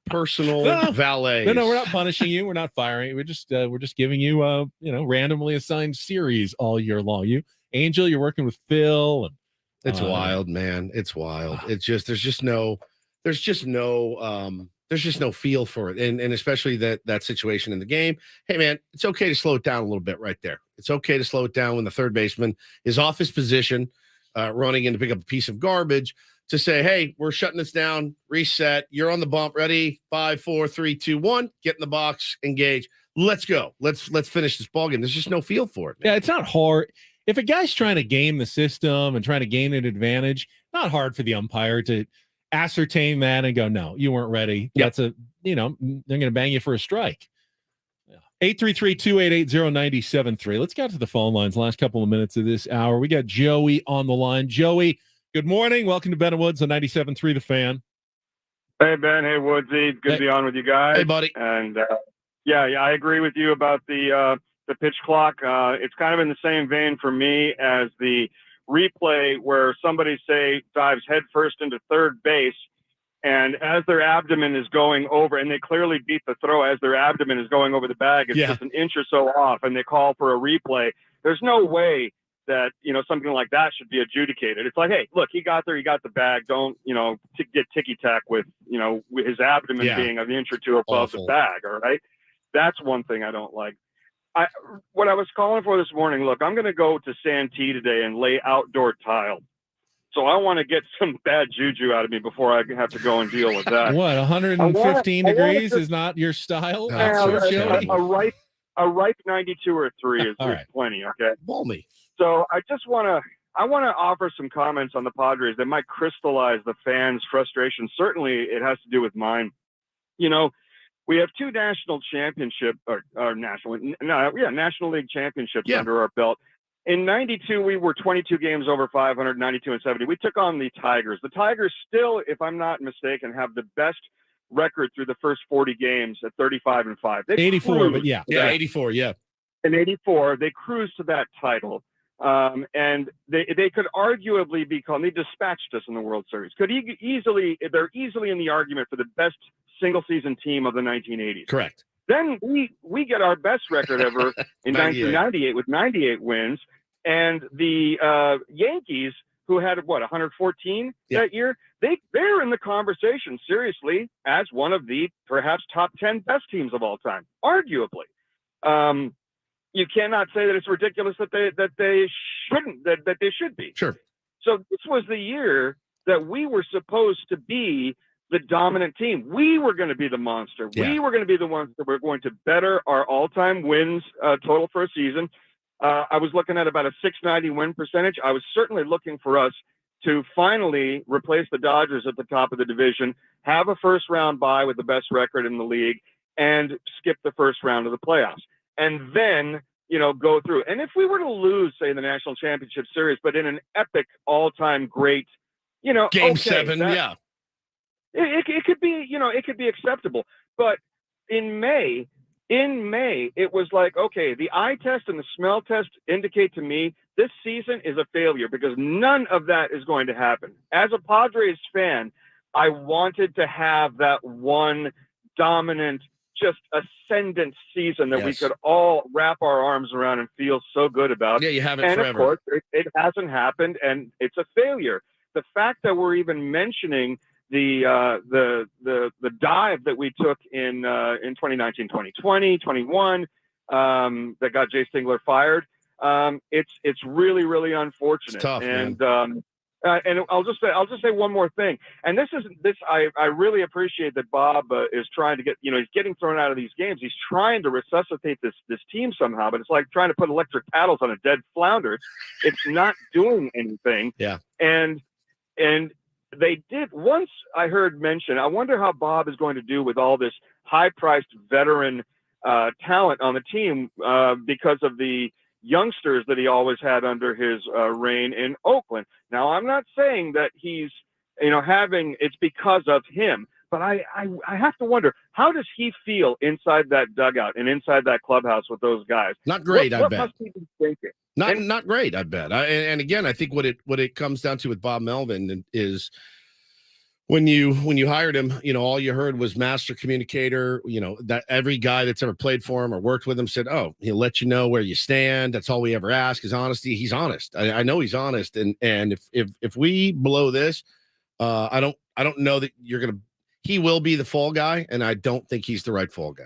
Speaker 1: Personal valet.
Speaker 2: No, we're not punishing you. We're not firing. We're just giving you randomly assigned series all year long. Angel, you're working with Phil and
Speaker 1: it's wild, man. It's wild. It's just there's just no feel for it. And especially that situation in the game. Hey man, it's okay to slow it down a little bit right there. It's okay to slow it down when the third baseman is off his position, running in to pick up a piece of garbage, to say, hey, we're shutting this down, reset, you're on the bump, ready, 5, 4, 3, 2, 1, get in the box, engage. Let's go. Let's finish this ballgame. There's just no feel for it, man.
Speaker 2: Yeah, it's not hard. If a guy's trying to game the system and trying to gain an advantage, not hard for the umpire to ascertain that and go, no, you weren't ready.
Speaker 1: Yep.
Speaker 2: They're going to bang you for a strike. 833-288-0973. Let's get to the phone lines. Last couple of minutes of this hour. We got Joey on the line. Joey, good morning. Welcome to Ben and Woods on 97.3 The Fan.
Speaker 21: Hey, Ben. Hey, Woodsy. Good to be on with you guys.
Speaker 1: Hey, buddy.
Speaker 21: And, I agree with you about the pitch clock. It's kind of in the same vein for me as the replay where somebody say dives headfirst into third base, and as their abdomen is going over, and they clearly beat the throw as their abdomen is going over the bag, it's just an inch or so off, and they call for a replay. There's no way that, something like that should be adjudicated. It's like, hey, look, he got there, he got the bag. Don't, get ticky-tack with, with his abdomen being an inch or two above the bag, all right? That's one thing I don't like. What I was calling for this morning, look, I'm going to go to Santee today and lay outdoor tile. So I want to get some bad juju out of me before I have to go and deal with that.
Speaker 2: What, 115 degrees is not your style?
Speaker 21: A ripe 92 or 3 is
Speaker 2: right.
Speaker 21: plenty, okay?
Speaker 1: Balmy.
Speaker 21: So I want to offer some comments on the Padres that might crystallize the fans' frustration. Certainly it has to do with mine. We have 2 national championship National League championships under our belt. In 92, we were 22 games over 500, 92 and 70. We took on the Tigers. The Tigers still, if I'm not mistaken, have the best record through the first 40 games at 35-5.
Speaker 2: 84, but yeah.
Speaker 1: Yeah, 84, yeah.
Speaker 21: In 84, they cruised to that title. And they could arguably be called, they dispatched us in the World Series. They're easily in the argument for the best single season team of the 1980s.
Speaker 1: Correct.
Speaker 21: Then we get our best record ever in 1998 with 98 wins. And the Yankees, who had 114 that year, they're in the conversation seriously as one of the perhaps top 10 best teams of all time, arguably. You cannot say that it's ridiculous that they should be.
Speaker 1: Sure.
Speaker 21: So this was the year that we were supposed to be the dominant team. We were going to be the monster.
Speaker 1: Yeah.
Speaker 21: We were going to be the ones that were going to better our all-time wins total for a season. I was looking at about a 690 win percentage. I was certainly looking for us to finally replace the Dodgers at the top of the division, have a first-round bye with the best record in the league, and skip the first round of the playoffs. And then, go through. And if we were to lose, say, the National Championship Series, but in an epic all-time great,
Speaker 1: Game 7, yeah.
Speaker 21: It could be, it could be acceptable. But in May, it was like, okay, the eye test and the smell test indicate to me this season is a failure because none of that is going to happen. As a Padres fan, I wanted to have that one dominant, just ascendant season that we could all wrap our arms around and feel so good about.
Speaker 1: Yeah, you have it
Speaker 21: and
Speaker 1: forever.
Speaker 21: Of course, it hasn't happened, and it's a failure. The fact that we're even mentioning the dive that we took in 2019, 2020, 21 that got Jay Stingler fired. It's really, really unfortunate.
Speaker 1: It's tough,
Speaker 21: and I'll just say one more thing. And I really appreciate that Bob is trying to get, he's getting thrown out of these games. He's trying to resuscitate this team somehow, but it's like trying to put electric paddles on a dead flounder. It's not doing anything.
Speaker 1: Yeah.
Speaker 21: And they did, once I heard mention, I wonder how Bob is going to do with all this high-priced veteran talent on the team because of the youngsters that he always had under his reign in Oakland. Now, I'm not saying that he's, it's because of him, but I have to wonder, how does he feel inside that dugout and inside that clubhouse with those guys?
Speaker 1: Not great, I
Speaker 21: what
Speaker 1: bet.
Speaker 21: Must he be thinking?
Speaker 1: Not great, I bet. And again, I think what it comes down to with Bob Melvin is when you hired him, all you heard was master communicator. That every guy that's ever played for him or worked with him said, "Oh, he'll let you know where you stand." That's all we ever ask is honesty. He's honest. I know he's honest. And if we blow this, I don't know that he will be the fall guy, and I don't think he's the right fall guy.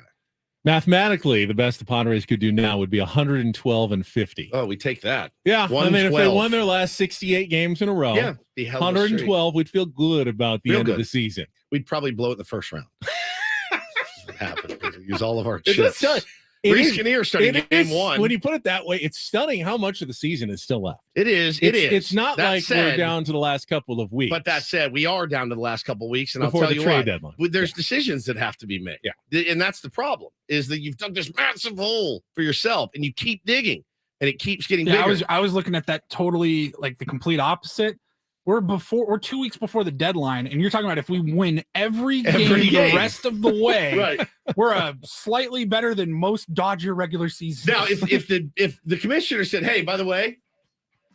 Speaker 2: Mathematically, the best the Padres could do now would be 112-50.
Speaker 1: Oh, we take that.
Speaker 2: Yeah,
Speaker 1: 112.
Speaker 2: if they won their last 68 games in a row, 112, we'd feel good about the end of the season.
Speaker 1: We'd probably blow it in the first round. That's what happened. We use all of our
Speaker 2: It
Speaker 1: chips.
Speaker 2: does-
Speaker 1: Reese Kinnear starting
Speaker 2: it
Speaker 1: game
Speaker 2: is-
Speaker 1: 1.
Speaker 2: When you put it that way, it's stunning how much of the season is still left.
Speaker 1: It is.
Speaker 2: It's not
Speaker 1: That
Speaker 2: like
Speaker 1: said,
Speaker 2: we're down to the last couple of weeks.
Speaker 1: But that said, we are down to the last couple of weeks, and
Speaker 2: Before
Speaker 1: I'll tell
Speaker 2: the
Speaker 1: you
Speaker 2: trade
Speaker 1: what.
Speaker 2: deadline.
Speaker 1: There's decisions that have to be made.
Speaker 2: Yeah.
Speaker 1: And that's the problem, is that you've dug this massive hole for yourself, and you keep digging, and it keeps getting bigger.
Speaker 3: I was looking at that totally like the complete opposite. We're 2 weeks before the dedeadline, and you're talking about if we win every game the rest of the way,
Speaker 1: Right.
Speaker 3: we're a slightly better than most Dodger regular seasons.
Speaker 1: Now, if the commissioner said, "Hey, by the way,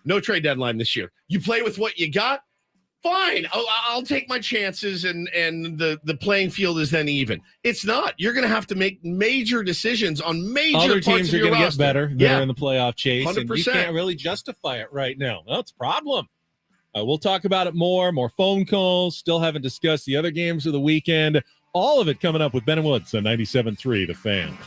Speaker 1: No trade deadline this year. You play with what you got. Fine, I'll take my chances, and the playing field is then even. It's not. You're going to have to make major decisions on major
Speaker 2: Other
Speaker 1: parts
Speaker 2: teams
Speaker 1: of
Speaker 2: are
Speaker 1: your
Speaker 2: going to get
Speaker 1: roster.
Speaker 2: better that are in the playoff chase,
Speaker 1: 100%.
Speaker 2: and you can't really justify it right now. Well, it's a problem. We'll talk about it more phone calls. Still haven't discussed the other games of the weekend. All of it coming up with Ben and Woods on 97.3 The Fan.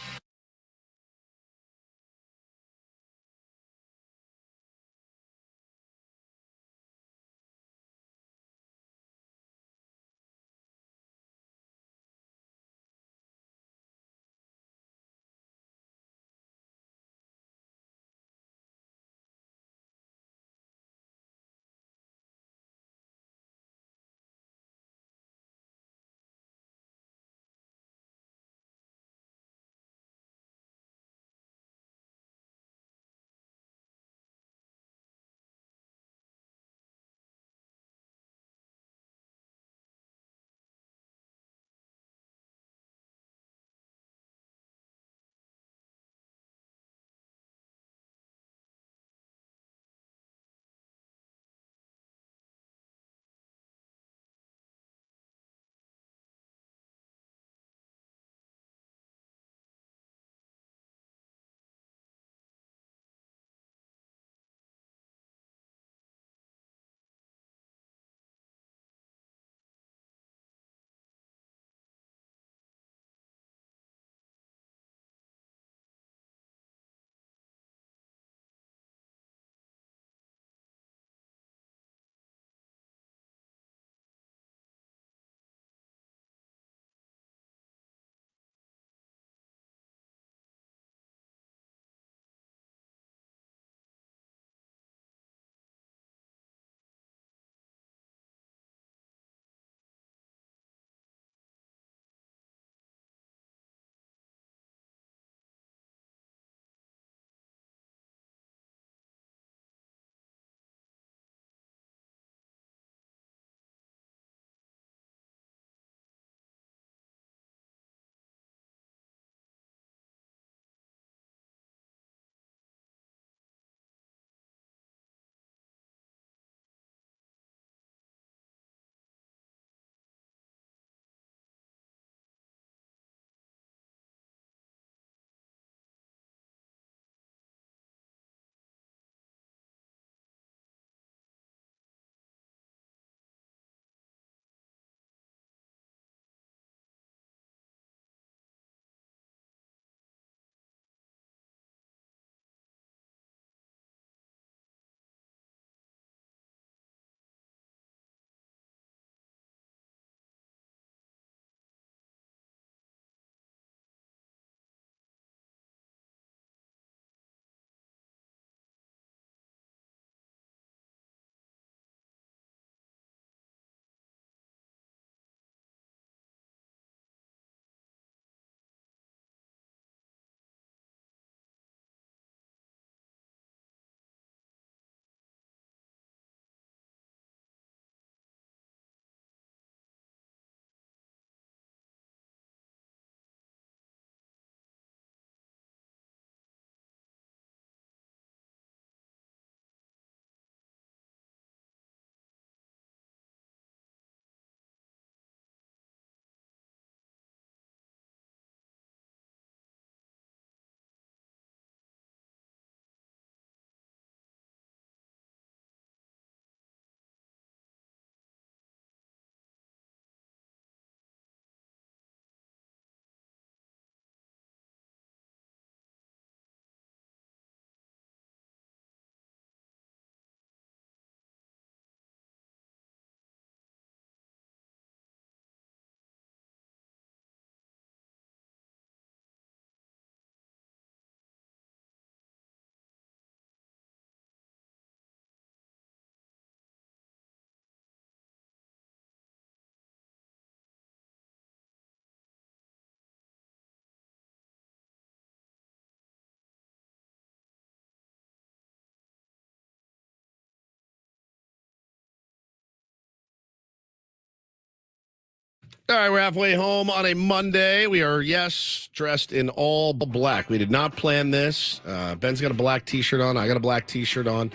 Speaker 1: All right, we're halfway home on a Monday. We are, yes, dressed in all black. We did not plan this. Ben's got a black T-shirt on. I got a black T-shirt on.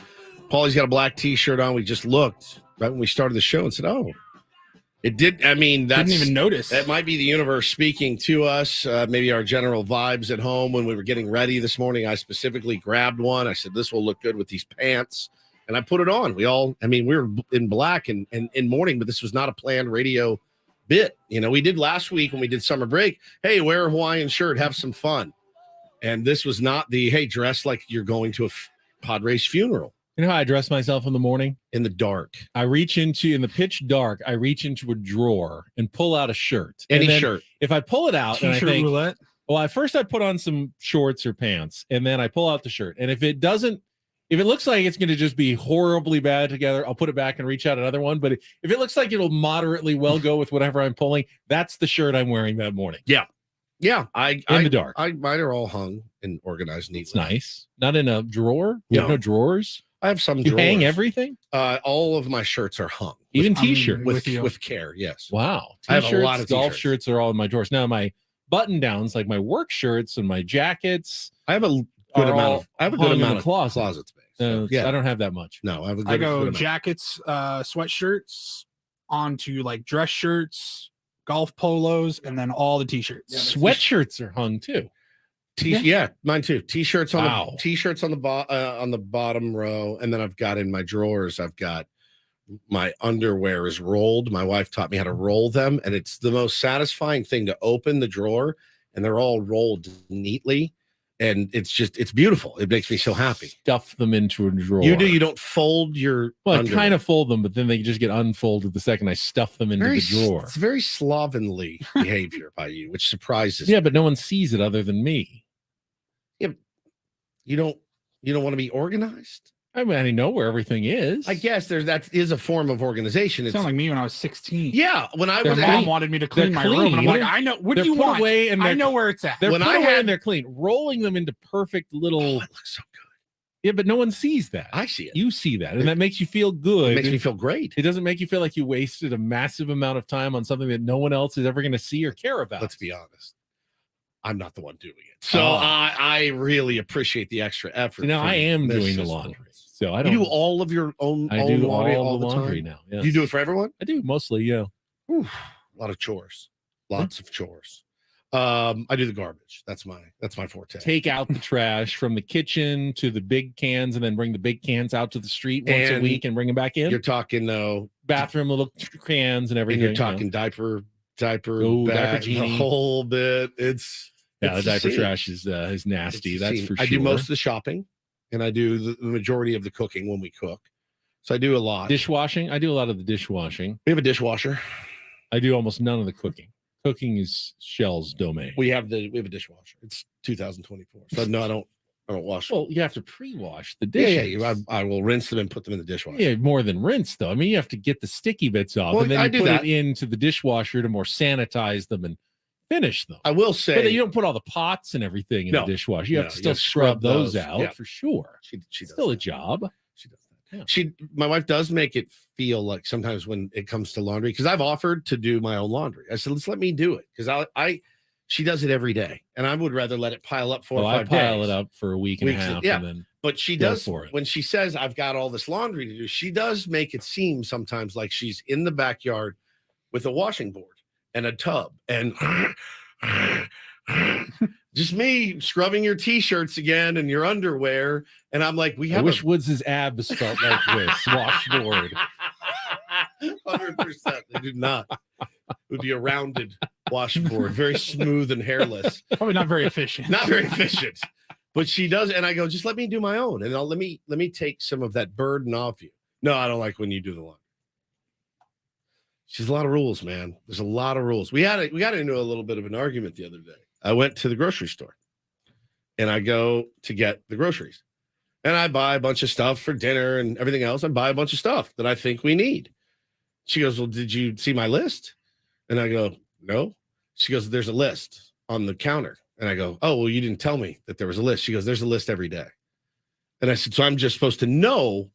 Speaker 1: Paulie's got a black T-shirt on. We just looked right when we started the show and said, "Oh, it did." I mean, that's
Speaker 3: Didn't even notice.
Speaker 1: That might be the universe speaking to us. Maybe our general vibes at home when we were getting ready this morning. I specifically grabbed one. I said, "This will look good with these pants," and I put it on. We were in black and in mourning, but this was not a planned radio bit. We did last week when we did summer break. Hey, wear a Hawaiian shirt, have some fun. And this was not the, hey, dress like you're going to a Padres funeral.
Speaker 2: You know how I dress myself in the morning?
Speaker 1: In the dark.
Speaker 2: In the pitch dark, I reach into a drawer and pull out a shirt.
Speaker 1: Any shirt.
Speaker 2: If I pull it out and I
Speaker 3: T-shirt
Speaker 2: think,
Speaker 3: roulette.
Speaker 2: well, at first I put on some shorts or pants, and then I pull out the shirt. And if it looks like it's going to just be horribly bad together, I'll put it back and reach out another one. But if it looks like it'll moderately well go with whatever I'm pulling, that's the shirt I'm wearing that morning.
Speaker 1: Yeah. Yeah.
Speaker 2: In the dark.
Speaker 1: Mine are all hung and organized neatly.
Speaker 2: It's nice. Not in a drawer? You have no drawers?
Speaker 1: I have some
Speaker 2: You
Speaker 1: drawers.
Speaker 2: hang everything?
Speaker 1: All of my shirts are hung.
Speaker 2: Even T-shirts?
Speaker 1: With care, yes.
Speaker 2: Wow.
Speaker 1: I have a lot of
Speaker 2: golf
Speaker 1: T-shirts.
Speaker 2: shirts are all in my drawers. Now, my button-downs, like my work shirts and my jackets,
Speaker 1: I have a good amount of closet space. So,
Speaker 2: I don't have that much.
Speaker 1: No, I have a good
Speaker 3: I go
Speaker 1: amount.
Speaker 3: jackets, sweatshirts, onto like dress shirts, golf polos, and then all the T-shirts.
Speaker 2: Sweatshirts are hung too.
Speaker 1: Yeah, mine too. T-shirts on
Speaker 2: Wow.
Speaker 1: the T-shirts on the bottom row, and then I've got in my drawers. I've got my underwear is rolled. My wife taught me how to roll them, and it's the most satisfying thing to open the drawer, and they're all rolled neatly, and it's beautiful. It makes me so happy.
Speaker 2: Stuff them into a drawer.
Speaker 1: You don't fold your.
Speaker 2: Well, I
Speaker 1: underwear.
Speaker 2: kind of fold them, but then they just get unfolded the second I stuff them into the drawer.
Speaker 1: It's very slovenly behavior by you, which surprises.
Speaker 2: Yeah, but no one sees it other than me.
Speaker 1: Yeah, you don't want to be organized.
Speaker 2: I mean, I know where everything is.
Speaker 1: I guess that is a form of organization.
Speaker 3: It sounds like me when I was 16.
Speaker 1: Yeah, when I
Speaker 3: Their
Speaker 1: was
Speaker 3: mom wanted me to clean my room, and I'm like, I know. What do you want?
Speaker 2: Away and
Speaker 3: I know where it's at.
Speaker 2: They're
Speaker 1: When
Speaker 2: put
Speaker 1: I
Speaker 2: away
Speaker 1: had-
Speaker 2: and they're clean. Rolling them into perfect little.
Speaker 1: Oh, it looks so good.
Speaker 2: Yeah, but no one sees that.
Speaker 1: I see it.
Speaker 2: You see that, and that makes you feel good.
Speaker 1: It makes me feel great.
Speaker 2: It doesn't make you feel like you wasted a massive amount of time on something that no one else is ever going to see or care about.
Speaker 1: Let's be honest. I'm not the one doing it. So I really appreciate the extra effort.
Speaker 2: See, now
Speaker 1: from
Speaker 2: I am doing the
Speaker 1: Mrs.
Speaker 2: laundry.
Speaker 1: Flores.
Speaker 2: So I don't
Speaker 1: You do all of your own
Speaker 2: I do
Speaker 1: laundry
Speaker 2: all the
Speaker 1: the
Speaker 2: laundry
Speaker 1: time?
Speaker 2: now. Yes.
Speaker 1: You do it for everyone?
Speaker 2: I do mostly, yeah.
Speaker 1: A lot of chores. Lots of chores. I do the garbage. That's my forte.
Speaker 2: Take out the trash from the kitchen to the big cans and then bring the big cans out to the street once a
Speaker 1: And
Speaker 2: week and bring them back in.
Speaker 1: You're talking
Speaker 2: Bathroom little cans and everything.
Speaker 1: and you're talking diaper
Speaker 2: Oh,
Speaker 1: bag,
Speaker 2: diaper
Speaker 1: the
Speaker 2: genie.
Speaker 1: whole bit.
Speaker 2: The diaper
Speaker 1: a scene.
Speaker 2: trash is nasty.
Speaker 1: It's a
Speaker 2: That's
Speaker 1: scene.
Speaker 2: for sure.
Speaker 1: I do most of the shopping, and I do the majority of the cooking when we cook. So I do a lot.
Speaker 2: Dishwashing. I do a lot of the dishwashing.
Speaker 1: We have a dishwasher.
Speaker 2: I do almost none of the cooking. Cooking is Shell's domain.
Speaker 1: We have a dishwasher. It's 2024. So no, I don't wash.
Speaker 2: Well, you have to pre-wash the
Speaker 1: Yeah,
Speaker 2: dishes.
Speaker 1: yeah. I will rinse them and put them in the dishwasher.
Speaker 2: Yeah, more than rinse though. I mean, you have to get the sticky bits off,
Speaker 1: Well,
Speaker 2: and then
Speaker 1: I
Speaker 2: you
Speaker 1: do
Speaker 2: put
Speaker 1: that.
Speaker 2: it into the dishwasher to more sanitize them and finish them.
Speaker 1: I will
Speaker 2: But
Speaker 1: say
Speaker 2: then you don't put all the pots and everything in
Speaker 1: No.
Speaker 2: the dishwasher. You
Speaker 1: No,
Speaker 2: have to
Speaker 1: you
Speaker 2: still
Speaker 1: have to
Speaker 2: scrub
Speaker 1: scrub
Speaker 2: those
Speaker 1: those.
Speaker 2: out
Speaker 1: Yeah.
Speaker 2: for sure.
Speaker 1: she does
Speaker 2: Still a
Speaker 1: that.
Speaker 2: job.
Speaker 1: She does that.
Speaker 2: Yeah.
Speaker 1: My wife does make it feel like sometimes when it comes to laundry, because I've offered to do my own laundry. I said, let's let me do it because she does it every day, and I would rather let it pile up 4 or 5
Speaker 2: I pile
Speaker 1: days.
Speaker 2: it up for a week and a
Speaker 1: Weeks,
Speaker 2: half,
Speaker 1: yeah.
Speaker 2: and then
Speaker 1: But she
Speaker 2: go
Speaker 1: does
Speaker 2: for it.
Speaker 1: when she says I've got all this laundry to do. She does make it seem sometimes like she's in the backyard with a washing board and a tub and just me scrubbing your t-shirts again and your underwear. And I'm like, we
Speaker 2: I
Speaker 1: have
Speaker 2: wish Woods' abs felt like this washboard.
Speaker 1: 100%. They do not. It would be a rounded washboard, very smooth and hairless.
Speaker 3: Probably not very efficient.
Speaker 1: Not very efficient. But she does, and I go, just let me do my own, and let me take some of that burden off you. No, I don't like when you do the laundry. She's a lot of rules, man. There's a lot of rules. We got into a little bit of an argument the other day. I went to the grocery store, and I go to get the groceries, and I buy a bunch of stuff for dinner and everything else. I buy a bunch of stuff that I think we need. She goes, well, did you see my list? And I go, no. She goes, there's a list on the counter. And I go, oh, well, you didn't tell me that there was a list. She goes, there's a list every day. And I said, so I'm just supposed to know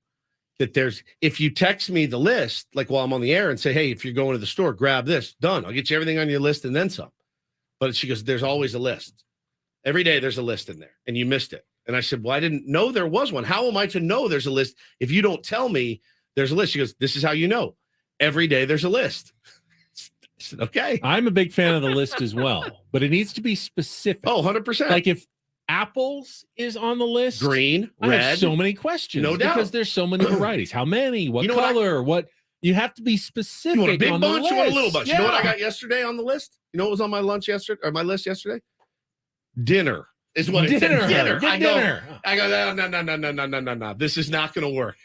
Speaker 1: that if you text me the list, like while I'm on the air and say, hey, if you're going to the store, grab this, done. I'll get you everything on your list and then some. But she goes, there's always a list. Every day there's a list in there and you missed it. And I said, well, I didn't know there was one. How am I to know there's a list if you don't tell me there's a list? She goes, this is how you know. Every day there's a list. I said, okay.
Speaker 2: I'm a big fan of the list as well, but it needs to be specific.
Speaker 1: Oh, 100%.
Speaker 2: Like if apples is on the list,
Speaker 1: green,
Speaker 2: I
Speaker 1: red,
Speaker 2: have so many questions.
Speaker 1: no doubt.
Speaker 2: Because there's so many varieties. How many? What
Speaker 1: You know
Speaker 2: color? What you have to be specific.
Speaker 1: You want a big
Speaker 2: on the
Speaker 1: bunch? You want a little
Speaker 2: list.
Speaker 1: bunch? You know what I got yesterday on the list? You know what was on my lunch yesterday or my list yesterday? Dinner is what it said. Dinner.
Speaker 2: Get dinner.
Speaker 1: I go, no. This is not going to work.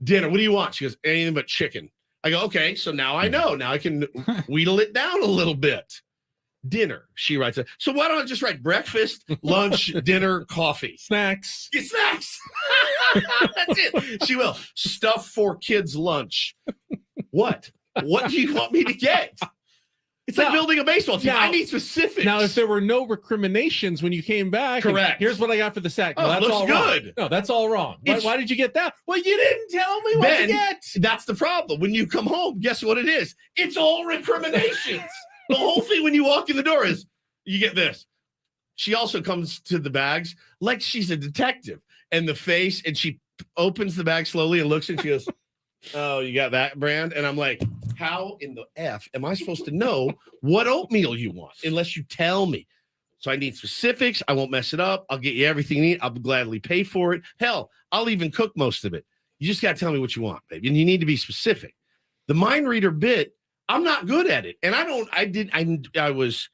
Speaker 1: Dinner. What do you want? She goes, anything but chicken. I go, okay. So now I know. Now I can wheedle it down a little bit. Dinner. She writes it. So why don't I just write breakfast, lunch, dinner, coffee,
Speaker 2: snacks?
Speaker 1: Get snacks. That's it. She will. Stuff for kids' lunch. What? What do you want me to get? It's like building a baseball team. I need specifics.
Speaker 2: Now, if there were no recriminations when you came back,
Speaker 1: correct.
Speaker 2: Here's what I got for the sack.
Speaker 1: Oh,
Speaker 2: No, that's
Speaker 1: looks
Speaker 2: all
Speaker 1: good.
Speaker 2: Wrong. No, that's all wrong. Why did you get that? Well, you didn't tell me what
Speaker 1: Ben,
Speaker 2: to get.
Speaker 1: That's the problem. When you come home, guess what it is? It's all recriminations. The whole thing when you walk in the door is you get this. She also comes to the bags like she's a detective, and the face, and she opens the bag slowly and looks and she goes, oh, you got that brand? And I'm like, how in the F am I supposed to know what oatmeal you want unless you tell me? So I need specifics. I won't mess it up. I'll get you everything you need. I'll gladly pay for it. Hell, I'll even cook most of it. You just got to tell me what you want, baby. And you need to be specific. The mind reader bit, I'm not good at it. And I was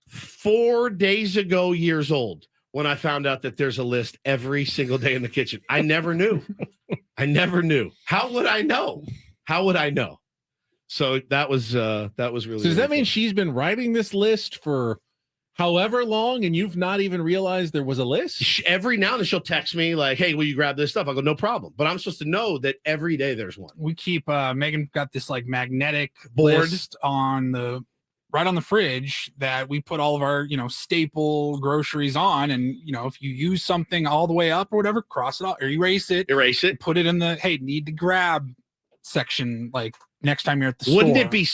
Speaker 1: 4 days ago years old when I found out that there's a list every single day in the kitchen. I never knew. I never knew. How would I know? How would I know? So that was really.
Speaker 2: So does that mean she's been writing this list for however long, and you've not even realized there was a list?
Speaker 1: Every now and then she'll text me like, "Hey, will you grab this stuff?" I go, "No problem." But I'm supposed to know that every day there's one.
Speaker 3: We keep Megan got this like magnetic
Speaker 1: board
Speaker 3: list on the right on the fridge that we put all of our staple groceries on, and if you use something all the way up or whatever, cross it off or erase it, put it in the need to grab section like next time you're at the store.
Speaker 1: Wouldn't it be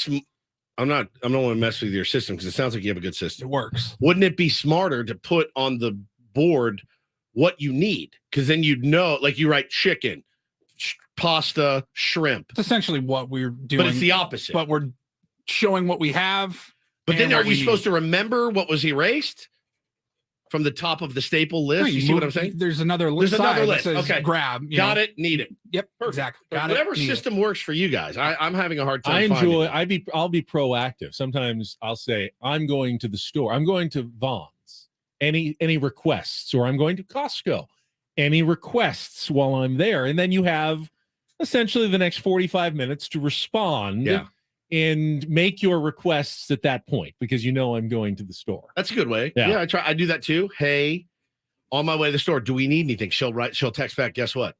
Speaker 1: I don't want to mess with your system because it sounds like you have a good system.
Speaker 3: It works.
Speaker 1: Wouldn't it be smarter to put on the board what you need? Because then you'd know, like you write chicken, pasta, shrimp.
Speaker 3: It's essentially what we're doing.
Speaker 1: But it's the opposite.
Speaker 3: But we're showing what we have.
Speaker 1: But then are you supposed to remember what was erased from the top of the staple list?
Speaker 3: No,
Speaker 1: you see what I'm saying?
Speaker 3: There's another list.
Speaker 1: There's another list.
Speaker 3: That says
Speaker 1: Okay.
Speaker 3: Grab.
Speaker 1: Got it. Need it.
Speaker 3: Yep. Exactly. Got
Speaker 1: Whatever
Speaker 3: it. Need
Speaker 1: system works for you guys. I'm having a hard time.
Speaker 2: I enjoy.
Speaker 1: finding it.
Speaker 2: I'll be proactive. Sometimes I'll say I'm going to the store. I'm going to Vaughn's. Any requests, or I'm going to Costco. Any requests while I'm there, and then you have essentially the next 45 minutes to respond.
Speaker 1: Yeah.
Speaker 2: And make your requests at that point because I'm going to the store.
Speaker 1: That's a good way.
Speaker 2: Yeah.
Speaker 1: I do that too. Hey, on my way to the store, do we need anything? She'll text back, guess what?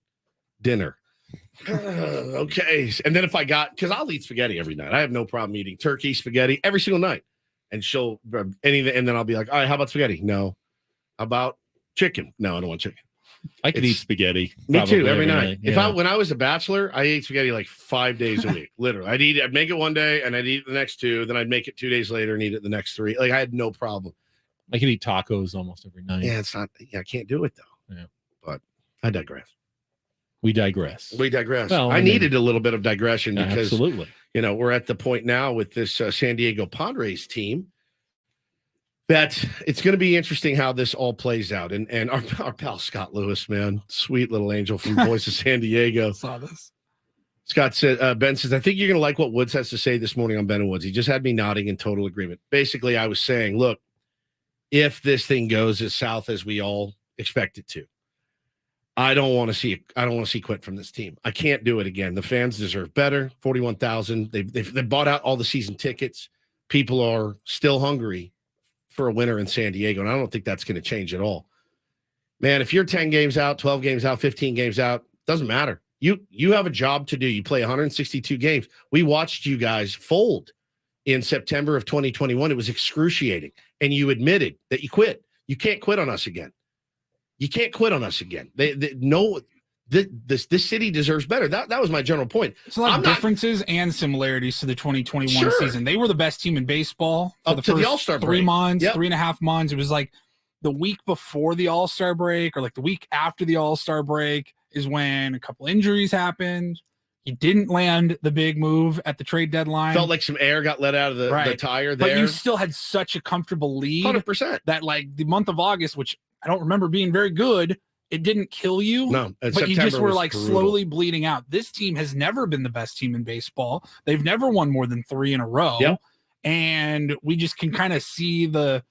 Speaker 1: Dinner. Okay. And then if because I'll eat spaghetti every night. I have no problem eating turkey, spaghetti every single night. And she'll anything, and then I'll be like, all right, how about spaghetti? No. How about chicken? No, I don't want chicken.
Speaker 2: I could eat spaghetti.
Speaker 1: Me too, every night.
Speaker 2: Yeah.
Speaker 1: When I was a bachelor, I ate spaghetti like 5 days a week. Literally. I'd make it one day and I'd eat it the next 2. Then I'd make it 2 days later and eat it the next 3. Like I had no problem.
Speaker 2: I could eat tacos almost every night.
Speaker 1: Yeah, it's not. Yeah, I can't do it though.
Speaker 2: Yeah.
Speaker 1: But I digress.
Speaker 2: We digress.
Speaker 1: Well, I needed a little bit of digression because
Speaker 2: absolutely.
Speaker 1: We're at the point now with this San Diego Padres team that it's going to be interesting how this all plays out. And our pal Scott Lewis, man, sweet little angel from Voice of San Diego.
Speaker 3: Saw this.
Speaker 1: Scott said, Ben says, I think you're going to like what Woods has to say this morning on Ben and Woods. He just had me nodding in total agreement. Basically, I was saying, look, if this thing goes as south as we all expect it to, I don't want to see quit from this team. I can't do it again. The fans deserve better. 41,000. They've bought out all the season tickets. People are still hungry for a winner in San Diego, and I don't think that's going to change at all. Man, if you're 10 games out, 12 games out, 15 games out, doesn't matter. You have a job to do. You play 162 games. We watched you guys fold in September of 2021. It was excruciating, and you admitted that you quit. You can't quit on us again. You can't quit on us again. This city deserves better. That was my general point.
Speaker 3: It's a lot of differences and similarities to the 2021 season. They were the best team in baseball for
Speaker 1: Up
Speaker 3: the
Speaker 1: to
Speaker 3: first
Speaker 1: the All-Star
Speaker 3: 3
Speaker 1: break.
Speaker 3: months,
Speaker 1: Yep.
Speaker 3: 3.5 months. It was like the week before the All-Star break or like the week after the All-Star break is when a couple injuries happened. He didn't land the big move at the trade deadline.
Speaker 1: Felt like some air got let out of the tire there.
Speaker 3: But you still had such a comfortable lead
Speaker 1: 100%.
Speaker 3: that like the month of August, which I don't remember being very good, it didn't kill you.
Speaker 1: No,
Speaker 3: but you just were like slowly bleeding out. This team has never been the best team in baseball. They've never won more than 3 in a row.
Speaker 1: Yep.
Speaker 3: And we just can kind of see the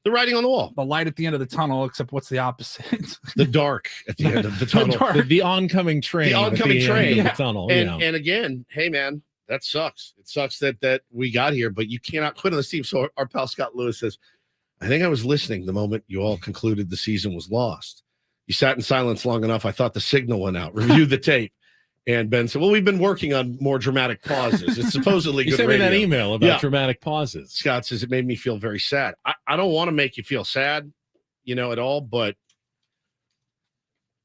Speaker 1: writing on the wall,
Speaker 3: the light at the end of the tunnel, except what's the opposite?
Speaker 1: The dark at the end of the tunnel.
Speaker 2: The oncoming train.
Speaker 1: The oncoming train.
Speaker 2: Of the tunnel.
Speaker 1: And again, hey man, that sucks. It sucks that we got here, but you cannot quit on this team. So our pal Scott Lewis says, I think I was listening the moment you all concluded the season was lost. You sat in silence long enough. I thought the signal went out. Reviewed the tape. And Ben said, well, we've been working on more dramatic pauses. It's supposedly
Speaker 2: you
Speaker 1: good
Speaker 2: sent
Speaker 1: radio.
Speaker 2: me that email about dramatic pauses.
Speaker 1: Scott says, it made me feel very sad. I don't want to make you feel sad, at all, but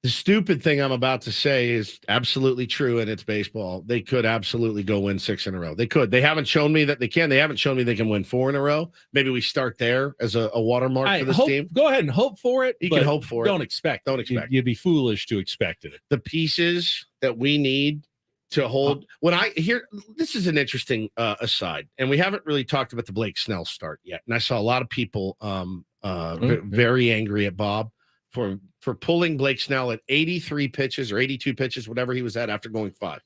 Speaker 1: the stupid thing I'm about to say is absolutely true, and it's baseball. They could absolutely go win 6 in a row. They could. They haven't shown me that they can. They haven't shown me they can win 4 in a row. Maybe we start there as a watermark for this team.
Speaker 2: Go ahead and hope for it.
Speaker 1: You can hope for it.
Speaker 2: Don't expect.
Speaker 1: You'd
Speaker 2: be foolish to expect it.
Speaker 1: The pieces that we need to hold. When I hear, this is an interesting aside, and we haven't really talked about the Blake Snell start yet. And I saw a lot of people very angry at Bob for pulling Blake Snell at 83 pitches or 82 pitches, whatever he was at after going 5.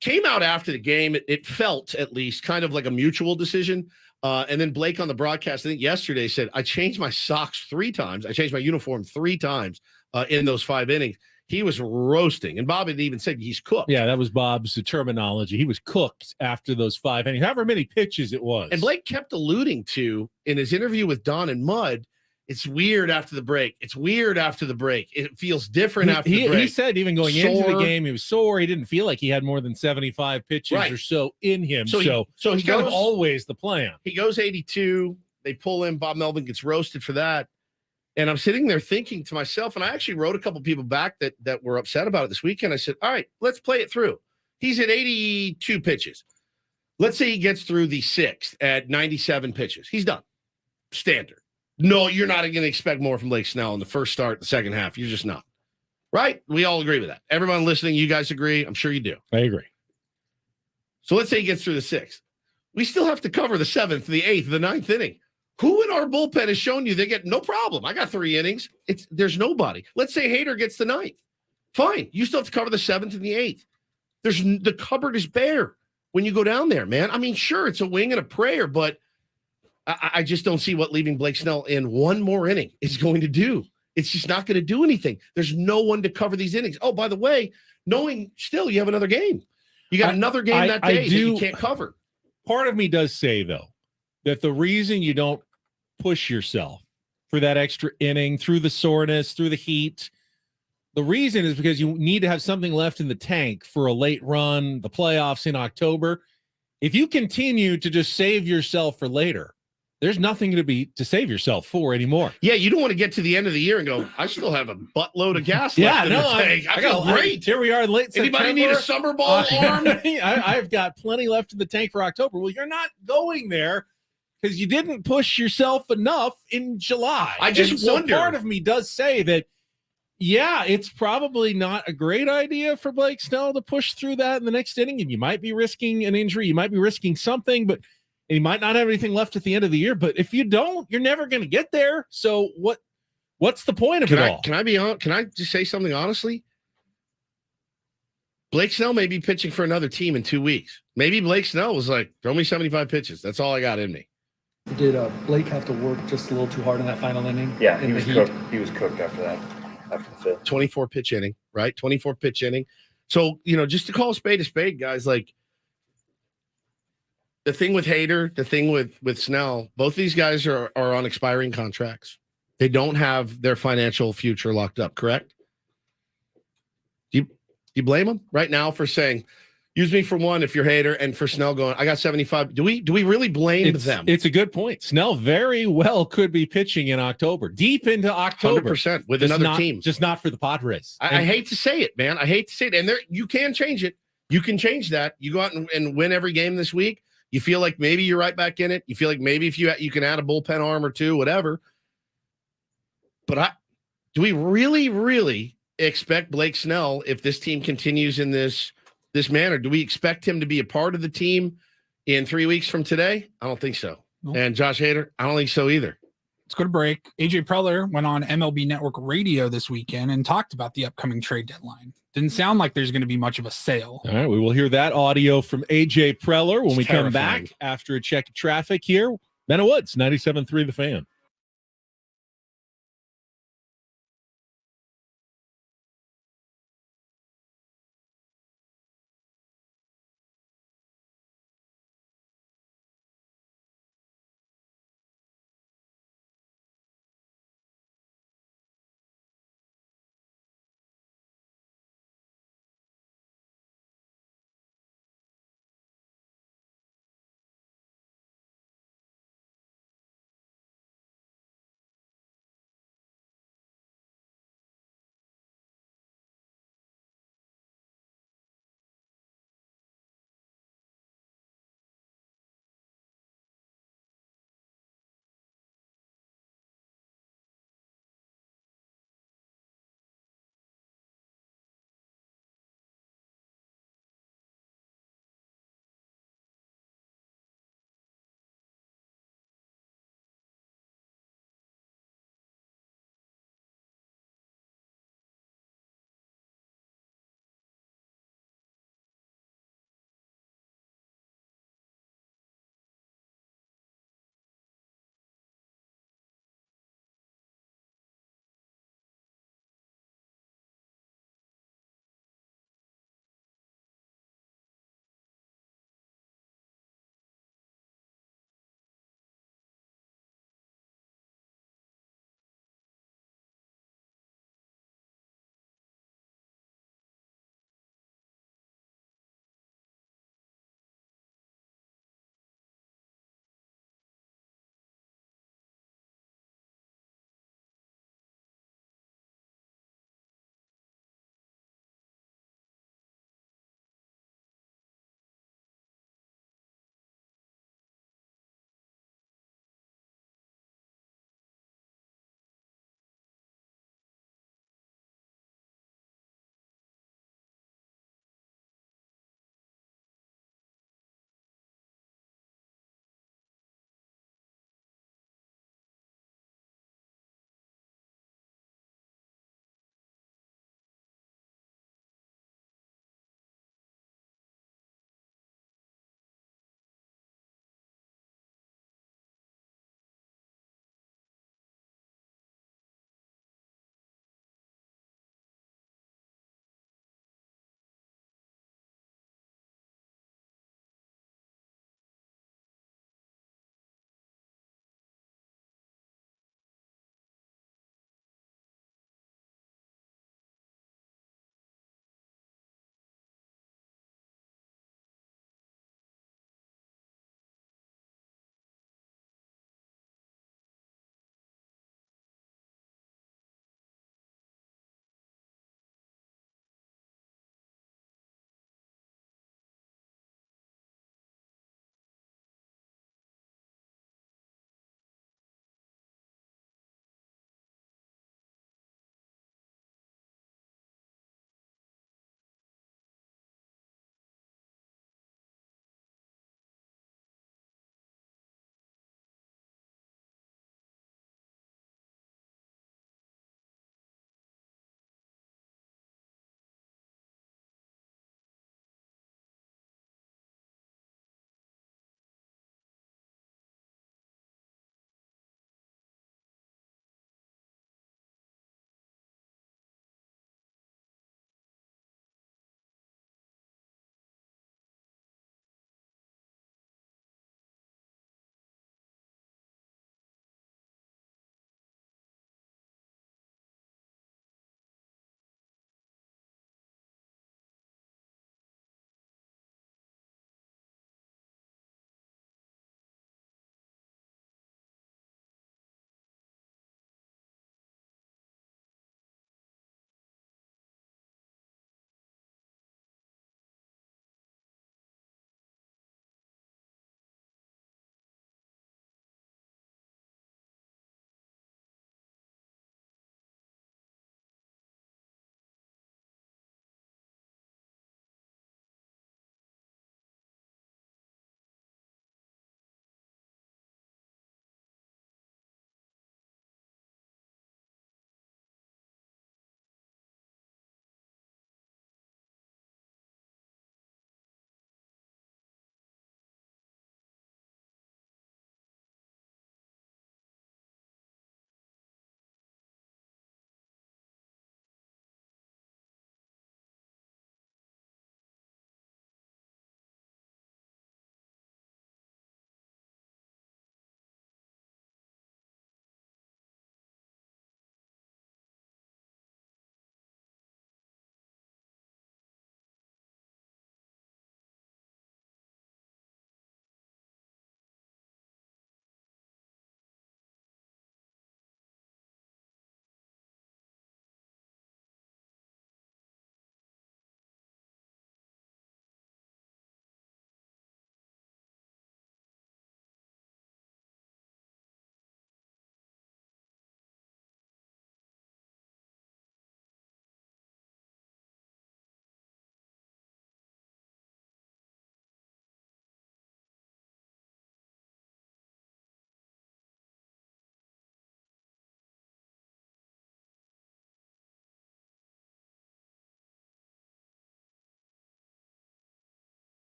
Speaker 1: Came out after the game. It felt at least kind of like a mutual decision. And then Blake on the broadcast, I think yesterday, said, I changed my socks 3 times. I changed my uniform 3 times in those 5 innings. He was roasting. And Bob had even said he's cooked.
Speaker 2: Yeah, that was Bob's terminology. He was cooked after those 5 innings, however many pitches it was.
Speaker 1: And Blake kept alluding to, in his interview with Don and Mudd, it's weird after the break. It's weird after the break. It feels different after the break.
Speaker 2: He said even going into the game, he was sore. He didn't feel like he had more than 75 pitches or so in him. So he kind of always the plan.
Speaker 1: He goes 82. They pull in. Bob Melvin gets roasted for that. And I'm sitting there thinking to myself, and I actually wrote a couple people back that were upset about it this weekend. I said, all right, let's play it through. He's at 82 pitches. Let's say he gets through the 6th at 97 pitches. He's done. Standard. No, you're not going to expect more from Blake Snell in the first start, the second half. You're just not. Right? We all agree with that. Everyone listening, you guys agree? I'm sure you do.
Speaker 2: I agree.
Speaker 1: So let's say he gets through the 6th. We still have to cover the 7th, the 8th, the 9th inning. Who in our bullpen has shown you they get no problem? I got 3 innings. There's nobody. Let's say Hader gets the 9th. Fine. You still have to cover the 7th and the 8th. The cupboard is bare when you go down there, man. I mean, sure, it's a wing and a prayer, but I just don't see what leaving Blake Snell in 1 more inning is going to do. It's just not going to do anything. There's no one to cover these innings. Oh, by the way, knowing still you have another game. You got another game that day that you can't cover.
Speaker 2: Part of me does say, though, that the reason you don't push yourself for that extra inning through the soreness, through the heat, the reason is because you need to have something left in the tank for a late run, the playoffs in October. If you continue to just save yourself for later, there's nothing to save yourself for anymore.
Speaker 1: Yeah, you don't want to get to the end of the year and go, I still have a buttload of gas left in the tank. I feel great.
Speaker 2: Here we are in late
Speaker 1: Anybody
Speaker 2: September.
Speaker 1: need a summer ball arm?
Speaker 2: I've got plenty left in the tank for October. Well, you're not going there because you didn't push yourself enough in July.
Speaker 1: I just wonder.
Speaker 2: Part of me does say that, yeah, it's probably not a great idea for Blake Snell to push through that in the next inning, and you might be risking an injury. You might be risking something, but he might not have anything left at the end of the year. But if you don't, you're never going to get there. So what's the point of it all?
Speaker 1: Can I be on? Can I just say something honestly? Blake Snell may be pitching for another team in 2 weeks. Maybe Blake Snell was like, throw me 75 pitches. That's all I got in me.
Speaker 7: Did Blake have to work just a little too hard in that final inning?
Speaker 20: Yeah, he was cooked. He was cooked after that, after the 5th.
Speaker 1: 24 pitch inning, right? 24 pitch inning. So, just to call a spade, guys, like the thing with Hader, the thing with Snell, both these guys are on expiring contracts. They don't have their financial future locked up, correct? Do you blame them right now for saying, use me for one if you're Hader, and for Snell going, I got 75. Do we really blame them?
Speaker 2: It's a good point. Snell very well could be pitching in October, deep into October.
Speaker 1: 100% with another team.
Speaker 2: Just not for the Padres.
Speaker 1: I hate to say it, man. I hate to say it. And you can change it. You can change that. You go out and win every game this week. You feel like maybe you're right back in it. You feel like maybe if you can add a bullpen arm or two, whatever, But do we really expect Blake Snell, if this team continues in this manner, do we expect him to be a part of the team in 3 weeks from today? I don't think so.
Speaker 3: Nope.
Speaker 1: And Josh Hader, I don't think so either.
Speaker 3: Let's go to break. AJ Preller went on MLB Network Radio this weekend and talked about the upcoming trade deadline. Didn't sound like there's going to be much of a sale.
Speaker 2: All right, we will hear that audio from AJ Preller when we come
Speaker 1: terrifying.
Speaker 2: back after a check of traffic here. Men of Woods, 97.3 The Fan.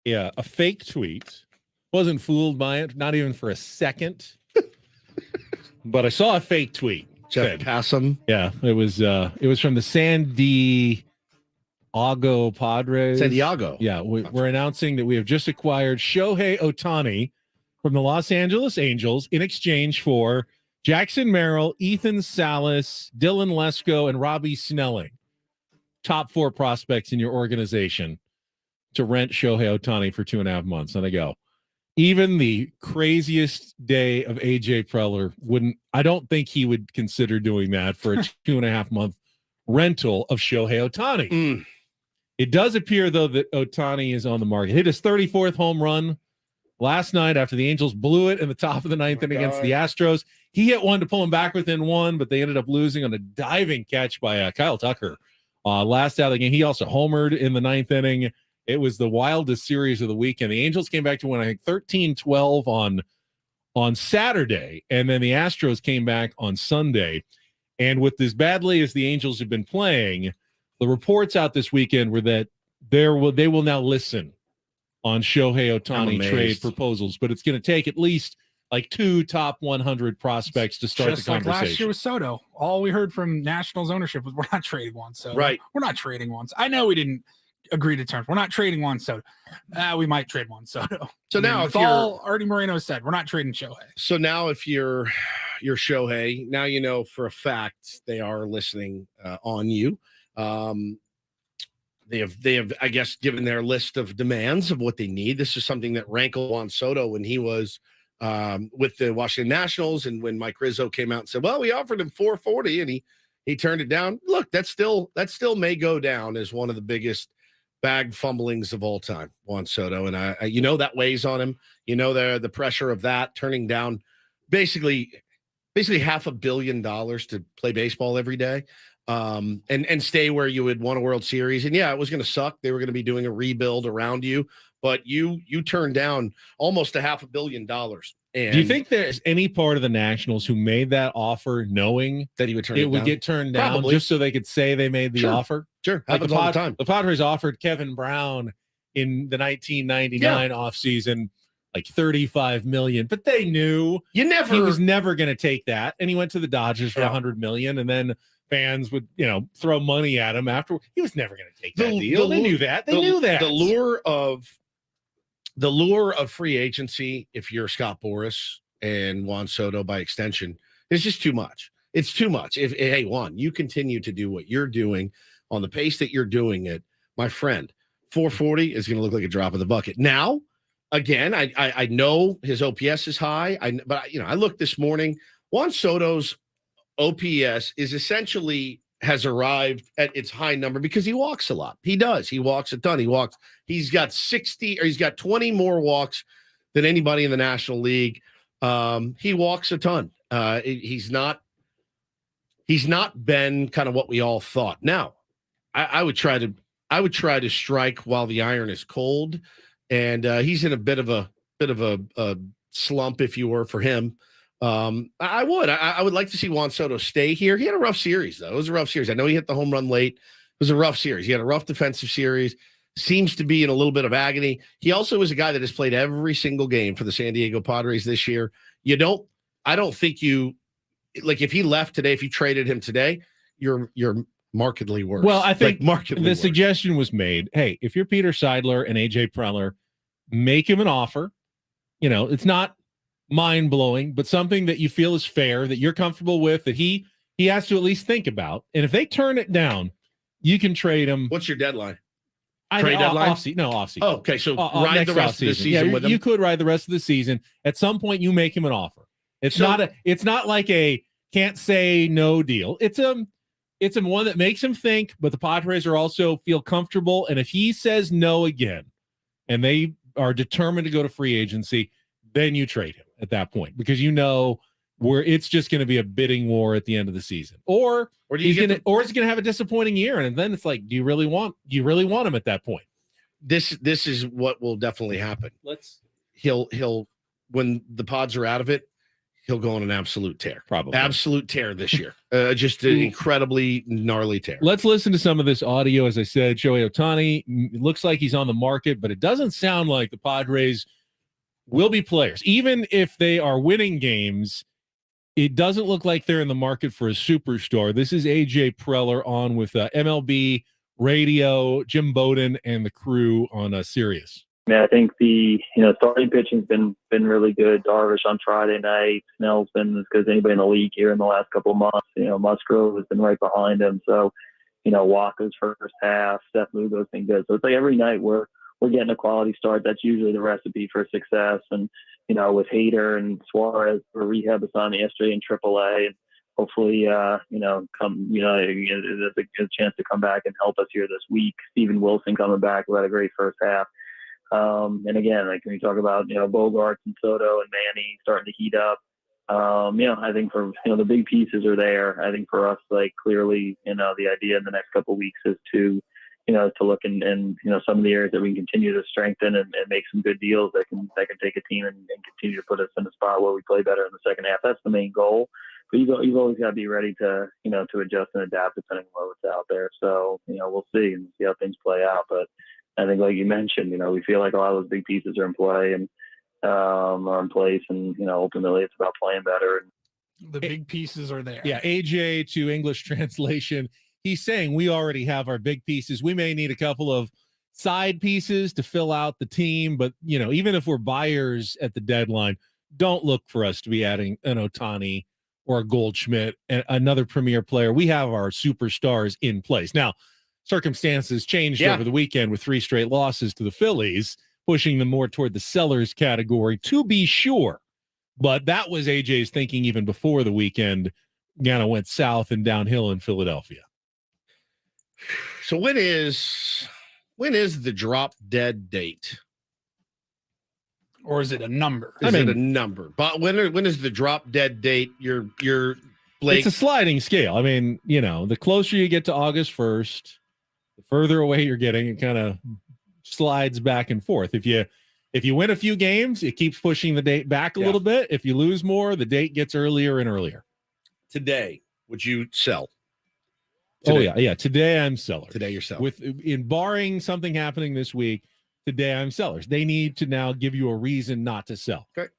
Speaker 2: Yeah, a fake tweet. Wasn't fooled by it, not even for a second. But I saw a fake tweet.
Speaker 1: Jeff Passam.
Speaker 2: Yeah, it was from the San Diego Padres.
Speaker 1: San Diego.
Speaker 2: Yeah, we're announcing that we have just acquired Shohei Ohtani from the Los Angeles Angels in exchange for Jackson Merrill, Ethan Salas, Dylan Lesko, and Robbie Snelling. Top 4 prospects in your organization to rent Shohei Ohtani for 2.5 months. And I go, even the craziest day of AJ Preller I don't think he would consider doing that for a 2.5 month rental of Shohei Ohtani. It does appear, though, that Ohtani is on the market. Hit his 34th home run last night after the Angels blew it in the top of the 9th inning against the Astros. He hit one to pull him back within 1, but they ended up losing on a diving catch by Kyle Tucker last out of the game. He also homered in the 9th inning. It was the wildest series of the weekend. The Angels came back to win, I think, 13-12 on Saturday, and then the Astros came back on Sunday. And with as badly as the Angels have been playing, the reports out this weekend were that they will now listen on Shohei Ohtani trade proposals, but it's going to take at least like 2 top 100 prospects to start
Speaker 3: Just
Speaker 2: the
Speaker 3: like
Speaker 2: conversation.
Speaker 3: last year with Soto, all we heard from Nationals ownership was we're not trading Juan Soto.
Speaker 1: Right.
Speaker 3: We're not trading Juan. I know we didn't agree to terms. We're not trading Juan Soto. We might trade Juan Soto.
Speaker 1: So now,
Speaker 3: it's all Artie Moreno said. We're not trading Shohei.
Speaker 1: So now, if you're Shohei, now you know for a fact they are listening on you. They have, I guess, given their list of demands of what they need. This is something that rankled Juan Soto when he was with the Washington Nationals, and when Mike Rizzo came out and said, "Well, we offered him $440," and he turned it down. Look, that still may go down as one of the biggest bag fumblings of all time, Juan Soto, and I that weighs on him. The pressure of that, turning down basically $500 million to play baseball every day. And stay where you would won a World Series. And yeah, it was going to suck. They were going to be doing a rebuild around you, but you turned down almost $500 million. And
Speaker 2: do you think there's any part of the Nationals who made that offer knowing
Speaker 1: that he would turn it down?
Speaker 2: Get turned down?
Speaker 1: Probably.
Speaker 2: Just so they could say they made the offer?
Speaker 1: Sure.
Speaker 2: Like
Speaker 1: Happens all the time.
Speaker 2: The Padres offered Kevin Brown in the 1999 offseason like $35 million, but they knew he was never going to take that. And he went to the Dodgers for $100 million, and then fans would, throw money at him after. He was never going to take that deal. They knew that. They knew that.
Speaker 1: The lure of free agency, if you're Scott Boras and Juan Soto by extension, is just too much. It's too much. Hey, Juan, you continue to do what you're doing on the pace that you're doing it, my friend, 440 is going to look like a drop in the bucket. Now, again, I know his OPS is high, but I looked this morning. Juan Soto's OPS has arrived at its high number because he walks a lot. He does. He walks a ton. He's got 20 more walks than anybody in the National League. He walks a ton. He's not been kind of what we all thought. Now, I would try to strike while the iron is cold, and he's in a bit of a slump, if you were, for him. I would like to see Juan Soto stay here. He had a rough series, though. It was a rough series. I know he hit the home run late. It was a rough series. He had a rough defensive series. Seems to be in a little bit of agony. He also is a guy that has played every single game for the San Diego Padres this year. I don't think if he left today, if you traded him today, you're markedly worse.
Speaker 2: Well, I think
Speaker 1: markedly worse.
Speaker 2: Suggestion was made, hey, if you're Peter Seidler and AJ Preller, make him an offer. It's not mind-blowing, but something that you feel is fair, that you're comfortable with, that he has to at least think about. And if they turn it down, you can trade him.
Speaker 1: What's your deadline?
Speaker 2: Trade deadline? Off-season.
Speaker 1: Oh, okay, so ride the rest of the season with him.
Speaker 2: You could ride the rest of the season. At some point, you make him an offer. It's not like a can't say no deal. It's a one that makes him think, but the Padres are also feel comfortable. And if he says no again, and they are determined to go to free agency, then you trade him at that point, because where it's just going to be a bidding war at the end of the season, or he's going to have a disappointing year, and then it's like, do you really want him at that point?
Speaker 1: This is what will definitely happen. He'll when the Pods are out of it, he'll go on an absolute tear.
Speaker 2: Probably.
Speaker 1: Absolute tear this year. Just an incredibly gnarly tear.
Speaker 2: Let's listen to some of this audio. As I said, Shohei Ohtani, it looks like he's on the market, but it doesn't sound like the Padres will be players. Even if they are winning games, it doesn't look like they're in the market for a superstar. This is AJ Preller on with MLB Radio, Jim Bowden, and the crew on Sirius.
Speaker 8: I think the starting pitching's been really good. Darvish on Friday night. Snell's been as good as anybody in the league here in the last couple of months. Musgrove has been right behind him. So, Walker's first half, Seth Lugo's been good. So it's like every night we're getting a quality start. That's usually the recipe for success. And with Hader and Suarez for rehab assignment yesterday in AAA, and hopefully there's a good chance to come back and help us here this week. Steven Wilson coming back, who had a great first half. And again, like when you talk about, Bogarts and Soto and Manny starting to heat up, I think for, the big pieces are there. I think for us, like clearly, the idea in the next couple of weeks is to look and some of the areas that we can continue to strengthen and make some good deals that can take a team and continue to put us in a spot where we play better in the second half. That's the main goal. But you've always got to be ready to, to adjust and adapt depending on what's out there. So, we'll see and see how things play out. But I think, like you mentioned, we feel like a lot of those big pieces are in play and are in place, and ultimately it's about playing better.
Speaker 3: The big pieces are there.
Speaker 2: Yeah, AJ to English translation. He's saying we already have our big pieces. We may need a couple of side pieces to fill out the team, but even if we're buyers at the deadline, don't look for us to be adding an Ohtani or a Goldschmidt, another premier player. We have our superstars in place now. Circumstances changed over the weekend with 3 straight losses to the Phillies, pushing them more toward the sellers category, to be sure. But that was AJ's thinking even before the weekend kind of went south and downhill in Philadelphia.
Speaker 1: So when is the drop dead date?
Speaker 3: Or is it a number?
Speaker 1: Is it a number? But when is the drop dead date? Your Blake.
Speaker 2: It's a sliding scale. I mean, the closer you get to August 1st, the further away you're getting. It kind of slides back and forth. If you win a few games, it keeps pushing the date back a little bit. If you lose more, the date gets earlier and earlier.
Speaker 1: Today, would you sell? Today.
Speaker 2: Oh yeah. Today I'm seller.
Speaker 1: Today you're seller.
Speaker 2: In barring something happening this week, today I'm sellers. They need to now give you a reason not to sell.
Speaker 1: Okay.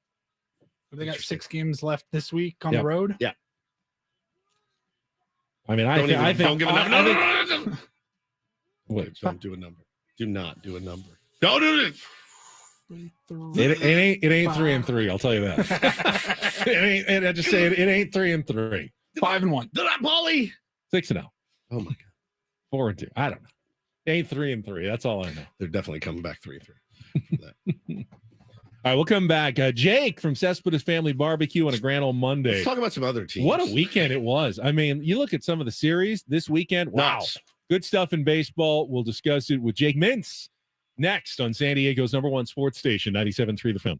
Speaker 3: They got 6 games left this week on the road.
Speaker 1: Yeah.
Speaker 2: I mean,
Speaker 1: don't give a number. No.
Speaker 2: Wait,
Speaker 1: don't do a number. Do not do a number. Don't do it.
Speaker 2: It ain't 3 and 3. I'll tell you that. I just say it ain't 3 and 3.
Speaker 3: 5-1.
Speaker 1: Did I, Paulie?
Speaker 2: 6-0.
Speaker 1: Oh my God.
Speaker 2: 4 and 2. I don't know. It ain't 3 and 3. That's all I know.
Speaker 1: They're definitely coming back 3 and 3.
Speaker 2: All right, we'll come back. Jake from Cespedes Family Barbecue on a grand old Monday.
Speaker 1: Let's talk about some other teams.
Speaker 2: What a weekend it was. I mean, you look at some of the series this weekend. Wow.
Speaker 1: Nuts.
Speaker 2: Good stuff in baseball. We'll discuss it with Jake Mintz next on San Diego's #1 sports station, 97.3 The Film.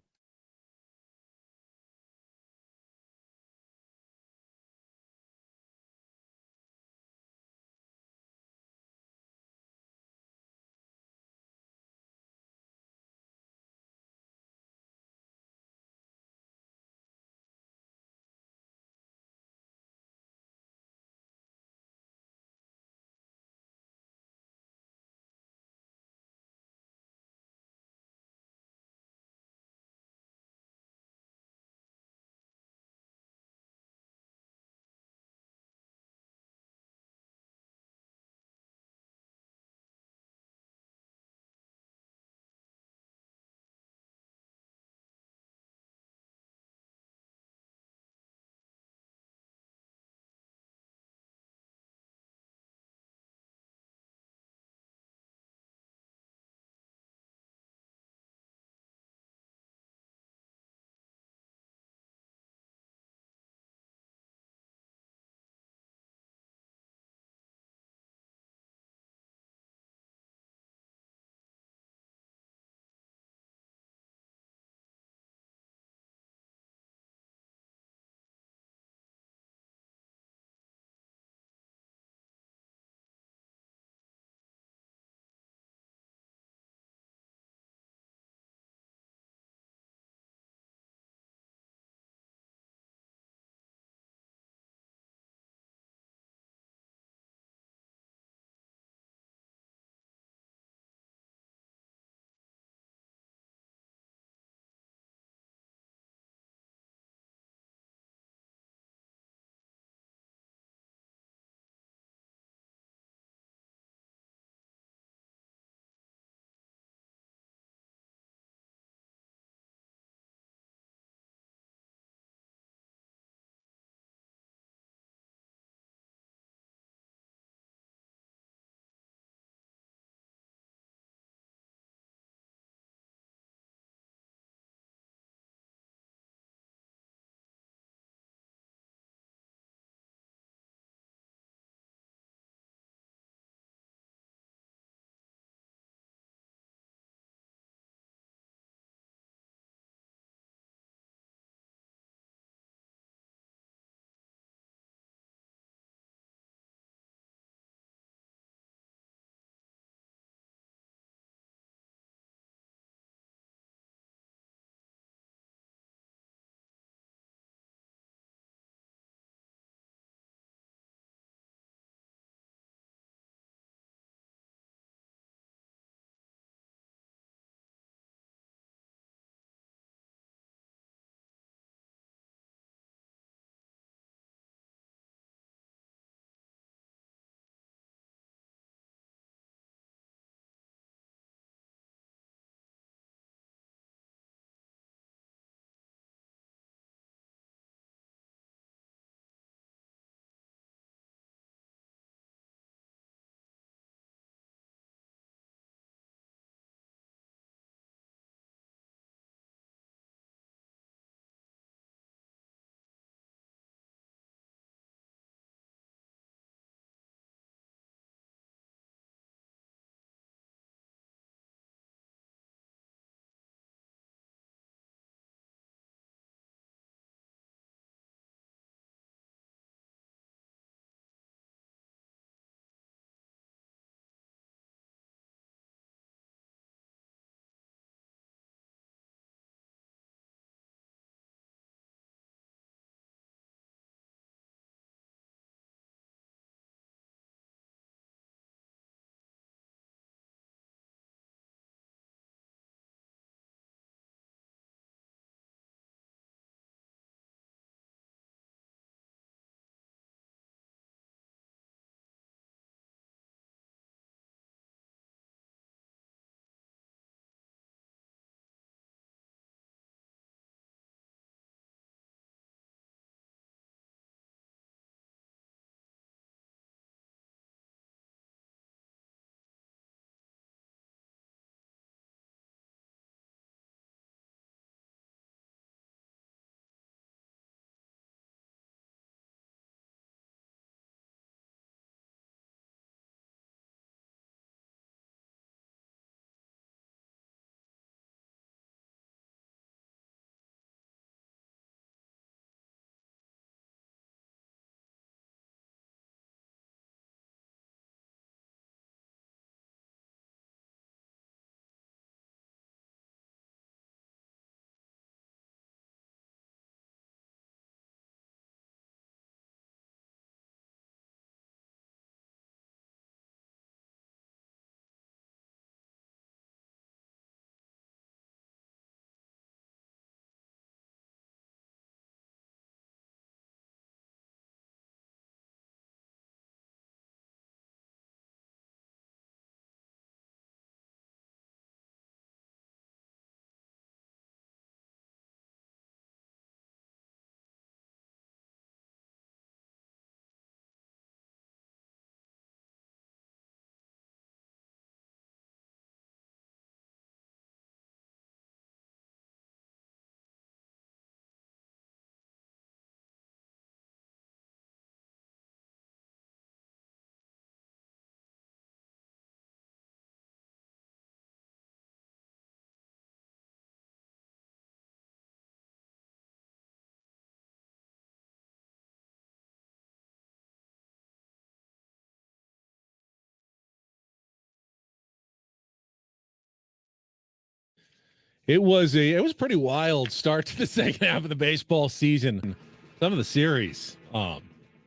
Speaker 2: It was a pretty wild start to the second half of the baseball season. Some of the series,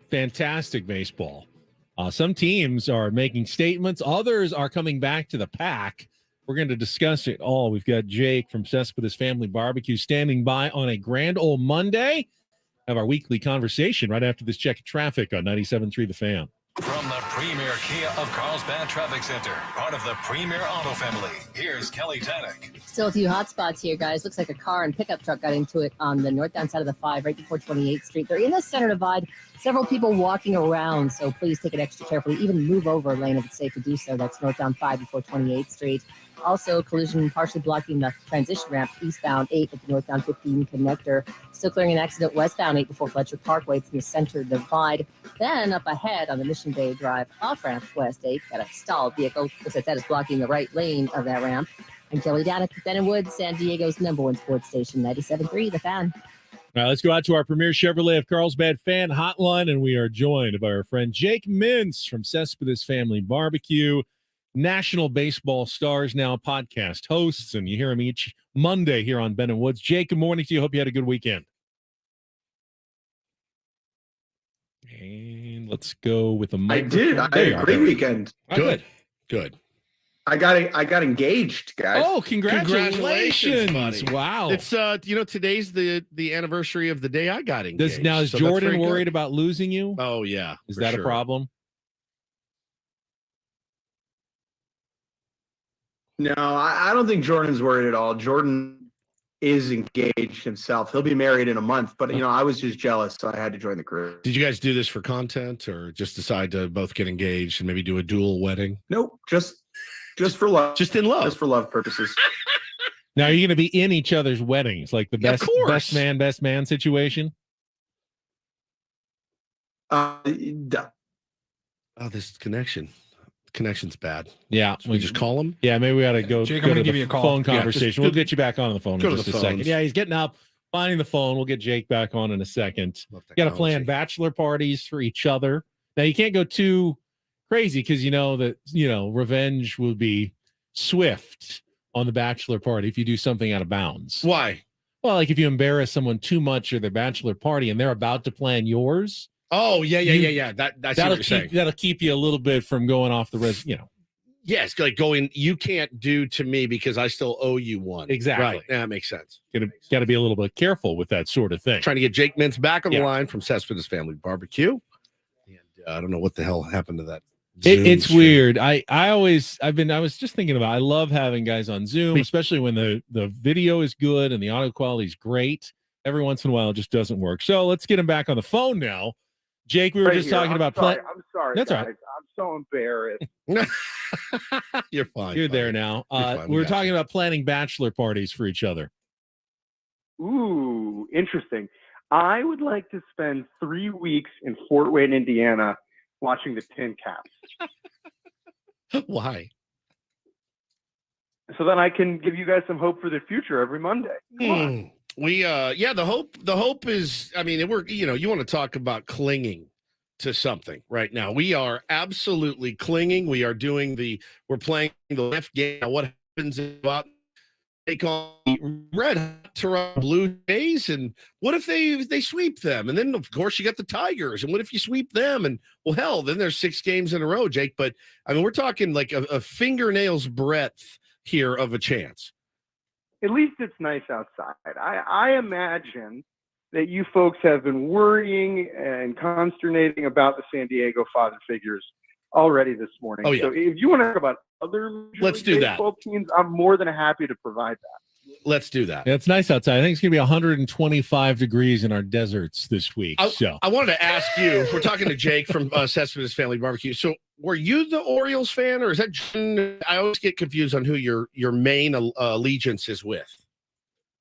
Speaker 2: fantastic baseball. Some teams are making statements. Others are coming back to the pack. We're going to discuss it all. We've got Jake from Cespedes Family Barbecue standing by on a grand old Monday. Have our weekly conversation right after this check of traffic on 97.3 The Fan.
Speaker 4: From the premier Kia of Carlsbad Traffic Center, part of the premier auto family, here's Kelly Tannick.
Speaker 5: Still a few hot spots here, guys. Looks like a car and pickup truck got into it on the northbound side of the 5, right before 28th Street. They're in the center divide. Several people walking around, so please take it extra carefully. Even move over a lane if it's safe to do so. That's northbound 5 before 28th Street. Also, collision partially blocking the transition ramp eastbound 8 at the northbound 15 connector. Still clearing an accident westbound 8 before Fletcher Parkway. It's in the center divide. Then up ahead on the Mission Bay Drive off-ramp west 8, got a stalled vehicle. Looks like that is blocking the right lane of that ramp. And Kelly Danick, Ben & Woods, San Diego's #1 sports station, 97.3 The Fan.
Speaker 2: All right, let's go out to our premier Chevrolet of Carlsbad fan hotline, and we are joined by our friend Jake Mintz from Cespedes Family Barbecue. National Baseball Stars Now podcast hosts, and you hear him each Monday here on Ben & Woods. Jake, good morning to you. Hope you had a good weekend. And let's go with the microphone.
Speaker 6: I did. I had a great weekend.
Speaker 1: Good.
Speaker 6: I got engaged, guys.
Speaker 2: Oh, congratulations,
Speaker 1: buddy.
Speaker 2: Wow.
Speaker 1: It's today's the anniversary of the day I got engaged.
Speaker 2: Is Jordan worried about losing you?
Speaker 1: Oh yeah.
Speaker 2: Is that a problem?
Speaker 6: No, I don't think Jordan's worried at all. Jordan is engaged himself. He'll be married in a month, but I was just jealous, so I had to join the crew.
Speaker 1: Did you guys do this for content, or just decide to both get engaged and maybe do a dual wedding?
Speaker 6: Nope, just for love.
Speaker 1: Just in love.
Speaker 6: Just for love purposes.
Speaker 2: Now you're going to be in each other's weddings, like the best man situation.
Speaker 1: This connection's bad.
Speaker 2: Yeah,
Speaker 1: we just call him.
Speaker 2: Yeah, maybe we ought to go.
Speaker 3: Jake,
Speaker 2: go
Speaker 3: I'm gonna
Speaker 2: to
Speaker 3: give
Speaker 2: the
Speaker 3: you a call.
Speaker 2: phone conversation. We'll get you back on the phone in just a second.
Speaker 1: phones.
Speaker 2: Yeah, he's getting up, finding the phone. We'll get Jake back on in a second. Got to plan bachelor parties for each other. Now you can't go too crazy because revenge will be swift on the bachelor party if you do something out of bounds.
Speaker 1: Why?
Speaker 2: Well, like if you embarrass someone too much at their bachelor party and they're about to plan yours.
Speaker 1: Oh yeah. That's what you're saying.
Speaker 2: That'll keep you a little bit from going off the
Speaker 1: Yes, like going. You can't do to me because I still owe you one.
Speaker 2: Exactly.
Speaker 1: Right. Yeah, that makes sense.
Speaker 2: Got to be a little bit careful with that sort of thing.
Speaker 1: Trying to get Jake Mintz back on the line from Cespedes Family Barbecue. And I don't know what the hell happened to that.
Speaker 2: It's stream. Weird. I was just thinking about. I love having guys on Zoom, especially when the video is good and the audio quality is great. Every once in a while, it just doesn't work. So let's get him back on the phone now. Jake, we were just talking about.
Speaker 22: I'm sorry.
Speaker 2: That's
Speaker 22: guys.
Speaker 2: all right.
Speaker 22: I'm so embarrassed.
Speaker 1: You're fine.
Speaker 2: You're there now. We were talking about planning bachelor parties for each other.
Speaker 22: Ooh, interesting. I would like to spend 3 weeks in Fort Wayne, Indiana, watching the Tin Caps.
Speaker 1: Why?
Speaker 22: So then I can give you guys some hope for the future every Monday. Come on.
Speaker 1: We the hope is, I mean, you want to talk about clinging to something right now. We are absolutely clinging. We're playing the left game. Now, what happens if take on the Red Hot Toronto Blue Jays, and what if they sweep them? And then of course you got the Tigers, and what if you sweep them? And well, hell, then there's 6 games in a row, Jake. But I mean, we're talking like a fingernail's breadth here of a chance.
Speaker 22: At least it's nice outside. I imagine that you folks have been worrying and consternating about the San Diego father figures already this morning.
Speaker 1: Oh, yeah.
Speaker 22: So if you want to talk about other
Speaker 1: Let's do that.
Speaker 22: baseball teams, I'm more than happy to provide that.
Speaker 1: Let's do that.
Speaker 2: Yeah, it's nice outside. I think it's going to be 125 degrees in our deserts this week.
Speaker 1: I wanted to ask you, we're talking to Jake from Cespedes Family Barbecue. So were you the Orioles fan, or is that, I always get confused on who your main allegiance is with.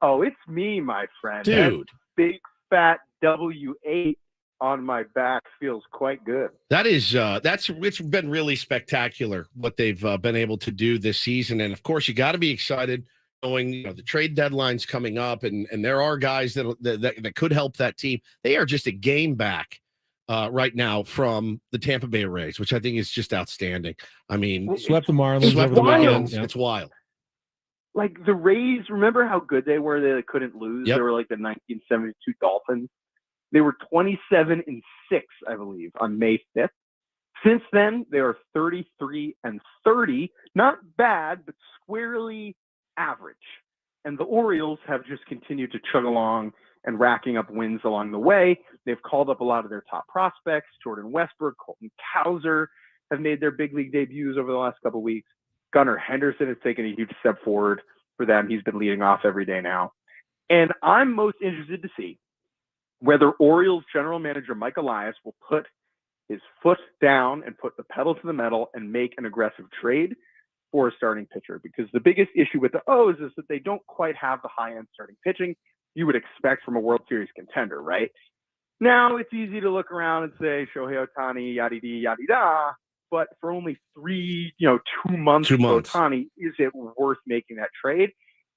Speaker 22: Oh, it's me, my friend.
Speaker 1: Dude.
Speaker 22: That big fat W8 on my back feels quite good.
Speaker 1: That is, it's been really spectacular what they've been able to do this season. And of course, you got to be excited knowing, the trade deadline's coming up, and there are guys that could help that team. They are just a game back right now from the Tampa Bay Rays, which I think is just outstanding. I mean,
Speaker 2: swept the Marlins
Speaker 1: over
Speaker 2: the
Speaker 1: weekend.
Speaker 2: weekend.
Speaker 1: It's wild.
Speaker 22: like the Rays, remember how good they were? They couldn't lose.
Speaker 1: Yep.
Speaker 22: They were like the 1972 Dolphins. They were 27-6, I believe, on May 5th. Since then, they are 33-30. Not bad, but squarely average. And the Orioles have just continued to chug along and racking up wins along the way. They've called up a lot of their top prospects. Jordan Westbrook, Colton Cowser have made their big league debuts over the last couple of weeks. Gunnar Henderson has taken a huge step forward for them. He's been leading off every day now. And I'm most interested to see whether Orioles general manager Mike Elias will put his foot down and put the pedal to the metal and make an aggressive trade for a starting pitcher. Because the biggest issue with the O's is that they don't quite have the high-end starting pitching you would expect from a World Series contender, right? Now, it's easy to look around and say Shohei Ohtani, yada-dee, yada-da, but for only 2 months of Ohtani, is it worth making that trade?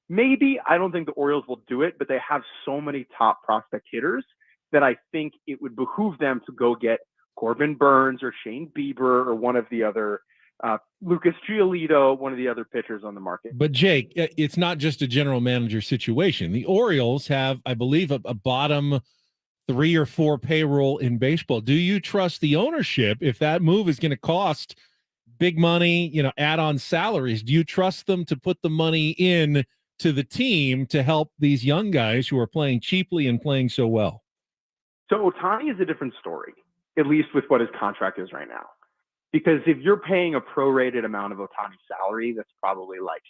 Speaker 22: Maybe. I don't think the Orioles will do it, but they have so many top prospect hitters that I think it would behoove them to go get Corbin Burns or Shane Bieber or one of the other, Lucas Giolito, one of the other pitchers on the market.
Speaker 2: But Jake, it's not just a general manager situation. The Orioles have, I believe, a bottom 3 or 4 payroll in baseball. Do you trust the ownership if that move is going to cost big money, add on salaries? Do you trust them to put the money in to the team to help these young guys who are playing cheaply and playing so well?
Speaker 22: So Ohtani is a different story, at least with what his contract is right now. Because if you're paying a prorated amount of Ohtani's salary, that's probably like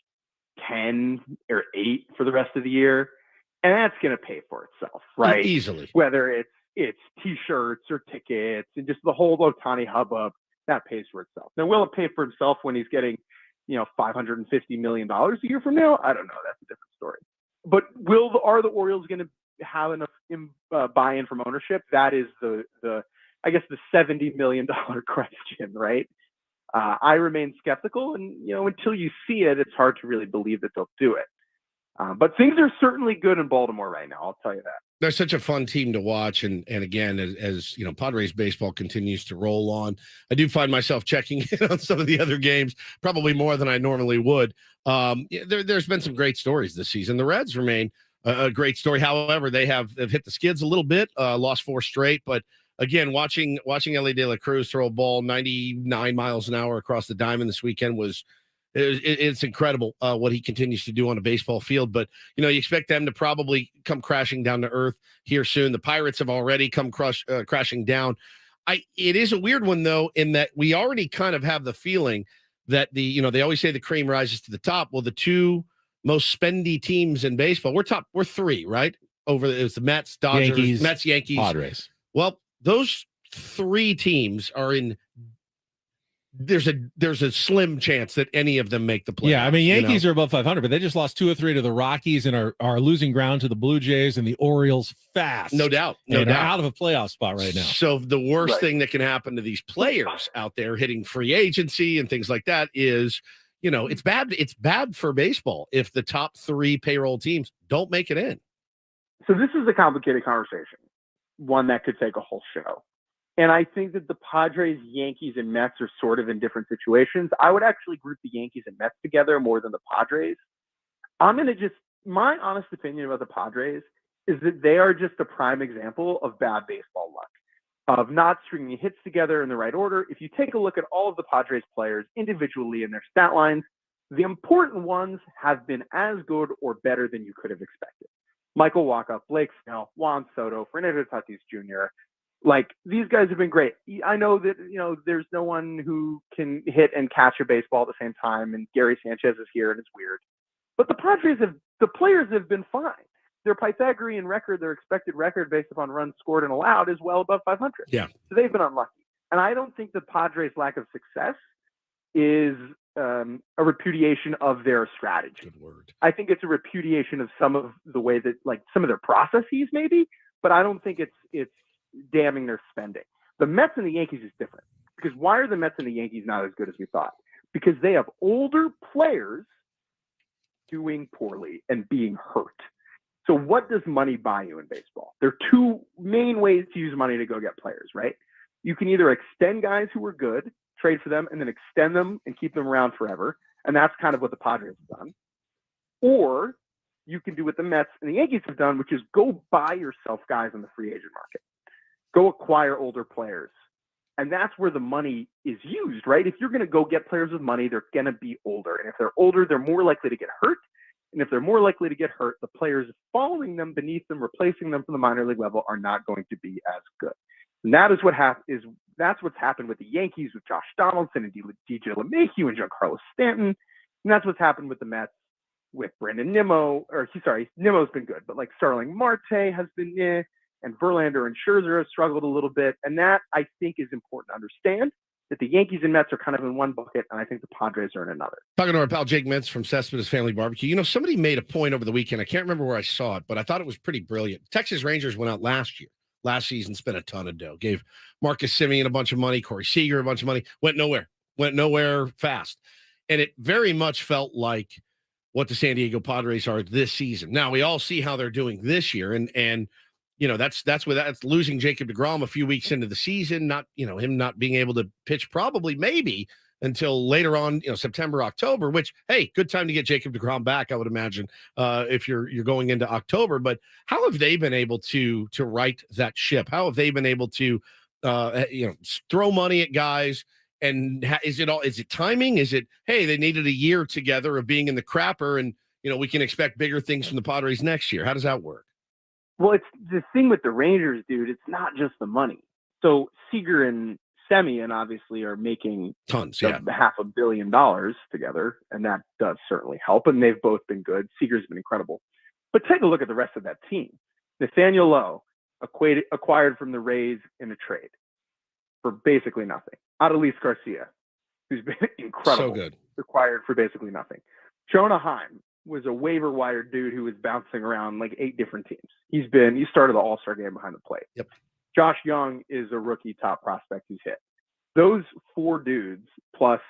Speaker 22: 10 or 8 for the rest of the year. And that's going to pay for itself, right?
Speaker 1: Easily.
Speaker 22: Whether it's T-shirts or tickets and just the whole Ohtani hubbub, that pays for itself. Now, will it pay for himself when he's getting, $550 million a year from now? I don't know. That's a different story. But are the Orioles going to have enough buy-in from ownership? That is the $70 million question, right? I remain skeptical, and until you see it, it's hard to really believe that they'll do it. But things are certainly good in Baltimore right now. I'll tell you that.
Speaker 1: They're such a fun team to watch, and again, as Padres baseball continues to roll on, I do find myself checking in on some of the other games, probably more than I normally would. There's been some great stories this season. The Reds remain a great story. However, they have hit the skids a little bit, lost 4 straight, but again, watching Ellie De La Cruz throw a ball 99 miles an hour across the diamond this weekend it's incredible what he continues to do on a baseball field. But, you expect them to probably come crashing down to earth here soon. The Pirates have already come crashing down. It is a weird one, though, in that we already kind of have the feeling that they always say the cream rises to the top. Well, the 2 most spendy teams in baseball, we're 3, right? It's the Mets, Dodgers, Yankees,
Speaker 2: Padres.
Speaker 1: Well, those 3 teams are in. There's a slim chance that any of them make the playoffs.
Speaker 2: Yeah, I mean, Yankees are above 500, but they just lost 2 or 3 to the Rockies and are losing ground to the Blue Jays and the Orioles fast.
Speaker 1: No doubt.
Speaker 2: Are out of a playoff spot right now.
Speaker 1: So the worst thing that can happen to these players out there hitting free agency and things like that is, it's bad. It's bad for baseball if the top 3 payroll teams don't make it in.
Speaker 22: So this is a complicated conversation, one that could take a whole show. And I think that the Padres, Yankees, and Mets are sort of in different situations. I would actually group the Yankees and Mets together more than the Padres. My honest opinion about the Padres is that they are just a prime example of bad baseball luck, of not stringing hits together in the right order. If you take a look at all of the Padres players individually in their stat lines, the important ones have been as good or better than you could have expected. Michael Walkup, Blake Snell, Juan Soto, Fernando Tatis Jr., these guys have been great. I know that, there's no one who can hit and catch a baseball at the same time, and Gary Sanchez is here, and it's weird. But the players have been fine. Their Pythagorean record, their expected record based upon runs scored and allowed is well above 500.
Speaker 1: Yeah.
Speaker 22: So they've been unlucky. And I don't think the Padres' lack of success is a repudiation of their strategy.
Speaker 1: Good word.
Speaker 22: I think it's a repudiation of some of the way that, some of their processes maybe, but I don't think it's damning their spending. The Mets and the Yankees is different, because why are the Mets and the Yankees not as good as we thought? Because they have older players doing poorly and being hurt. So what does money buy you in baseball? There are 2 main ways to use money to go get players, right? You can either extend guys who are good, trade for them, and then extend them and keep them around forever. And that's kind of what the Padres have done. Or you can do what the Mets and the Yankees have done, which is go buy yourself guys on the free agent market. Go acquire older players. And that's where the money is used, right? If you're going to go get players with money, they're going to be older. And if they're older, they're more likely to get hurt. And if they're more likely to get hurt, the players following them, beneath them, replacing them from the minor league level are not going to be as good. And that is that's what's happened with the Yankees with Josh Donaldson and DJ LeMahieu and Giancarlo Stanton. And that's what's happened with the Mets with Brandon Nimmo. Nimmo's been good, but like Starling Marte has been and Verlander and Scherzer have struggled a little bit. And that, I think, is important to understand, that the Yankees and Mets are kind of in one bucket, and I think the Padres are in another.
Speaker 1: Talking to our pal Jake Mintz from Cespedes Family Barbecue. You know, somebody made a point over the weekend. I can't remember where I saw it, but I thought it was pretty brilliant. Texas Rangers went out last season, spent a ton of dough. Gave Marcus Semien a bunch of money, Corey Seager a bunch of money. Went nowhere fast. And it very much felt like what the San Diego Padres are this season. Now, we all see how they're doing this year, and you know, that's losing Jacob deGrom a few weeks into the season, him not being able to pitch probably maybe until later on, September, October, which, hey, good time to get Jacob deGrom back, I would imagine, if you're going into October. But how have they been able to right that ship? How have they been able to throw money at guys? And is it timing? Is it, hey, they needed a year together of being in the crapper, and we can expect bigger things from the Padres next year? How does that work?
Speaker 22: Well, it's the thing with the Rangers, dude. It's not just the money. So Seager and Semien obviously are making
Speaker 1: tons,
Speaker 22: $500 million together, and that does certainly help. And they've both been good. Seager's been incredible. But take a look at the rest of that team. Nathaniel Lowe, acquired from the Rays in a trade for basically nothing. Adolis Garcia, who's been incredible,
Speaker 1: so good,
Speaker 22: acquired for basically nothing. Jonah Heim was a waiver wire dude who was bouncing around like 8 different teams. He started the All-Star game behind the plate.
Speaker 1: Yep.
Speaker 22: Josh Young is a rookie top prospect who's hit. Those 4 dudes plus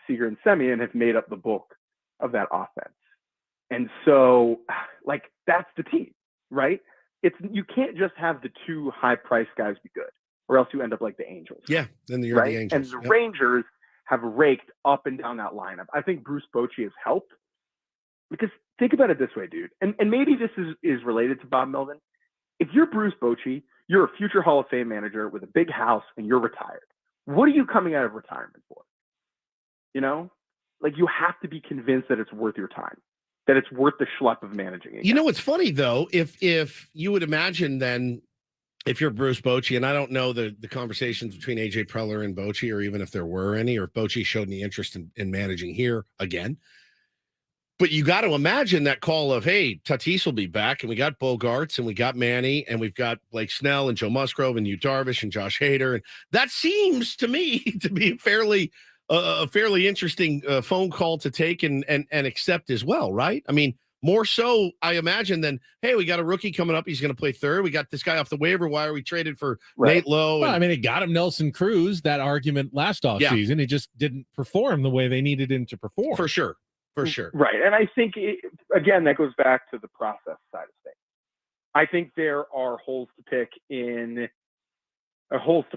Speaker 22: Seager and Semien have made up the bulk of that offense. And so, like, that's the team, right? You can't just have the 2 high-priced guys be good, or else you end up like the Angels.
Speaker 1: Yeah, then you're
Speaker 22: right?
Speaker 1: the Angels.
Speaker 22: And the Rangers have raked up and down that lineup. I think Bruce Bochy has helped. Because think about it this way, dude, and maybe this is related to Bob Melvin. If you're Bruce Bochy, you're a future Hall of Fame manager with a big house, and you're retired. What are you coming out of retirement for? Like, you have to be convinced that it's worth your time, that it's worth the schlep of managing it.
Speaker 1: It's funny though, if you would imagine then, if you're Bruce Bochy, and I don't know the conversations between AJ Preller and Bochy, or even if there were any, or if Bochy showed any interest in managing here again. But you got to imagine that call of, hey, Tatis will be back, and we got Bogarts, and we got Manny, and we've got Blake Snell and Joe Musgrove and Yu Darvish and Josh Hader, and that seems to me to be a fairly interesting phone call to take and accept as well, right? I mean, more so, I imagine, than, hey, we got a rookie coming up, he's going to play third. We got this guy off the waiver wire. We traded for Nate Lowe.
Speaker 2: Well, it got him Nelson Cruz. That argument last offseason, he just didn't perform the way they needed him to perform.
Speaker 1: For sure.
Speaker 22: Right. And I think, again, that goes back to the process side of things. I think there are holes to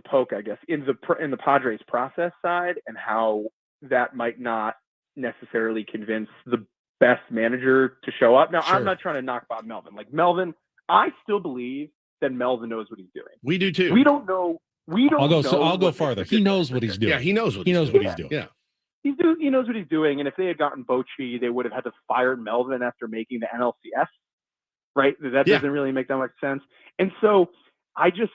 Speaker 22: poke, I guess, in the Padres process side, and how that might not necessarily convince the best manager to show up. Now, I'm not trying to knock Bob Melvin. Like, Melvin, I still believe that Melvin knows what he's doing.
Speaker 1: We do too.
Speaker 22: We don't know.
Speaker 2: I'll go farther. He knows what he's doing.
Speaker 1: Yeah, he knows what
Speaker 22: he's
Speaker 1: doing. Yeah.
Speaker 22: He knows what he's doing, and if they had gotten Bochy, they would have had to fire Melvin after making the NLCS, right? That doesn't really make that much sense. And so I just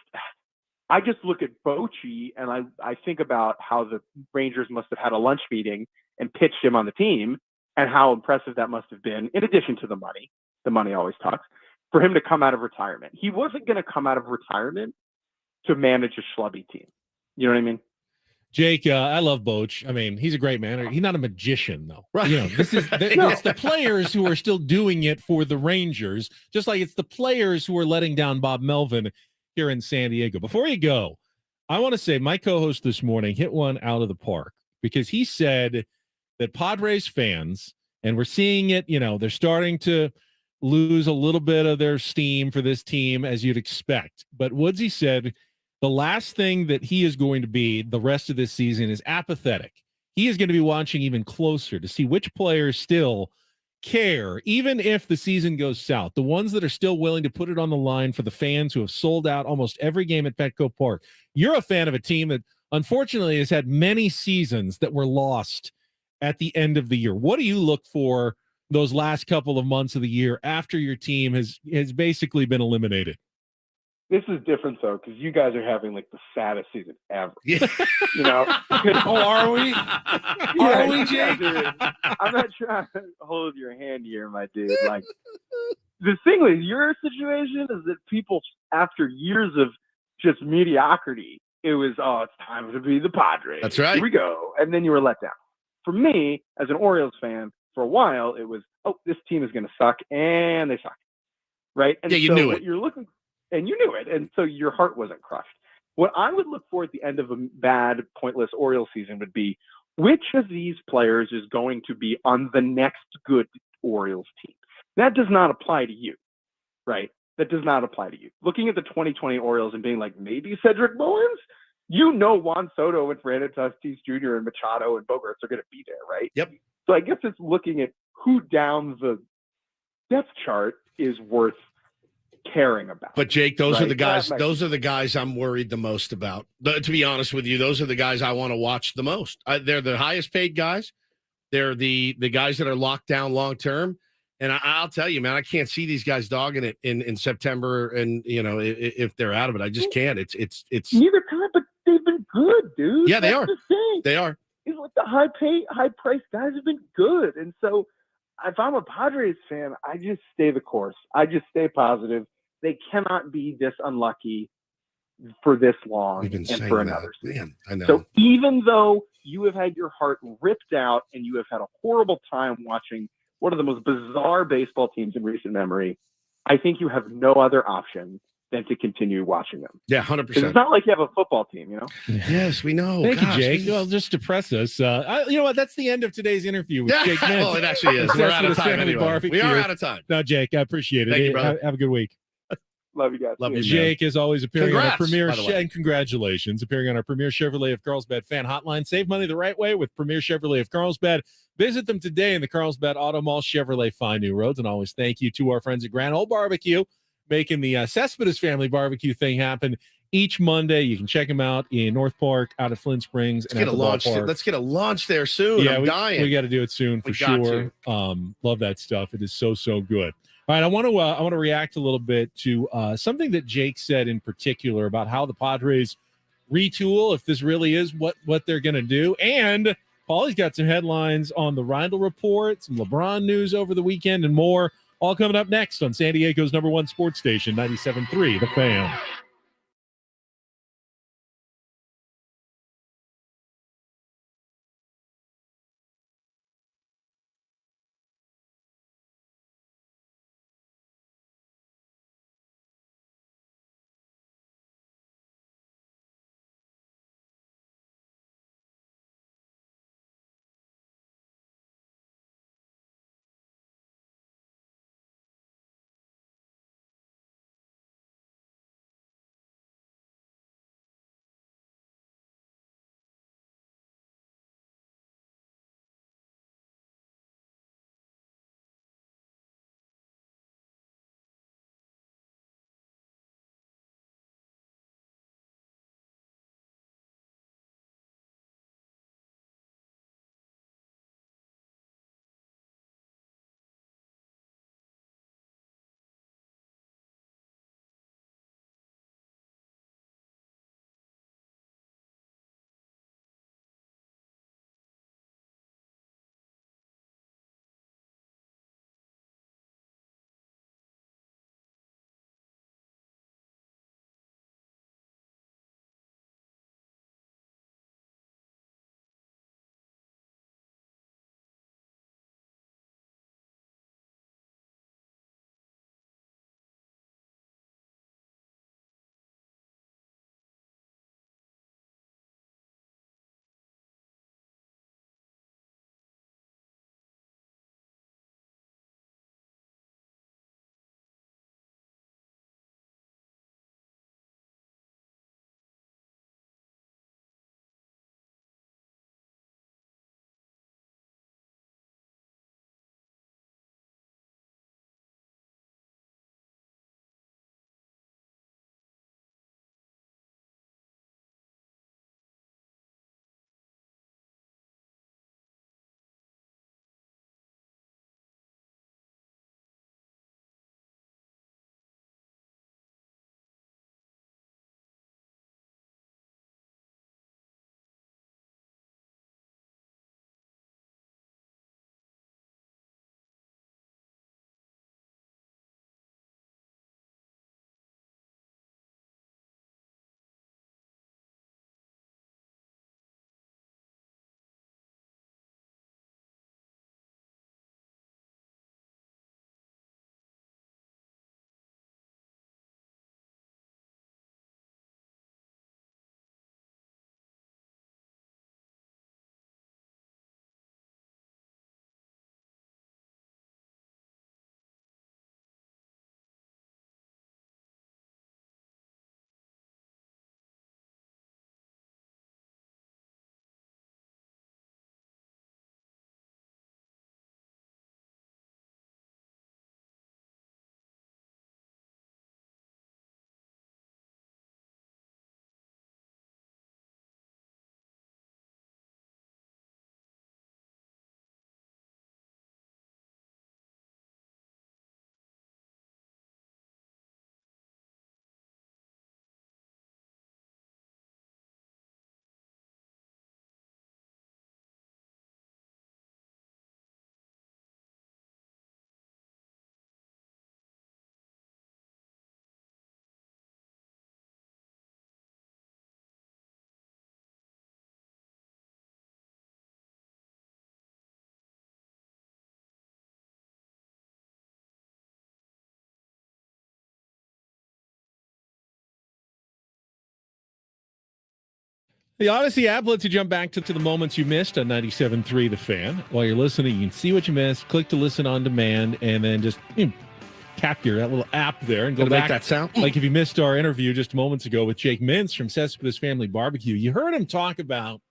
Speaker 22: look at Bochy, and I think about how the Rangers must have had a lunch meeting and pitched him on the team, and how impressive that must have been, in addition to the money. The money always talks. For him to come out of retirement. He wasn't going to come out of retirement to manage a schlubby team. You know what I mean?
Speaker 2: Jake, I love Boch. I mean, he's a great manager. He's not a magician, though.
Speaker 1: Right.
Speaker 2: This is it's the players who are still doing it for the Rangers, just like it's the players who are letting down Bob Melvin here in San Diego. Before you go, I want to say my co-host this morning hit one out of the park, because he said that Padres fans, and we're seeing it, they're starting to lose a little bit of their steam for this team, as you'd expect. But Woodsy said the last thing that he is going to be the rest of this season is apathetic. He is going to be watching even closer to see which players still care, even if the season goes south, the ones that are still willing to put it on the line for the fans who have sold out almost every game at Petco Park. You're a fan of a team that unfortunately has had many seasons that were lost at the end of the year. What do you look for those last couple of months of the year after your team has basically been eliminated?
Speaker 22: This is different though, because you guys are having like the saddest season ever.
Speaker 1: Yeah.
Speaker 22: You know?
Speaker 3: Oh, are we? Are we, Jake?
Speaker 22: I'm not trying to hold your hand here, my dude. Like, the thing with your situation is that people, after years of just mediocrity, it was, it's time to be the Padres.
Speaker 1: That's right.
Speaker 22: Here we go. And then you were let down. For me, as an Orioles fan, for a while, it was, this team is going to suck, and they suck. Right? And
Speaker 1: Yeah, you
Speaker 22: so
Speaker 1: knew
Speaker 22: what
Speaker 1: it.
Speaker 22: you're looking, and you knew it. And so your heart wasn't crushed. What I would look for at the end of a bad, pointless Orioles season would be, which of these players is going to be on the next good Orioles team? That does not apply to you, right? That does not apply to you. Looking at the 2020 Orioles and being like, maybe Cedric Mullins? You know Juan Soto and Fernando Tatis Jr. and Machado and Bogarts are going to be there, right?
Speaker 1: Yep.
Speaker 22: So I guess it's looking at who down the depth chart is worth caring about.
Speaker 1: But Jake, those
Speaker 22: right?
Speaker 1: are the guys.
Speaker 22: That
Speaker 1: Those are the guys I'm worried the most about. To be honest with you, those are the guys I want to watch the most. They're the highest paid guys. They're the guys that are locked down long term. And I'll tell you, man, I can't see these guys dogging it in September. And if they're out of it, I just can't. It's
Speaker 22: neither time, but they've been good, dude.
Speaker 1: Yeah, they
Speaker 22: That's
Speaker 1: are.
Speaker 22: the thing.
Speaker 1: They are.
Speaker 22: It's like the high priced guys have been good. And so if I'm a Padres fan, I just stay the course. I just stay positive. They cannot be this unlucky for this long
Speaker 1: We've been
Speaker 22: and
Speaker 1: saying
Speaker 22: for
Speaker 1: that.
Speaker 22: another season.
Speaker 1: Man, I know.
Speaker 22: So even though you have had your heart ripped out and you have had a horrible time watching one of the most bizarre baseball teams in recent memory, I think you have no other option than to continue watching them.
Speaker 1: Yeah,
Speaker 22: 'Cause
Speaker 1: 100%.
Speaker 22: it's not like you have a football team, you know?
Speaker 1: Yes, we know.
Speaker 2: Thank
Speaker 1: Gosh,
Speaker 2: you, Jake.
Speaker 1: we just-
Speaker 2: Well, just depress us. You know what? That's the end of today's interview with
Speaker 1: Yeah,
Speaker 2: Jake Mintz.
Speaker 1: well, it actually is. We're out of
Speaker 2: Cespedes
Speaker 1: time
Speaker 2: Family
Speaker 1: anyway.
Speaker 2: Barbecue.
Speaker 1: We are out of time.
Speaker 2: No, Jake, I appreciate it.
Speaker 1: Thank you, brother.
Speaker 2: Have a good week.
Speaker 22: Love you guys.
Speaker 1: Love
Speaker 22: See
Speaker 1: you,
Speaker 22: ya.
Speaker 1: man.
Speaker 2: Jake is always appearing on our
Speaker 1: Congrats,
Speaker 2: premier
Speaker 1: by the way.
Speaker 2: and congratulations, appearing on our premier Chevrolet of Carlsbad fan hotline. Save money the right way with Premier Chevrolet of Carlsbad. Visit them today in the Carlsbad Auto Mall. Chevrolet, find new roads. And always thank you to our friends at Grand Ole Barbecue, making the Cespedes Family Barbecue thing happen each Monday. You can check them out in North Park, out at Flint Springs,
Speaker 1: Let's
Speaker 2: and
Speaker 1: get
Speaker 2: at
Speaker 1: a
Speaker 2: the
Speaker 1: launch.
Speaker 2: ballpark.
Speaker 1: Let's get a launch there soon.
Speaker 2: Yeah,
Speaker 1: I'm dying.
Speaker 2: we got to do it soon for
Speaker 1: We got
Speaker 2: sure. Love that stuff. It is so good. All right, I want to react a little bit to something that Jake said in particular about how the Padres retool, if this really is what they're going to do. And Paulie's got some headlines on the Reindl Report, some LeBron news over the weekend, and more. All coming up next on San Diego's #1 sports station, 97.3 The Fan. The Odyssey app lets you jump back to the moments you missed on 97.3 The Fan. While you're listening, you can see what you missed, click to listen on demand, and then just tap that little app there and go
Speaker 1: Gonna
Speaker 2: back.
Speaker 1: make that sound?
Speaker 2: Like if you missed our interview just moments ago with Jake Mintz from Cespedes Family Barbecue, you heard him talk about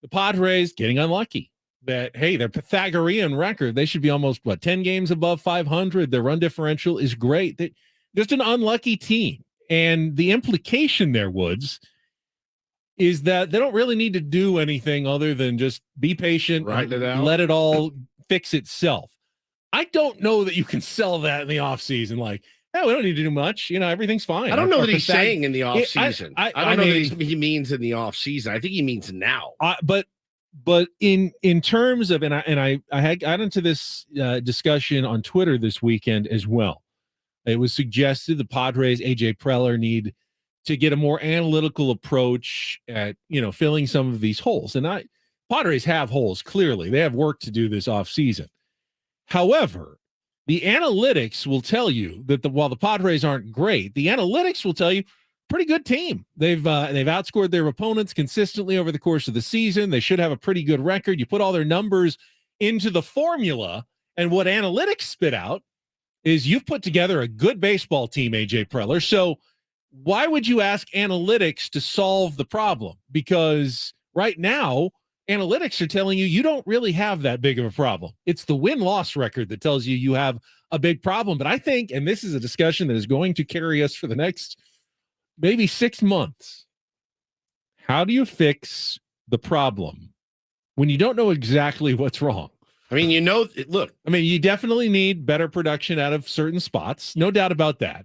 Speaker 2: the Padres getting unlucky. That, hey, their Pythagorean record, they should be almost, 10 games above 500. Their run differential is great. They're just an unlucky team. And the implication there, Woods, is that they don't really need to do anything other than just be patient,
Speaker 1: Write it out.
Speaker 2: let it all fix itself. I don't know that you can sell that in the offseason. Like, we don't need to do much. Everything's fine.
Speaker 1: I don't know that he's saying in the offseason.
Speaker 2: I
Speaker 1: don't know
Speaker 2: mean,
Speaker 1: that he means in the offseason. I think he means now.
Speaker 2: But in terms of, I got into this discussion on Twitter this weekend as well. It was suggested the Padres, AJ Preller, need to get a more analytical approach at, filling some of these holes. And Padres have holes, clearly. They have work to do this offseason. However, the analytics will tell you that while the Padres aren't great, the analytics will tell you pretty good team. They've outscored their opponents consistently over the course of the season. They should have a pretty good record. You put all their numbers into the formula, and what analytics spit out is you've put together a good baseball team, AJ Preller. So why would you ask analytics to solve the problem? Because right now, analytics are telling you don't really have that big of a problem. It's the win-loss record that tells you have a big problem. But I think, and this is a discussion that is going to carry us for the next maybe 6 months, how do you fix the problem when you don't know exactly what's wrong?
Speaker 1: I mean, look.
Speaker 2: I mean, you definitely need better production out of certain spots. No doubt about that.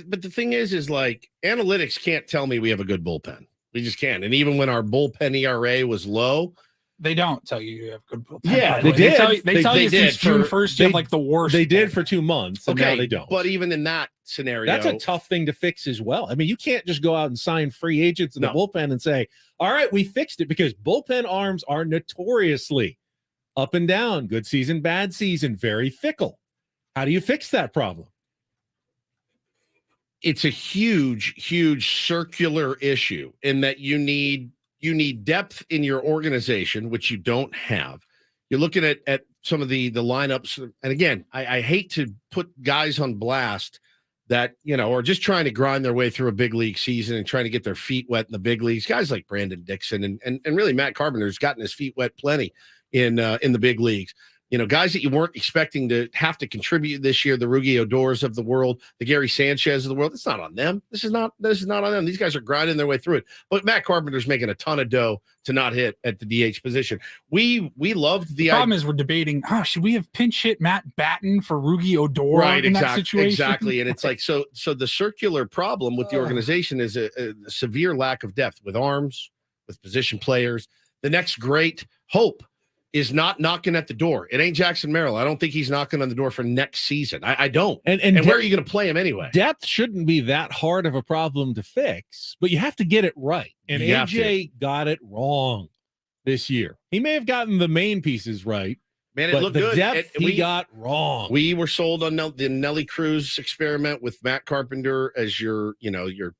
Speaker 1: But the thing is like analytics can't tell me we have a good bullpen. We just can't. And even when our bullpen ERA was low,
Speaker 3: they don't tell you have good bullpen.
Speaker 2: Yeah, they did.
Speaker 3: They tell you since June 1st you have like the worst.
Speaker 2: They did for 2 months, and
Speaker 1: okay,
Speaker 2: now they don't.
Speaker 1: But even in that scenario,
Speaker 2: that's a tough thing to fix as well. I mean, you can't just go out and sign free agents in the bullpen and say, all right, we fixed it, because bullpen arms are notoriously up and down, good season, bad season, very fickle. How do you fix that problem?
Speaker 1: It's a huge circular issue in that you need depth in your organization, which you don't have. You're looking at some of the lineups. And again, I hate to put guys on blast that, are just trying to grind their way through a big league season and trying to get their feet wet in the big leagues. Guys like Brandon Dixon and really Matt Carpenter's gotten his feet wet plenty in the big leagues. Guys that you weren't expecting to have to contribute this year, the Rugi Odors of the world, the Gary Sanchez of the world. It's not on them. This is not on them. These guys are grinding their way through it. But Matt Carpenter's making a ton of dough to not hit at the DH position. We loved the
Speaker 3: problem is we're debating, should we have pinch hit Matt Batten for Rugi Odor in that situation?
Speaker 1: Exactly. And it's like, so the circular problem with the organization is a severe lack of depth with arms, with position players. The next great hope is not knocking at the door. It ain't Jackson Merrill. I don't think he's knocking on the door for next season. I don't. And where are you going to play him anyway?
Speaker 2: Depth shouldn't be that hard of a problem to fix, but you have to get it right. And AJ got it wrong this year. He may have gotten the main pieces right.
Speaker 1: Man, it
Speaker 2: but
Speaker 1: looked
Speaker 2: the
Speaker 1: good.
Speaker 2: Depth he got wrong.
Speaker 1: We were sold on the Nelly Cruz experiment with Matt Carpenter as your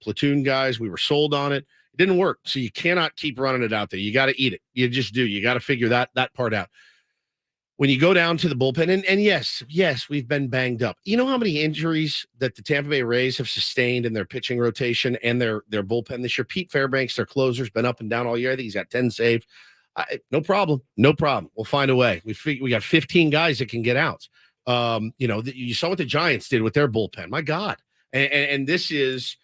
Speaker 1: platoon guys. We were sold on it. It didn't work. So you cannot keep running it out there. You got to eat it. You just do. You got to figure that part out. When you go down to the bullpen, and yes, we've been banged up. You know how many injuries that the Tampa Bay Rays have sustained in their pitching rotation and their bullpen this year? Pete Fairbanks, their closer's been up and down all year. I think he's got 10 saved. No problem. We'll find a way. We got 15 guys that can get out. You saw what the Giants did with their bullpen. My God. And this is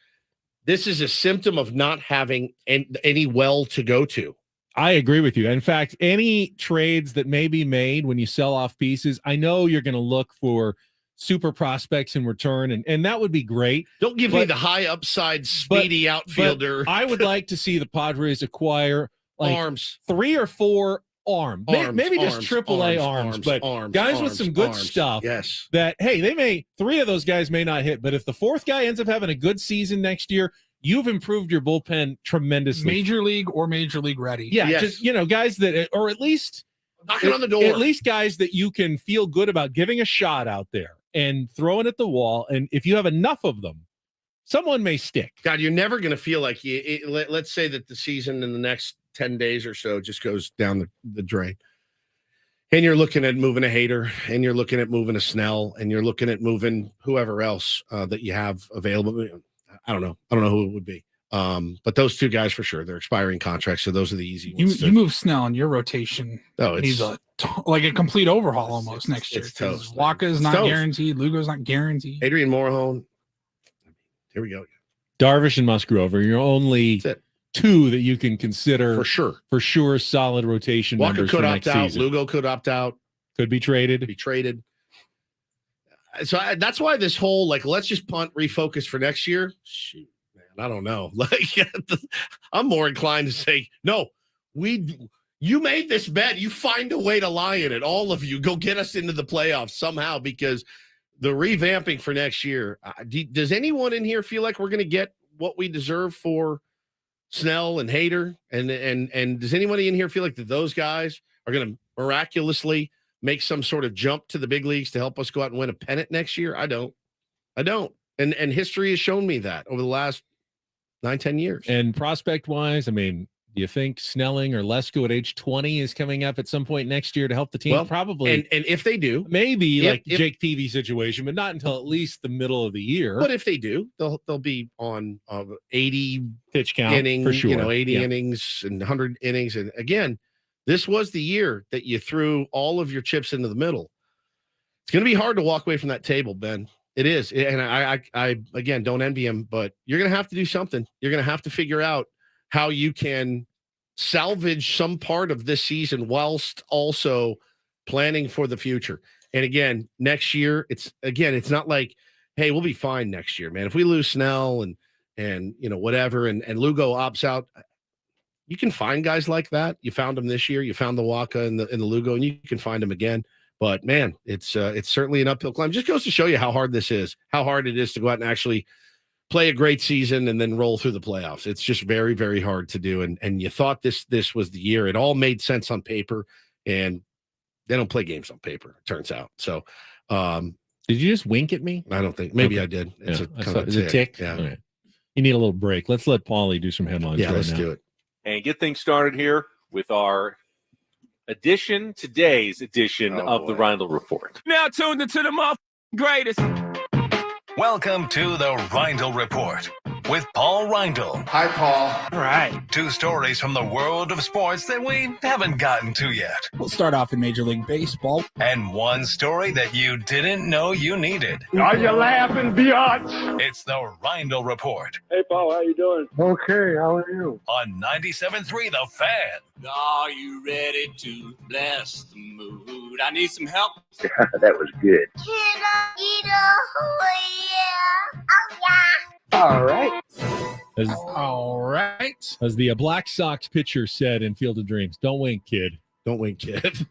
Speaker 1: a symptom of not having any well to go to.
Speaker 2: I agree with you. In fact, any trades that may be made when you sell off pieces, I know you're going to look for super prospects in return, and that would be great.
Speaker 1: Don't give me the high upside speedy outfielder.
Speaker 2: But I would like to see the Padres acquire
Speaker 1: arms,
Speaker 2: 3 or 4 maybe just AAA arms, but guys with some good stuff.
Speaker 1: Yes.
Speaker 2: That, hey, 3 of those guys may not hit, but if the 4th guy ends up having a good season next year, you've improved your bullpen tremendously.
Speaker 3: Major league or major league ready.
Speaker 2: Yeah, yes. Just, guys that, or at least
Speaker 1: knocking on the door.
Speaker 2: At least guys that you can feel good about giving a shot out there and throwing at the wall. And if you have enough of them, someone may stick.
Speaker 1: God, you're never going to feel like let's say that the season in the next 10 days or so just goes down the drain. And you're looking at moving a Hader, and you're looking at moving a Snell, and you're looking at moving whoever else that you have available. I don't know who it would be. But those two guys for sure, they're expiring contracts, so those are the easy ones.
Speaker 3: You move Snell in your rotation.
Speaker 1: Oh, it's
Speaker 3: needs like a complete overhaul almost next year.
Speaker 1: Toast.
Speaker 3: Waka's not guaranteed. Lugo's not guaranteed.
Speaker 1: Adrian Morejon. Here we go.
Speaker 2: Darvish and Musgrove are your only two that you can consider
Speaker 1: for sure
Speaker 2: solid rotation
Speaker 1: Waka
Speaker 2: members
Speaker 1: could
Speaker 2: for
Speaker 1: opt
Speaker 2: next
Speaker 1: out.
Speaker 2: season.
Speaker 1: Lugo could opt out.
Speaker 2: Could be traded.
Speaker 1: So that's why this whole let's just punt, refocus for next year. Shoot, man, I don't know. I'm more inclined to say no. You made this bet. You find a way to lie in it. All of you, go get us into the playoffs somehow, because the revamping for next year. Does anyone in here feel like we're going to get what we deserve for Snell and Hader? And does anybody in here feel like that those guys are going to miraculously make some sort of jump to the big leagues to help us go out and win a pennant next year? I don't. And history has shown me that over the last 9-10 years.
Speaker 2: And prospect wise, I mean, do you think Snelling or Lesko at age 20 is coming up at some point next year to help the team?
Speaker 1: Well,
Speaker 2: probably.
Speaker 1: And if they do,
Speaker 2: maybe like Jake Peavy situation, but not until at least the middle of the year.
Speaker 1: But if they do, they'll be on 80
Speaker 2: pitch count
Speaker 1: innings,
Speaker 2: for sure.
Speaker 1: 80 innings and 100 innings. And again, this was the year that you threw all of your chips into the middle. It's going to be hard to walk away from that table, Ben. It is. And I again, don't envy him, but you're going to have to do something. You're going to have to figure out how you can salvage some part of this season whilst also planning for the future. And again, next year, it's not like, hey, we'll be fine next year, man. If we lose Snell and whatever, and Lugo opts out, you can find guys like that. You found them this year. You found the Waka and the Lugo, and you can find them again. But man, it's certainly an uphill climb. Just goes to show you how hard this is, how hard it is to go out and actually play a great season and then roll through the playoffs. It's just very, very hard to do. And you thought this was the year. It all made sense on paper, and they don't play games on paper, it turns out. So
Speaker 2: did you just wink at me?
Speaker 1: I don't think. Maybe I did. It's
Speaker 2: a tick.
Speaker 1: Yeah.
Speaker 2: Okay. You need a little break. Let's let Paulie do some headlines.
Speaker 1: Yeah, let's do it.
Speaker 10: And get things started here with our today's edition of the Reindl Report.
Speaker 18: Now tuned into the greatest.
Speaker 4: Welcome to the Reindl Report with Paul Reindl.
Speaker 6: Hi, Paul.
Speaker 3: All right.
Speaker 4: 2 stories from the world of sports that we haven't gotten to yet.
Speaker 3: We'll start off in Major League Baseball.
Speaker 4: And 1 story that you didn't know you needed.
Speaker 21: Are you laughing, biatch?
Speaker 4: It's the Reindl Report
Speaker 21: Hey, Paul, how you doing?
Speaker 6: Okay, how are you?
Speaker 4: on 97.3 The Fan.
Speaker 18: Are you ready to bless the mood? I need some help.
Speaker 15: That was good.
Speaker 6: All right.
Speaker 3: All right.
Speaker 2: As the Black Sox pitcher said in Field of Dreams, don't wink, kid.
Speaker 1: Don't wink, kid.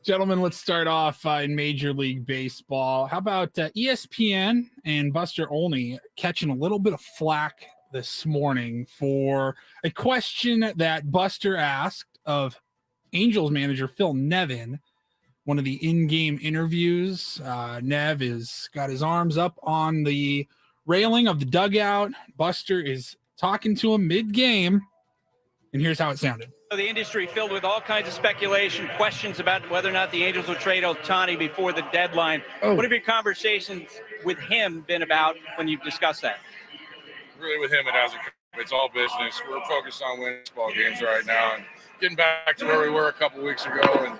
Speaker 3: Gentlemen, let's start off in Major League Baseball. How about ESPN and Buster Olney catching a little bit of flack this morning for a question that Buster asked of Angels manager Phil Nevin, one of the in-game interviews. Nev is got his arms up on the railing of the dugout. Buster is talking to him mid-game, and here's how it sounded.
Speaker 12: The industry filled with all kinds of speculation, questions about whether or not the Angels will trade Ohtani before the deadline. What have your conversations with him been about when you've discussed that?
Speaker 23: Really with him, it's all business. We're focused on winning ball games right now and getting back to where we were a couple weeks ago,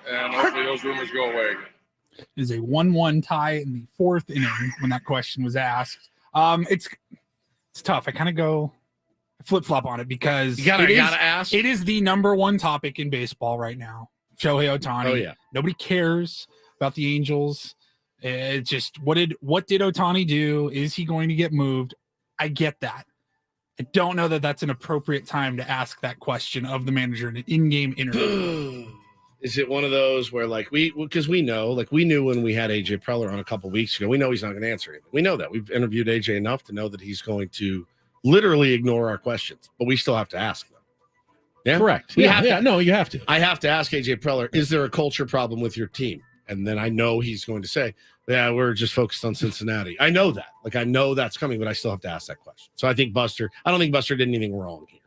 Speaker 23: and hopefully those rumors go away.
Speaker 3: It is a 1-1 tie in the 4th inning when that question was asked. It's tough. I kind of go flip-flop on it because
Speaker 1: you gotta ask.
Speaker 3: It is the number 1 topic in baseball right now. Shohei Ohtani.
Speaker 1: Oh, yeah.
Speaker 3: Nobody cares about the Angels. It's just what did Ohtani do? Is he going to get moved? I get that. I don't know that that's an appropriate time to ask that question of the manager in an in-game interview.
Speaker 1: Is it one of those where because we know when we had AJ Preller on a couple weeks ago, we know he's not going to answer anything. We know that. We've interviewed AJ enough to know that he's going to literally ignore our questions, but we still have to ask them. Yeah,
Speaker 2: Correct.
Speaker 1: You
Speaker 2: have to.
Speaker 1: I have to ask AJ Preller, is there a culture problem with your team? And then I know he's going to say, yeah, we're just focused on Cincinnati. I know that. Like, I know that's coming, but I still have to ask that question. So I think I don't think Buster did anything wrong here,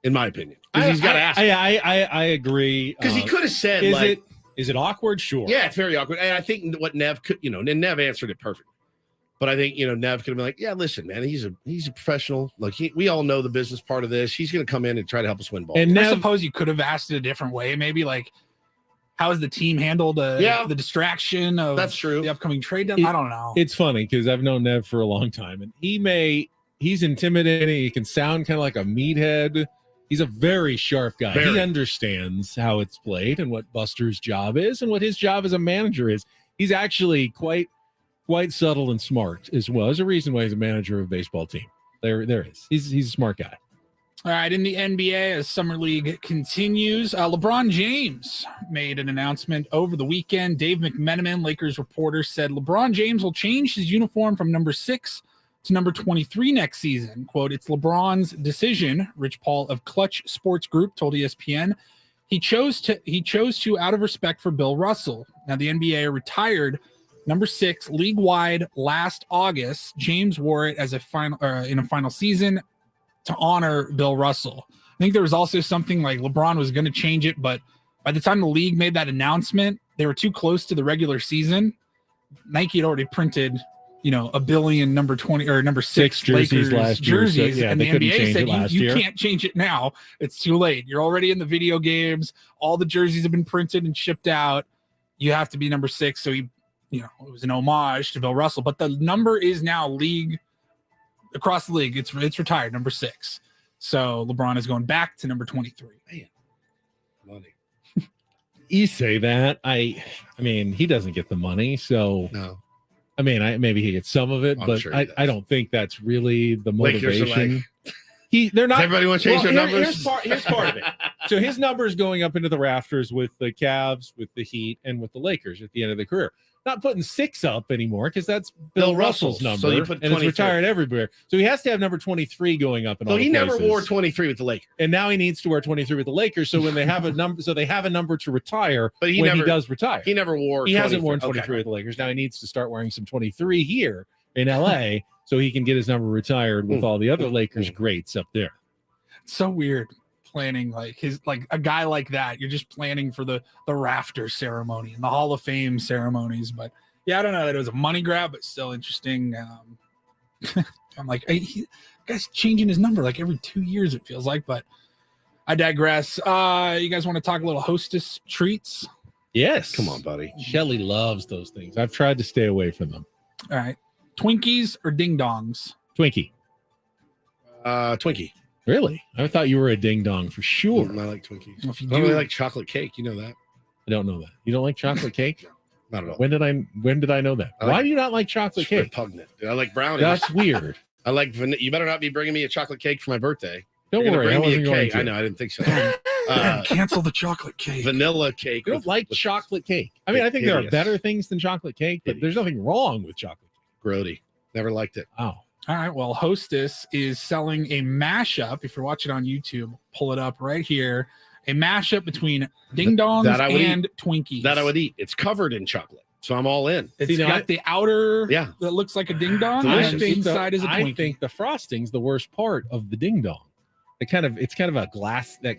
Speaker 1: in my opinion. Because he's got to ask.
Speaker 2: I agree.
Speaker 1: Because he could have said,
Speaker 2: is it awkward? Sure.
Speaker 1: Yeah, it's very awkward. And I think what Nev could, and Nev answered it perfectly. But I think, Nev could have been like, yeah, listen, man, he's a professional. Like, we all know the business part of this. He's going to come in and try to help us win balls.
Speaker 3: And I suppose you could have asked it a different way. Maybe like, how has the team handled the distraction of
Speaker 1: that's true.
Speaker 3: The upcoming trade deadline? I don't know.
Speaker 2: It's funny because I've known Nev for a long time, and he's intimidating. He can sound kind of like a meathead. He's a very sharp guy. He understands how it's played and what Buster's job is and what his job as a manager is. He's actually quite subtle and smart as well. There's a reason why he's a manager of a baseball team. There is. He's a smart guy.
Speaker 3: All right, in the NBA, as Summer League continues, LeBron James made an announcement over the weekend. Dave McMenamin, Lakers reporter, said LeBron James will change his uniform from number 6 to number 23 next season. Quote, it's LeBron's decision, Rich Paul of Clutch Sports Group told ESPN. He chose to out of respect for Bill Russell. Now, the NBA retired number 6 league-wide last August. James wore it as in a final season to honor Bill Russell. I think there was also something like LeBron was going to change it, but by the time the league made that announcement, they were too close to the regular season. Nike had already printed, 1 billion number 20 or number 6
Speaker 2: jerseys
Speaker 3: Lakers
Speaker 2: last year.
Speaker 3: jerseys,
Speaker 2: So, yeah,
Speaker 3: and
Speaker 2: they
Speaker 3: the
Speaker 2: couldn't
Speaker 3: NBA
Speaker 2: change
Speaker 3: said
Speaker 2: it last
Speaker 3: you
Speaker 2: year.
Speaker 3: can't change it now. It's too late. You're already in the video games. All the jerseys have been printed and shipped out. You have to be number 6. So it was an homage to Bill Russell, but the number is now across the league. It's retired, number 6. So LeBron is going back to number 23.
Speaker 1: Man, money.
Speaker 2: You say that. I mean, he doesn't get the money, so
Speaker 1: no.
Speaker 2: I mean, maybe he gets some of it,
Speaker 1: I'm
Speaker 2: but
Speaker 1: sure he does.
Speaker 2: I don't think that's really the
Speaker 1: Lakers are
Speaker 2: motivation.
Speaker 1: like,
Speaker 2: They're not.
Speaker 1: does everybody want to change their numbers?
Speaker 2: Here's part of it. So his numbers going up into the rafters with the Cavs, with the Heat, and with the Lakers at the end of the career. Not putting 6 up anymore because that's Bill Russell's number,
Speaker 1: So you put
Speaker 2: and it's
Speaker 1: 23.
Speaker 2: retired everywhere. So he has to have number 23 going up.
Speaker 1: So he never wore 23 with the Lakers,
Speaker 2: and now he needs to wear 23 with the Lakers. So when they have a number, they have a number to retire.
Speaker 1: But he
Speaker 2: does retire.
Speaker 1: He never wore.
Speaker 2: He hasn't worn 23 with the Lakers. Now he needs to start wearing some 23 here in LA so he can get his number retired with all the other Lakers greats up there.
Speaker 3: It's so weird planning a guy like that. You're just planning for the rafter ceremony and the Hall of Fame ceremonies, but. Yeah, I don't know that it was a money grab, but still interesting. I'm like, guy's changing his number like every 2 years, it feels like, but I digress. You guys want to talk a little Hostess treats?
Speaker 2: Yes.
Speaker 1: Come on, buddy.
Speaker 2: Shelly loves those things. I've tried to stay away from them.
Speaker 3: All right. Twinkies or ding dongs?
Speaker 2: Twinkie.
Speaker 1: Twinkie.
Speaker 2: Really? I thought you were a ding dong for sure.
Speaker 1: I like Twinkies.
Speaker 3: If you
Speaker 1: I don't
Speaker 3: do,
Speaker 1: really like chocolate cake. You know that.
Speaker 2: I don't know that. You don't like chocolate cake?
Speaker 1: Not at all.
Speaker 2: When did I know that? Why do you not like chocolate cake?
Speaker 1: Repugnant. I like brownies.
Speaker 2: That's weird.
Speaker 1: I like vanilla. You better not be bringing me a chocolate cake for my birthday.
Speaker 2: Don't
Speaker 1: You're gonna
Speaker 2: worry, I
Speaker 1: bring me
Speaker 2: wasn't
Speaker 1: a
Speaker 2: going
Speaker 1: cake.
Speaker 2: to.
Speaker 1: I know. I didn't think so.
Speaker 3: cancel the chocolate cake.
Speaker 1: Vanilla cake.
Speaker 2: You don't like chocolate cake. I mean, I think there are better things than chocolate cake, but there's nothing wrong with chocolate cake.
Speaker 1: Grody. Never liked it.
Speaker 2: Oh.
Speaker 3: All right. Well, Hostess is selling a mashup. If you're watching on YouTube, pull it up right here. A mashup between ding dongs and Twinkies.
Speaker 1: That I would eat. It's covered in chocolate. So I'm all in.
Speaker 3: It's got the outer that looks like a ding dong, and the inside is a Twinkie.
Speaker 2: I think the frosting's the worst part of the ding dong. It's kind of a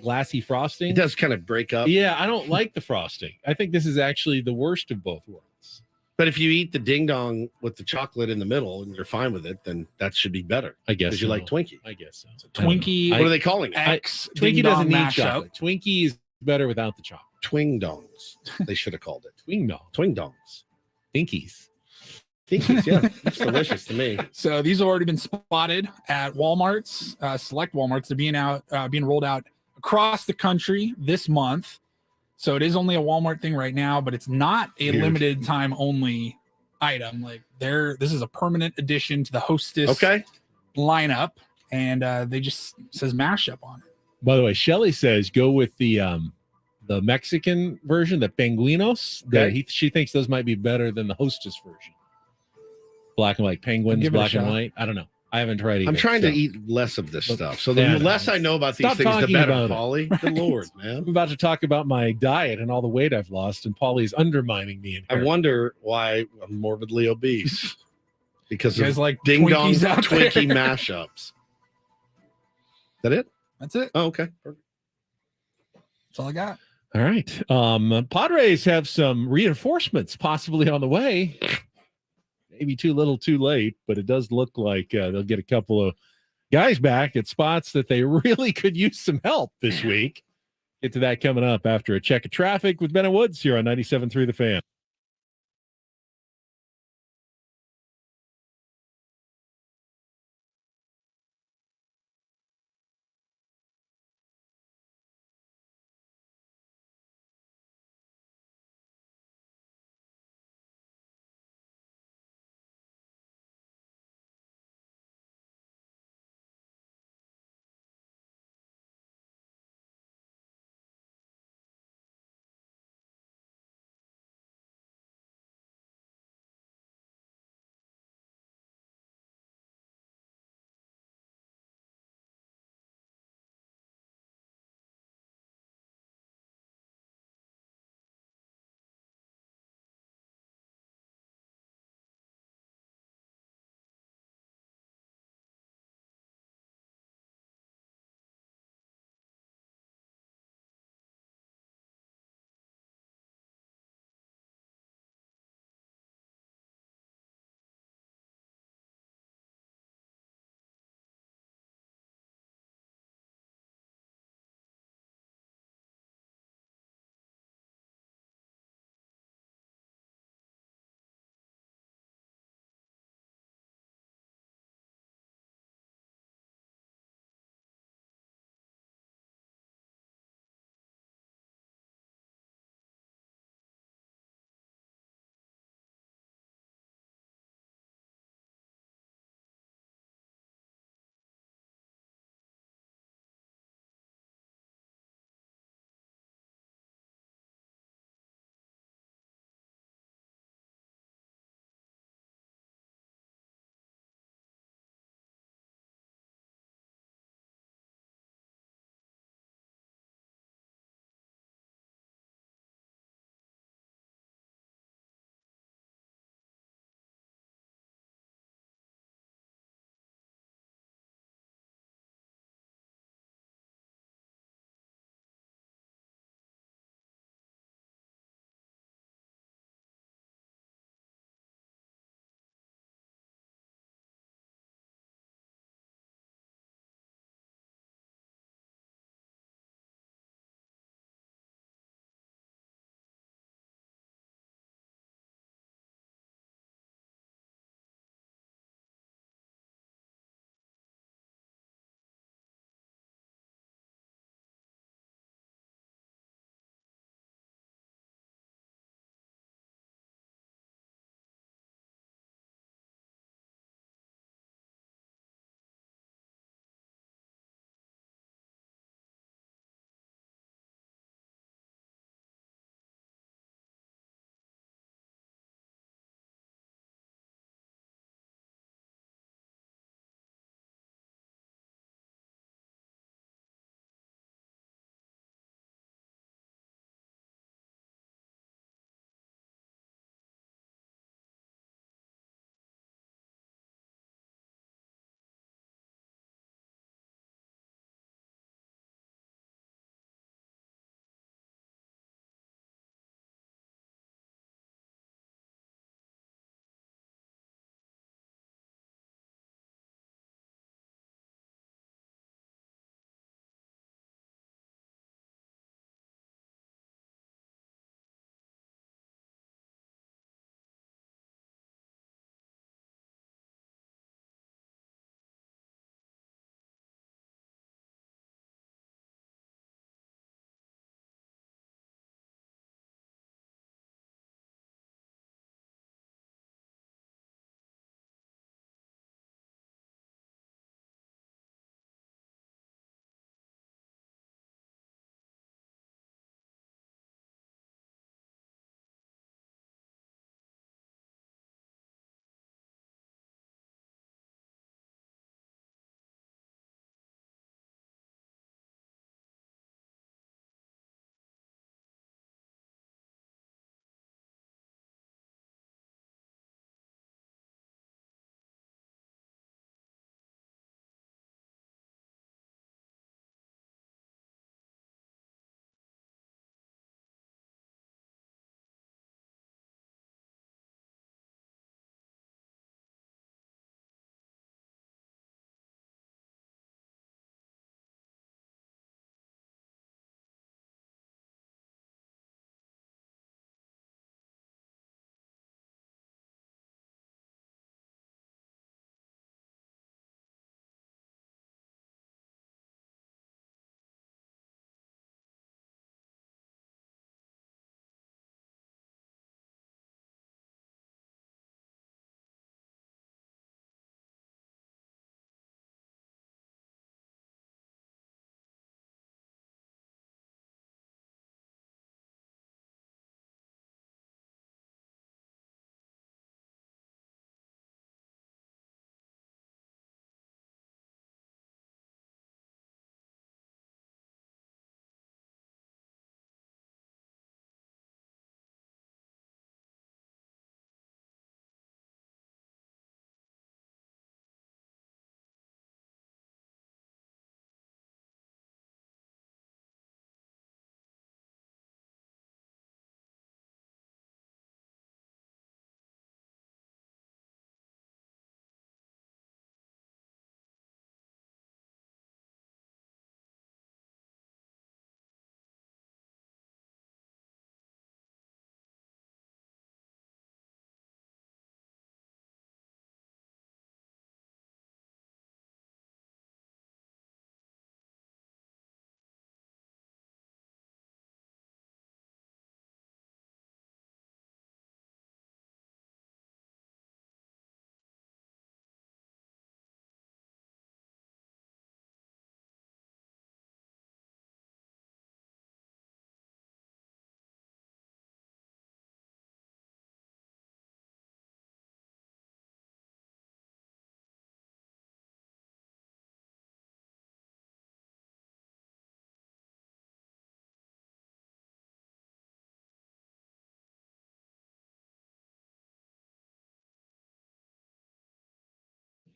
Speaker 2: glassy frosting.
Speaker 1: It does kind of break up.
Speaker 2: Yeah, I don't like the frosting. I think this is actually the worst of both worlds.
Speaker 1: But if you eat the ding dong with the chocolate in the middle and you're fine with it, then that should be better.
Speaker 2: I guess
Speaker 1: because you like Twinkie.
Speaker 2: I guess so.
Speaker 3: Twinkie.
Speaker 1: What are they calling it?
Speaker 2: Twinkie doesn't need chocolate. Twinkie is better without the chocolate.
Speaker 1: Twing dongs. They should have called it.
Speaker 2: Twing dong.
Speaker 1: Twing dongs.
Speaker 2: Dinkies.
Speaker 1: Dinkies, yeah. That's delicious to me.
Speaker 3: So these have already been spotted at Walmart's, select Walmart's. They're being rolled out across the country this month. So it is only a Walmart thing right now, but it's not a limited time only item. Like this is a permanent addition to the Hostess lineup, and they just says mashup on it.
Speaker 2: By the way, Shelly says go with the Mexican version, the Penguinos. She thinks those might be better than the Hostess version. Black and white penguins, black and white. I don't know. I haven't tried either.
Speaker 1: I'm trying
Speaker 2: so.
Speaker 1: to eat less of this stuff. So the
Speaker 2: Yeah,
Speaker 1: less I know about these
Speaker 2: Stop
Speaker 1: things, the
Speaker 2: talking
Speaker 1: better,
Speaker 2: about it.
Speaker 1: Paulie. Good Lord, man.
Speaker 2: I'm about to talk about my diet and all the weight I've lost, and Paulie's undermining me.
Speaker 1: I wonder why I'm morbidly obese. Because
Speaker 3: You guys
Speaker 1: of
Speaker 3: like
Speaker 1: ding dong
Speaker 3: Twinkies out there?
Speaker 1: Twinkie mashups. Is that it?
Speaker 3: That's it.
Speaker 1: Oh, okay. Perfect.
Speaker 3: That's all I got.
Speaker 2: All right. Padres have some reinforcements possibly on the way. Maybe too little, too late, but it does look like they'll get a couple of guys back at spots that they really could use some help this week. Get to that coming up after a check of traffic with Ben and Woods here on 97.3 The Fan.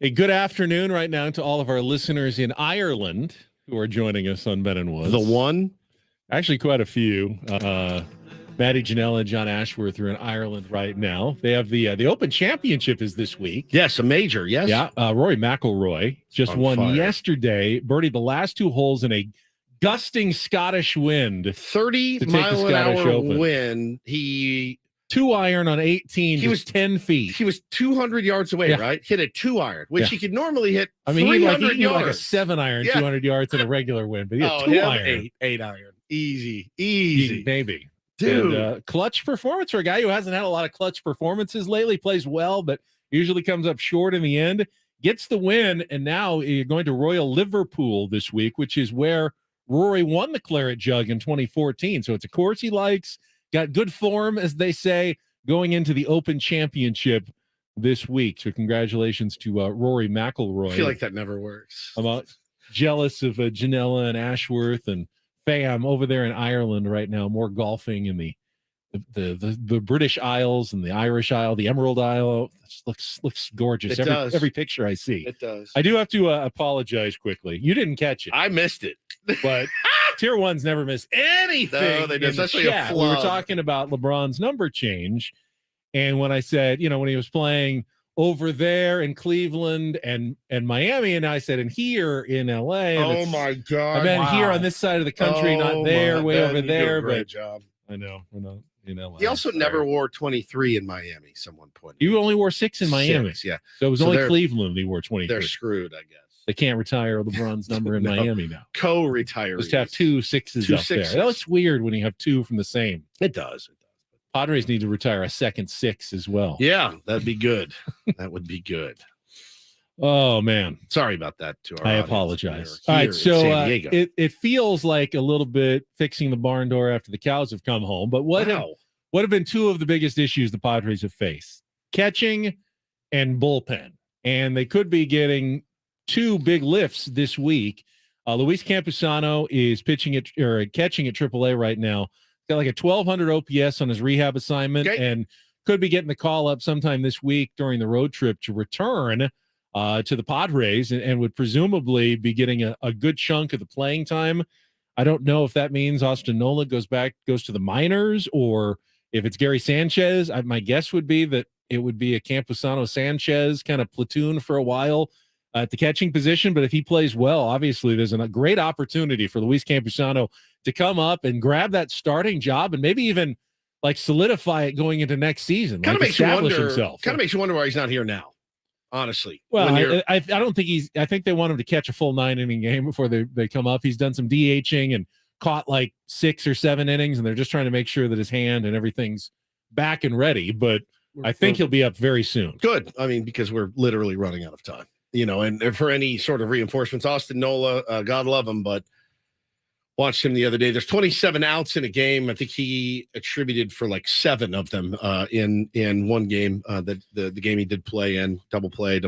Speaker 2: A good afternoon right now to all of our listeners in Ireland who are joining us on Ben and Woods.
Speaker 1: The one?
Speaker 2: Actually, quite a few. Maddie Janela and John Ashworth are in Ireland right now. They have the Open Championship is this week.
Speaker 1: Yes, a major, yes.
Speaker 2: Yeah, Rory McIlroy just
Speaker 1: On
Speaker 2: won
Speaker 1: fire.
Speaker 2: yesterday, birdied the last two holes in a gusting Scottish wind.
Speaker 1: 30-mile-an-hour wind. He
Speaker 2: 2-iron on 18.
Speaker 1: He was
Speaker 2: 10 feet.
Speaker 1: He was 200 yards away, right? Hit a 2-iron, which he could normally hit.
Speaker 2: I mean, he like
Speaker 1: 300
Speaker 2: a 7-iron, 200 yards in a regular wind, but he had
Speaker 1: him,
Speaker 2: 2-iron.
Speaker 1: 8-iron. Easy.
Speaker 2: Maybe.
Speaker 1: Dude.
Speaker 2: And, clutch performance for a guy who hasn't had a lot of clutch performances lately. Plays well, but usually comes up short in the end. Gets the win, and now you're going to Royal Liverpool this week, which is where Rory won the Claret Jug in 2014. So it's a course he likes. Got good form, as they say, going into the Open Championship this week. So congratulations to Rory McIlroy.
Speaker 1: I feel like that never works.
Speaker 2: I'm jealous of Janela and Ashworth and Fam over there in Ireland right now. More golfing in the British Isles and the Irish Isle, the Emerald Isle. It looks gorgeous.
Speaker 1: It does.
Speaker 2: Every picture I see.
Speaker 1: It does.
Speaker 2: I do have to apologize quickly. You didn't catch it.
Speaker 1: I missed it.
Speaker 2: But Tier 1's never miss anything.
Speaker 1: No, they do.
Speaker 2: in the
Speaker 1: Especially a
Speaker 2: chat. We were
Speaker 1: flub.
Speaker 2: talking about LeBron's number change. And when I said, when he was playing over there in Cleveland and Miami, and I said, and here in LA. And
Speaker 1: Oh my God.
Speaker 2: I meant here on this side of the country, not there, way over there.
Speaker 1: Great
Speaker 2: But
Speaker 1: job.
Speaker 2: I know we're not in LA.
Speaker 1: He also never wore 23 in Miami. Someone pointed.
Speaker 2: You only wore 6 in Miami.
Speaker 1: 6, yeah.
Speaker 2: So it was
Speaker 1: So
Speaker 2: only
Speaker 1: they're-
Speaker 2: Cleveland he wore 23.
Speaker 1: They're screwed, I guess.
Speaker 2: They can't retire LeBron's number in
Speaker 1: No.
Speaker 2: Miami now.
Speaker 1: Co-retirees.
Speaker 2: Just have 2 6s
Speaker 1: Two
Speaker 2: up
Speaker 1: sixes.
Speaker 2: there. That looks weird when you have 2 from the same.
Speaker 1: It does.
Speaker 2: Padres need to retire a second 6 as well.
Speaker 1: Yeah, that'd be good. That would be good.
Speaker 2: Oh man,
Speaker 1: sorry about that. To our
Speaker 2: I
Speaker 1: audience.
Speaker 2: apologize.
Speaker 1: Here
Speaker 2: All right,
Speaker 1: in
Speaker 2: so
Speaker 1: San Diego.
Speaker 2: it feels like a little bit fixing the barn door after the cows have come home. But what have been 2 of the biggest issues the Padres have faced? Catching and bullpen, and they could be getting 2 big lifts this week. Luis Campusano is catching at AAA right now. Got like a 1,200 OPS on his rehab assignment, and could be getting the call up sometime this week during the road trip to return to the Padres, and would presumably be getting a good chunk of the playing time. I don't know if that means Austin Nola goes to the minors, or if it's Gary Sanchez. My guess would be that it would be a Campusano Sanchez kind of platoon for a while at the catching position. But if he plays well, obviously there's a great opportunity for Luis Campusano to come up and grab that starting job, and maybe even like solidify it going into next season.
Speaker 1: Kind of
Speaker 2: like
Speaker 1: makes you
Speaker 2: establish
Speaker 1: wonder.
Speaker 2: himself.
Speaker 1: Kind of makes you wonder why he's not here now. Honestly,
Speaker 2: Well, I don't think I think they want him to catch a full 9-inning game before they come up. He's done some DHing and caught like 6 or 7 innings, and they're just trying to make sure that his hand and everything's back and ready. But I think he'll be up very soon.
Speaker 1: Good. I mean, because we're literally running out of time. And for any sort of reinforcements, Austin Nola, God love him, but watched him the other day. There's 27 outs in a game. I think he attributed for like 7 of them in one game. That the game he did play in, double play,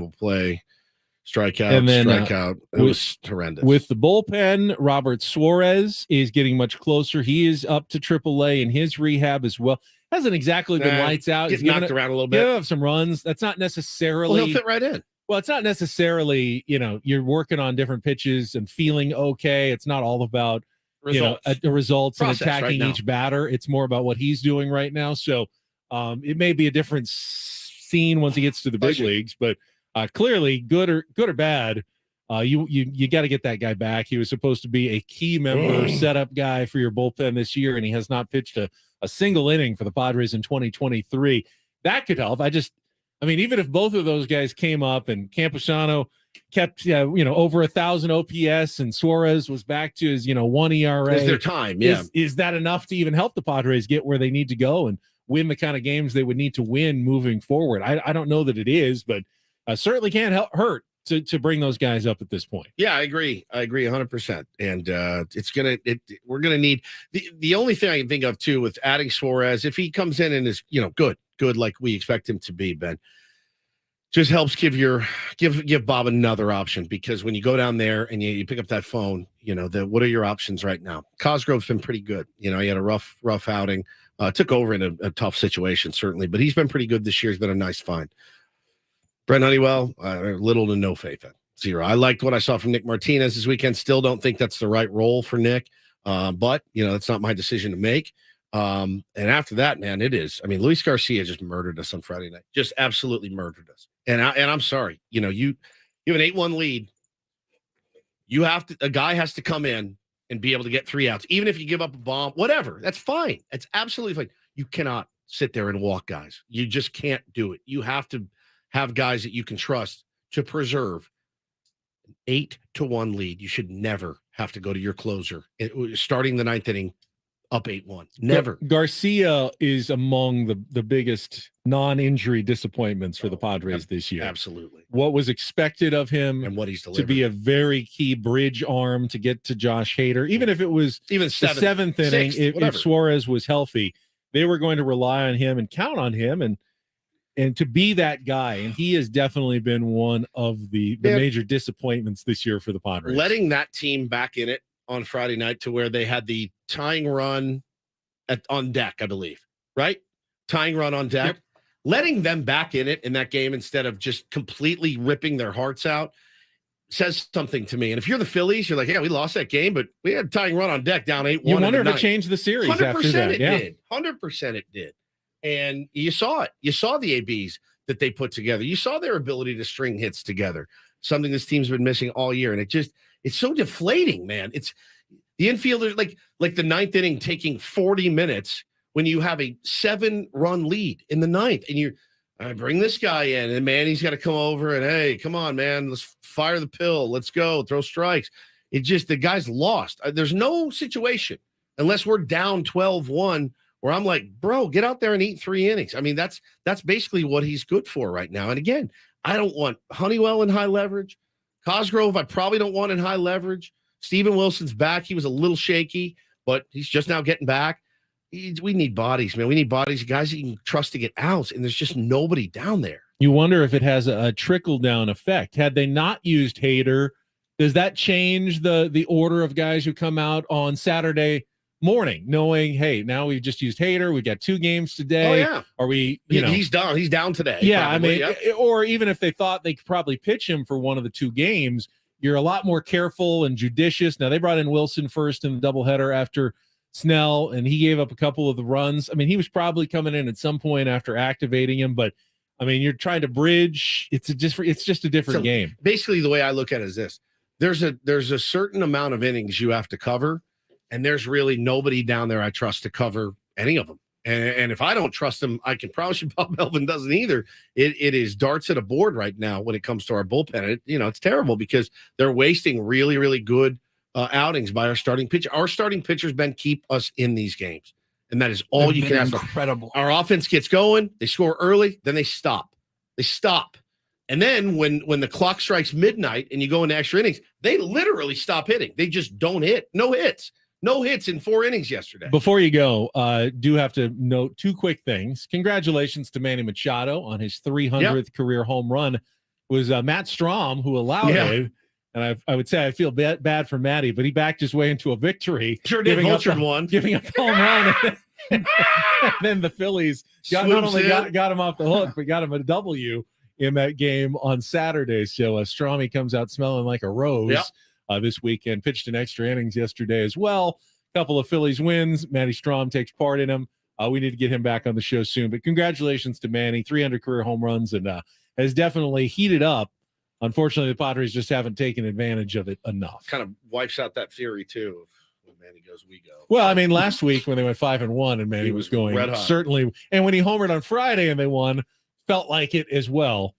Speaker 1: strikeout,
Speaker 2: And then,
Speaker 1: strikeout. It was horrendous.
Speaker 2: With the bullpen, Robert Suarez is getting much closer. He is up to AAA in his rehab as well. Hasn't exactly been lights out.
Speaker 1: Getting
Speaker 2: He's given
Speaker 1: knocked around a little bit.
Speaker 2: Have some runs. That's not necessarily.
Speaker 1: Well, he'll fit right in.
Speaker 2: Well, it's not necessarily, you're working on different pitches and feeling okay. It's not all about
Speaker 1: Results.
Speaker 2: The results
Speaker 1: Process
Speaker 2: and attacking
Speaker 1: right now.
Speaker 2: each batter. It's more about what he's doing right now. So it may be a different scene once he gets to the big leagues, but clearly good or bad, you got to get that guy back. He was supposed to be a key member, setup guy for your bullpen this year, and he has not pitched a single inning for the Padres in 2023. That could help. Even if both of those guys came up and Campusano kept, over 1,000 OPS and Suarez was back to his, 1 ERA.
Speaker 1: Is their time, yeah.
Speaker 2: Is that enough to even help the Padres get where they need to go and win the kind of games they would need to win moving forward? I don't know that it is, but certainly can't hurt to bring those guys up at this point.
Speaker 1: Yeah, I agree 100%. And we're gonna need the only thing I can think of too with adding Suarez, if he comes in and is good like we expect him to be, Ben, just helps give Bob another option, because when you go down there and you pick up that phone, what are your options right now? Cosgrove's been pretty good. He had a rough outing, took over in a tough situation certainly, but he's been pretty good this year. He's been a nice find. Brent Honeywell, little to no faith in. 0. I liked what I saw from Nick Martinez this weekend. Still don't think that's the right role for Nick. But, that's not my decision to make. And after that, man, it is. I mean, Luis Garcia just murdered us on Friday night. Just absolutely murdered us. And I'm sorry. You have an 8-1 lead. A guy has to come in and be able to get 3 outs. Even if you give up a bomb, whatever, that's fine. That's absolutely fine. You cannot sit there and walk guys. You just can't do it. You have to have guys that you can trust to preserve an 8-1 lead. You should never have to go to your closer starting the 9th inning up 8-1. Never.
Speaker 2: Garcia is among the biggest non-injury disappointments for the Padres this year.
Speaker 1: Absolutely.
Speaker 2: What was expected of him
Speaker 1: and what he's delivered
Speaker 2: to be a very key bridge arm to get to Josh Hader, even if it was
Speaker 1: even
Speaker 2: the 7th inning, if Suarez was healthy, they were going to rely on him and count on him and to be that guy. And he has definitely been one of the major disappointments this year for the Padres.
Speaker 1: Letting that team back in it on Friday night to where they had the tying run on deck, I believe, right? Tying run on deck. Yep. Letting them back in it in that game instead of just completely ripping their hearts out says something to me. And if you're the Phillies, you're like, yeah, we lost that game, but we had a tying run on deck down 8-1.
Speaker 2: You wonder if it changed the series
Speaker 1: 100%
Speaker 2: after that.
Speaker 1: It did. 100% it did. And you saw it. You saw the ABs that they put together. You saw their ability to string hits together, something this team's been missing all year. And it's so deflating, man. It's the infielder, like the 9th inning taking 40 minutes when you have a 7-run lead in the 9th, and I bring this guy in, and Manny's got to come over and, hey, come on, man, let's fire the pill. Let's go, throw strikes. The guy's lost. There's no situation unless we're down 12-1 where I'm like, bro, get out there and eat 3 innings. I mean, that's basically what he's good for right now. And again, I don't want Honeywell in high leverage. Cosgrove, I probably don't want in high leverage. Steven Wilson's back. He was a little shaky, but he's just now getting back. We need bodies, man. We need bodies, guys that you can trust to get outs, and there's just nobody down there.
Speaker 2: You wonder if it has a trickle-down effect. Had they not used Hader, does that change the order of guys who come out on Saturday morning, knowing, hey, now we've just used Hader, we got 2 games today?
Speaker 1: Oh, yeah.
Speaker 2: Are we,
Speaker 1: he's down today.
Speaker 2: Yeah,
Speaker 1: probably.
Speaker 2: I mean, or even if they thought they could probably pitch him for one of the 2 games, you're a lot more careful and judicious. Now, they brought in Wilson first in the doubleheader after Snell, and he gave up a couple of the runs. I mean, he was probably coming in at some point after activating him, but I mean, you're trying to bridge. It's just a different game.
Speaker 1: Basically, the way I look at it is this: there's a certain amount of innings you have to cover, and there's really nobody down there I trust to cover any of them. And if I don't trust him, I can promise you Bob Melvin doesn't either. It is darts at a board right now when it comes to our bullpen. It's terrible because they're wasting really, really good outings by our starting pitcher. Our starting pitchers, Ben, keep us in these games, and that is all you can ask for.
Speaker 3: Incredible.
Speaker 1: Our offense gets going, they score early, then they stop. And then when the clock strikes midnight and you go into extra innings, they literally stop hitting. They just don't hit. No hits in 4 innings yesterday.
Speaker 2: Before you go, do have to note 2 quick things. Congratulations to Manny Machado on his 300th career home run. It was Matt Strom who allowed it. And I would say I feel bad for Matty, but he backed his way into a victory.
Speaker 1: Sure did. Vultured one.
Speaker 2: Giving up home run. And then the Phillies not only got him off the hook, but got him a W in that game on Saturday. So Stromy comes out smelling like a rose this weekend. Pitched in extra innings yesterday as well. A couple of Phillies wins. Matty Strom takes part in them. We need to get him back on the show soon. But congratulations to Manny. 300 career home runs and has definitely heated up. Unfortunately, the Padres just haven't taken advantage of it enough.
Speaker 1: Kind of wipes out that theory, too. When Manny goes, we go.
Speaker 2: Well, I mean, last week when they went 5-1 and Manny was going certainly, and when he homered on Friday and they won, felt like it as well.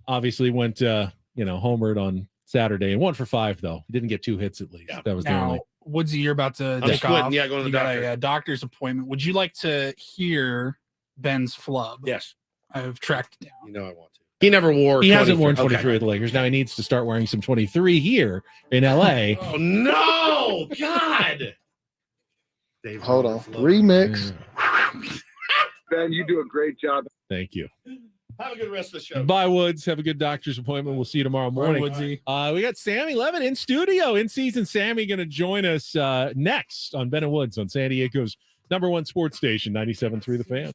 Speaker 2: Obviously went, homered on Saturday and 1 for 5, though. He didn't get 2 hits at least. That was the only.
Speaker 3: Woodsy, you're about to take off.
Speaker 1: Yeah, going to the doctor.
Speaker 3: Got a doctor's appointment. Would you like to hear Ben's flub?
Speaker 1: Yes.
Speaker 3: I've tracked it down.
Speaker 1: I want to. He never wore.
Speaker 2: He hasn't worn 23 at the Lakers. Now he needs to start wearing some 23 here in LA.
Speaker 1: Oh no, God!
Speaker 9: Dave, hold on. Remix.
Speaker 22: Ben, you do a great job.
Speaker 2: Thank you.
Speaker 1: Have a good rest of the show.
Speaker 2: Bye, Woods. Have a good doctor's appointment. We'll see you tomorrow morning.
Speaker 3: Woodsy.
Speaker 2: We got Sammy Levin in studio, in season. Sammy going to join us next on Ben and Woods on San Diego's #1 sports station, 97.3 The Fan.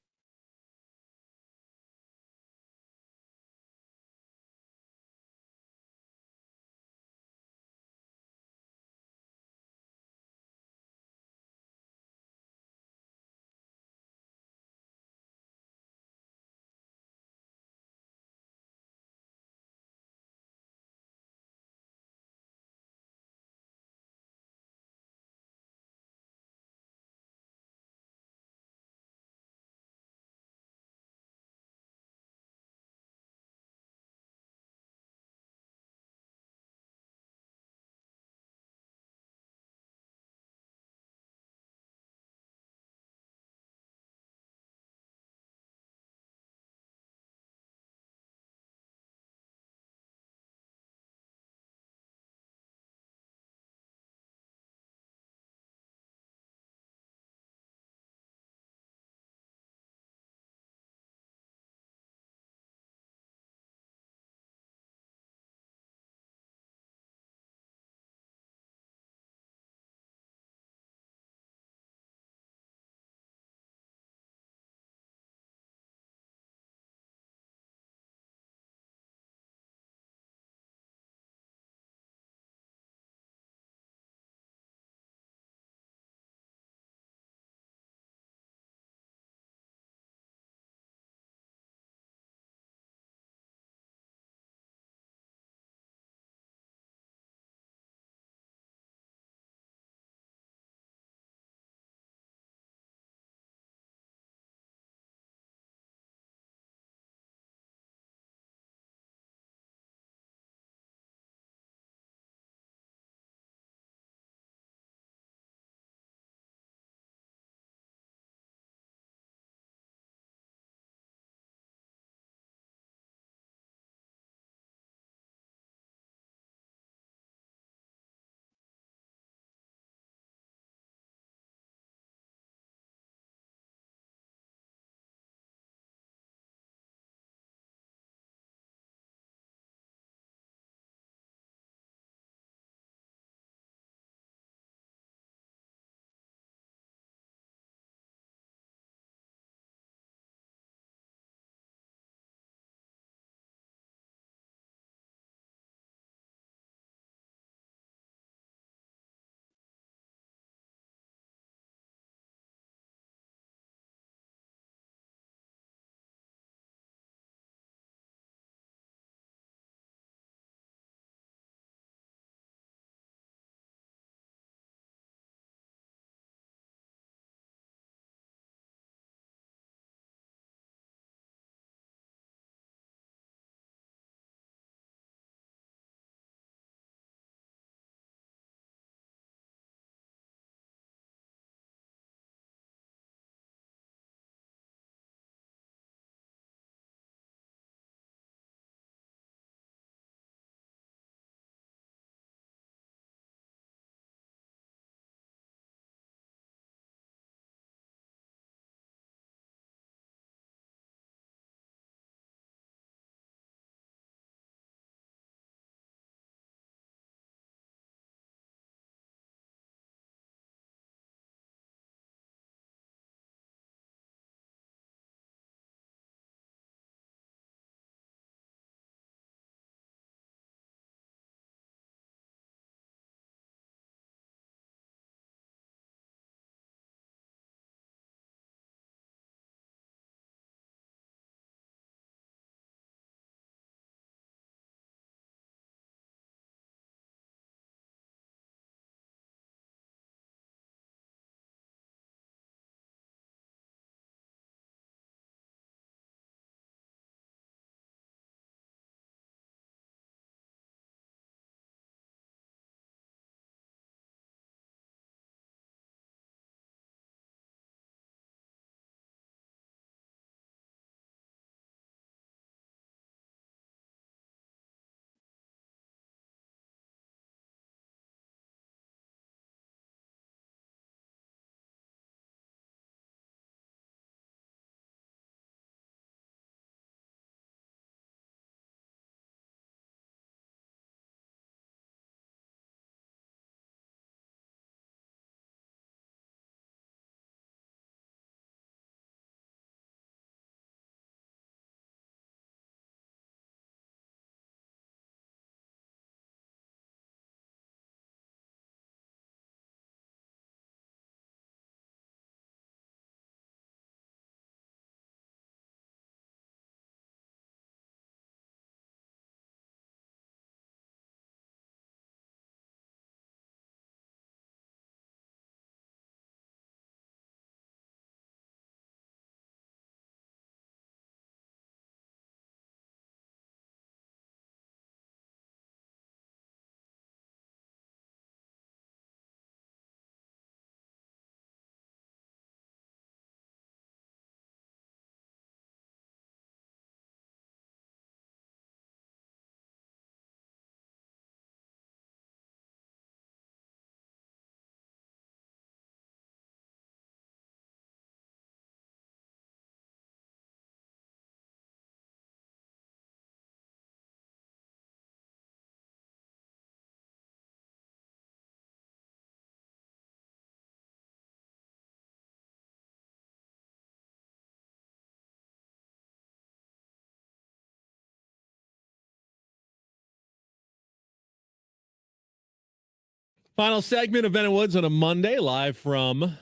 Speaker 2: Final segment of Ben and Woods on a Monday, live from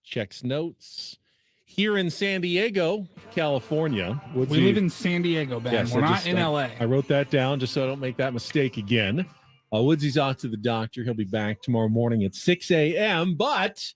Speaker 2: Checks Notes here in San Diego, California.
Speaker 3: We live in San Diego, Ben.
Speaker 2: Yes,
Speaker 3: We're not in LA.
Speaker 2: I wrote that down just so I don't make that mistake again. Woodsy's off to the doctor. He'll be back tomorrow morning at 6 a.m. But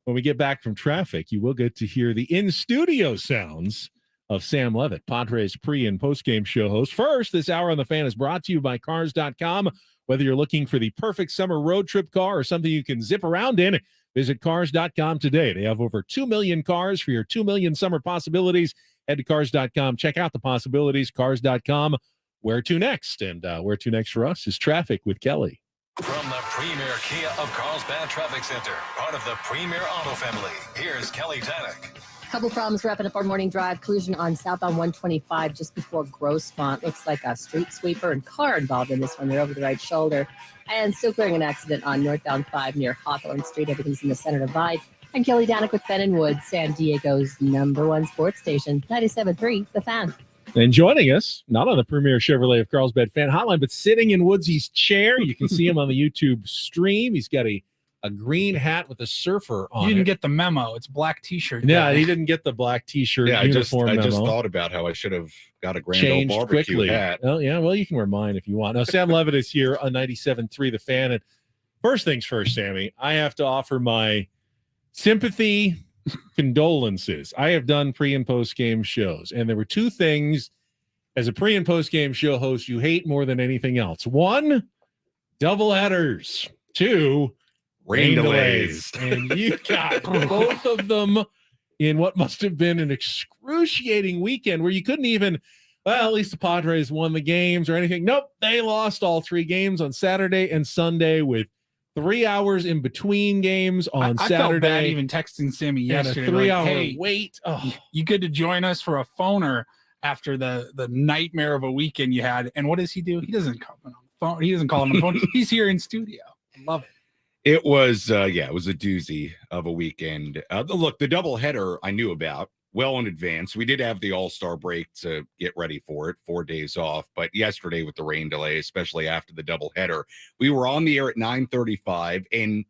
Speaker 2: when we get back from traffic, you will get to hear the in-studio sounds of Sam Levitt, Padres pre- and post-game show host. First, this hour on The Fan is brought to you by Cars.com. Whether you're looking for the perfect summer road trip car or something you can zip around in, visit Cars.com today. They have over 2 million cars for your 2 million summer possibilities. Head to Cars.com. Check out the possibilities. Cars.com. Where to next? And where to next for us is traffic with Kelly.
Speaker 4: From the premier Kia of Carlsbad Traffic Center, part of the Premier Auto family, here's Kelly Tannick.
Speaker 5: Couple problems wrapping up our morning drive. Collision on southbound 125 just before Grossmont. Looks like a street sweeper and car involved in this one. They're over the right shoulder. And still clearing an accident on northbound 5 near Hawthorne Street. Everything's in the center divide. I'm Kelly Danik with Ben and Woods, San Diego's #1 sports station, 97.3 The Fan.
Speaker 2: And joining us, not on the Premier Chevrolet of Carlsbad Fan Hotline, but sitting in Woodsy's chair. You can see him on the YouTube stream. He's got a green hat with a surfer on
Speaker 3: You didn't
Speaker 2: it.
Speaker 3: get the memo. It's black T-shirt.
Speaker 2: Yeah, he didn't get the black T-shirt uniform
Speaker 11: I just
Speaker 2: memo.
Speaker 11: thought about how I should have got a grand
Speaker 2: Changed
Speaker 11: old barbecue
Speaker 2: quickly.
Speaker 11: hat.
Speaker 2: Oh, yeah, well, you can wear mine if you want. Now, Sam Levitt is here on 97.3 The Fan. And first things first, Sammy, I have to offer my sympathy, condolences. I have done pre- and post-game shows, and there were two things as a pre- and post-game show host you hate more than anything else. One, double headers. Two, rain delays. And you got both of them in what must have been an excruciating weekend where you couldn't even, well, at least the Padres won the games or anything. Nope, they lost all 3 games on Saturday and Sunday with 3 hours in between games on
Speaker 3: I
Speaker 2: Saturday.
Speaker 3: felt bad even texting Sammy yesterday.
Speaker 2: And a 3-hour
Speaker 3: hey,
Speaker 2: wait. Oh.
Speaker 3: You good to join us for a phoner after the nightmare of a weekend you had. And what does he do? He doesn't call on the phone. He doesn't call on the phone. He's here in studio. I love it.
Speaker 11: It was, it was a doozy of a weekend. Look, the doubleheader I knew about well in advance. We did have the All-Star break to get ready for it, 4 days off. But yesterday with the rain delay, especially after the doubleheader, we were on the air at 9:35. And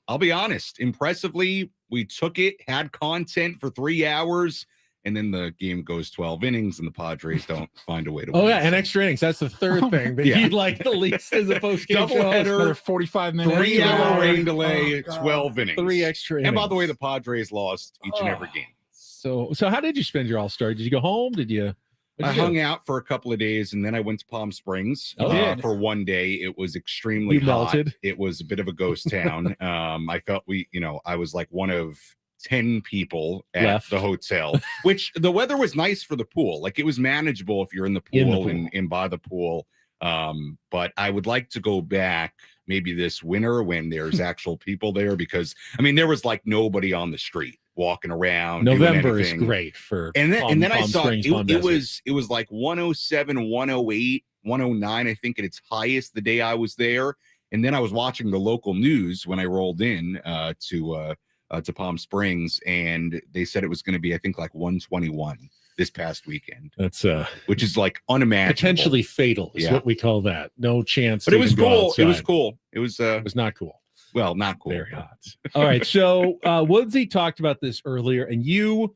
Speaker 11: I'll be honest, impressively, we took it, had content for 3 hours. And then the game goes 12 innings, and the Padres don't find a way to win.
Speaker 2: Oh, yeah, and extra innings. That's the third thing that you'd like the least as a post-game show.
Speaker 11: Doubleheader,
Speaker 3: 45 minutes.
Speaker 11: 3-hour rain delay, 12 innings.
Speaker 2: 3 extra innings.
Speaker 11: And by the way, the Padres lost each and every game.
Speaker 2: So how did you spend your All-Star? Did you go home?
Speaker 11: I hung out for a couple of days, and then I went to Palm Springs for 1 day. It was extremely hot.
Speaker 2: Melted.
Speaker 11: It was a bit of a ghost town. I felt I was like one of 10 people at
Speaker 2: Left.
Speaker 11: the hotel, which the weather was nice for the pool. Like it was manageable if you're in the pool, and by the pool. But I would like to go back maybe this winter when there's actual people there, because there was like nobody on the street walking around.
Speaker 2: November is great for
Speaker 11: and then I saw
Speaker 2: Springs,
Speaker 11: it was like 107, 108, 109, I think, at its highest the day I was there. And then I was watching the local news when I rolled in to Palm Springs, and they said it was going to be, I think, like 121 this past weekend.
Speaker 2: That's
Speaker 11: which is like unimaginable.
Speaker 2: Potentially fatal is what we call that. No chance.
Speaker 11: But it was cool. It was cool. It was
Speaker 2: not cool.
Speaker 11: Well, not cool.
Speaker 2: Very hot. All right. So Woodsy talked about this earlier, and you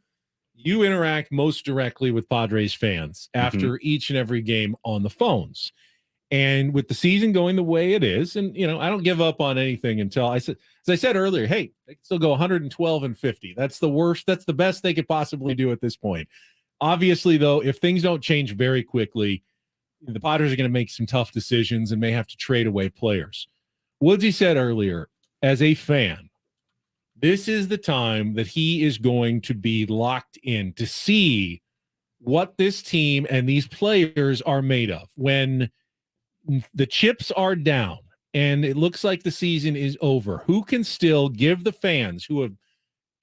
Speaker 2: interact most directly with Padres fans after each and every game on the phones. And with the season going the way it is, and I don't give up on anything until as I said earlier, hey, they can still go 112-50. That's the worst. That's the best they could possibly do at this point. Obviously, though, if things don't change very quickly, the Padres are going to make some tough decisions and may have to trade away players. Woodsy said earlier, as a fan, this is the time that he is going to be locked in to see what this team and these players are made of. When the chips are down and it looks like the season is over, who can still give the fans who have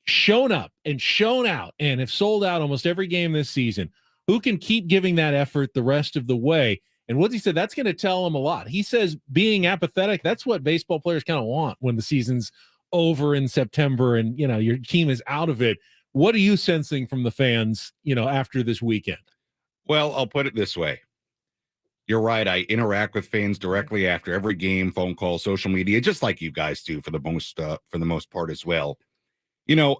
Speaker 2: shown up and shown out and have sold out almost every game this season, who can keep giving that effort the rest of the way? And Woodsy said that's going to tell him a lot. He says being apathetic, that's what baseball players kind of want when the season's over in September and your team is out of it. What are you sensing from the fans after this weekend?
Speaker 11: Well, I'll put it this way. You're right. I interact with fans directly after every game, phone call, social media, just like you guys do for the most part as well. You know,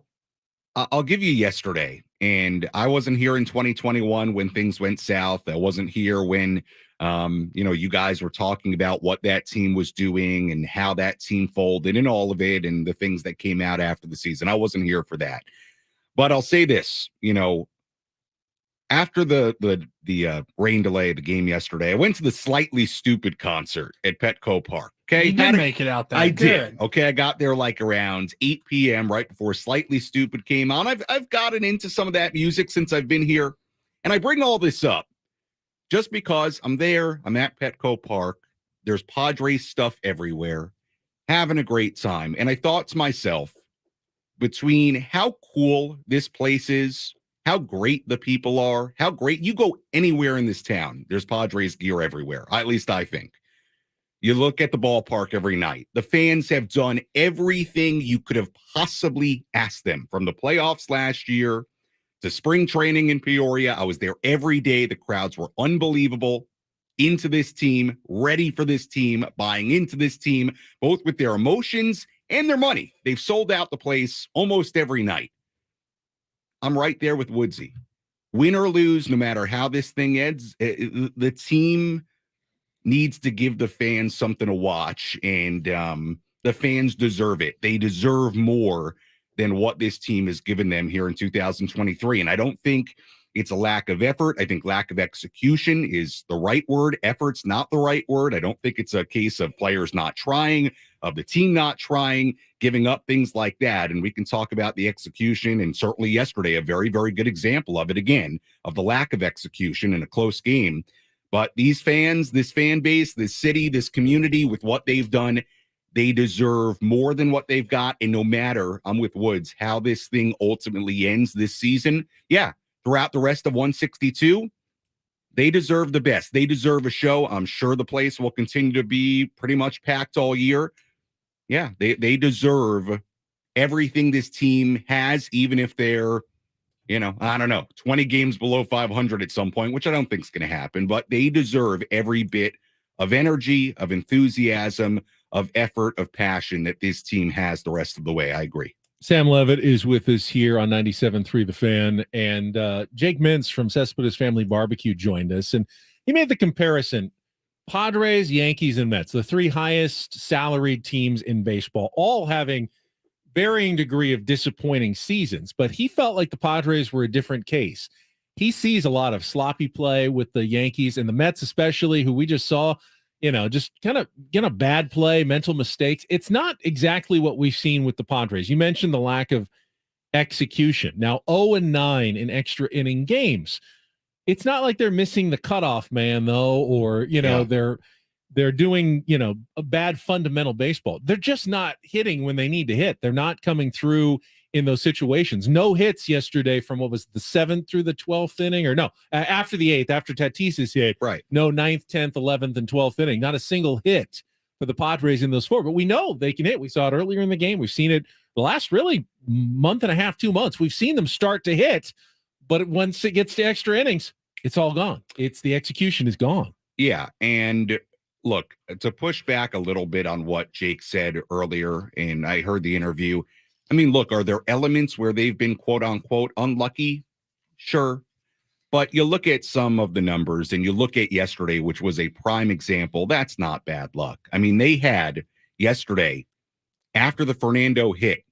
Speaker 11: I'll give you yesterday, and I wasn't here in 2021 when things went south. I wasn't here when, you guys were talking about what that team was doing and how that team folded and all of it and the things that came out after the season. I wasn't here for that. But I'll say this, after the rain delay of the game yesterday, I went to the Slightly Stupid concert at Petco Park. Okay,
Speaker 3: You did make it out there.
Speaker 11: I
Speaker 3: Good.
Speaker 11: did. Okay, I got there like around 8 p.m. right before Slightly Stupid came on. I've gotten into some of that music since I've been here, and I bring all this up just because I'm there. I'm at Petco Park. There's Padres stuff everywhere, having a great time, and I thought to myself, between how cool this place is, how great the people are, how great you go anywhere in this town, there's Padres gear everywhere. At least I think. You look at the ballpark every night. The fans have done everything you could have possibly asked them, from the playoffs last year to spring training in Peoria. I was there every day. The crowds were unbelievable, into this team, ready for this team, buying into this team, both with their emotions and their money. They've sold out the place almost every night. I'm right there with Woodsy. Win or lose, no matter how this thing ends, the team needs to give the fans something to watch, and the fans deserve it. They deserve more than what this team has given them here in 2023. And I don't think it's a lack of effort. I think lack of execution is the right word. Effort's not the right word. I don't think it's a case of players not trying, of the team not trying, giving up, things like that. And we can talk about the execution, and certainly yesterday, a very, very good example of it again, of the lack of execution in a close game. But these fans, this fan base, this city, this community, with what they've done, they deserve more than what they've got. And no matter, I'm with Woods, how this thing ultimately ends this season, throughout the rest of 162, they deserve the best. They deserve a show. I'm sure the place will continue to be pretty much packed all year. Yeah, they deserve everything this team has, even if they're, 20 games below 500 at some point, which I don't think is going to happen, but they deserve every bit of energy, of enthusiasm, of effort, of passion that this team has the rest of the way. I agree.
Speaker 2: Sam Levitt is with us here on 97.3 The Fan, and Jake Mintz from Cespedes Family Barbecue joined us, and he made the comparison. Padres, Yankees, and Mets, the three highest salaried teams in baseball, all having varying degree of disappointing seasons, but he felt like the Padres were a different case. He sees a lot of sloppy play with the Yankees and the Mets, especially, who we just saw, just kind of bad play, mental mistakes. It's not exactly what we've seen with the Padres. You mentioned the lack of execution. Now 0-9 in extra inning games. It's not like they're missing the cutoff man, though, or they're doing a bad fundamental baseball. They're just not hitting when they need to hit. They're not coming through in those situations. No hits yesterday from what was the 7th through the 12th inning, or no, after the 8th, after Tatis's hit.
Speaker 11: Right.
Speaker 2: No 9th, 10th, 11th, and 12th inning. Not a single hit for the Padres in those four. But we know they can hit. We saw it earlier in the game. We've seen it the last really month and a half, 2 months. We've seen them start to hit, but once it gets to extra innings, it's all gone. It's the execution is gone.
Speaker 11: Yeah, and look, to push back a little bit on what Jake said earlier, and I heard the interview. I mean, look, are there elements where they've been quote unquote unlucky? Sure. But you look at some of the numbers and you look at yesterday, which was a prime example. That's not bad luck. I mean, they had yesterday, after the Fernando hit,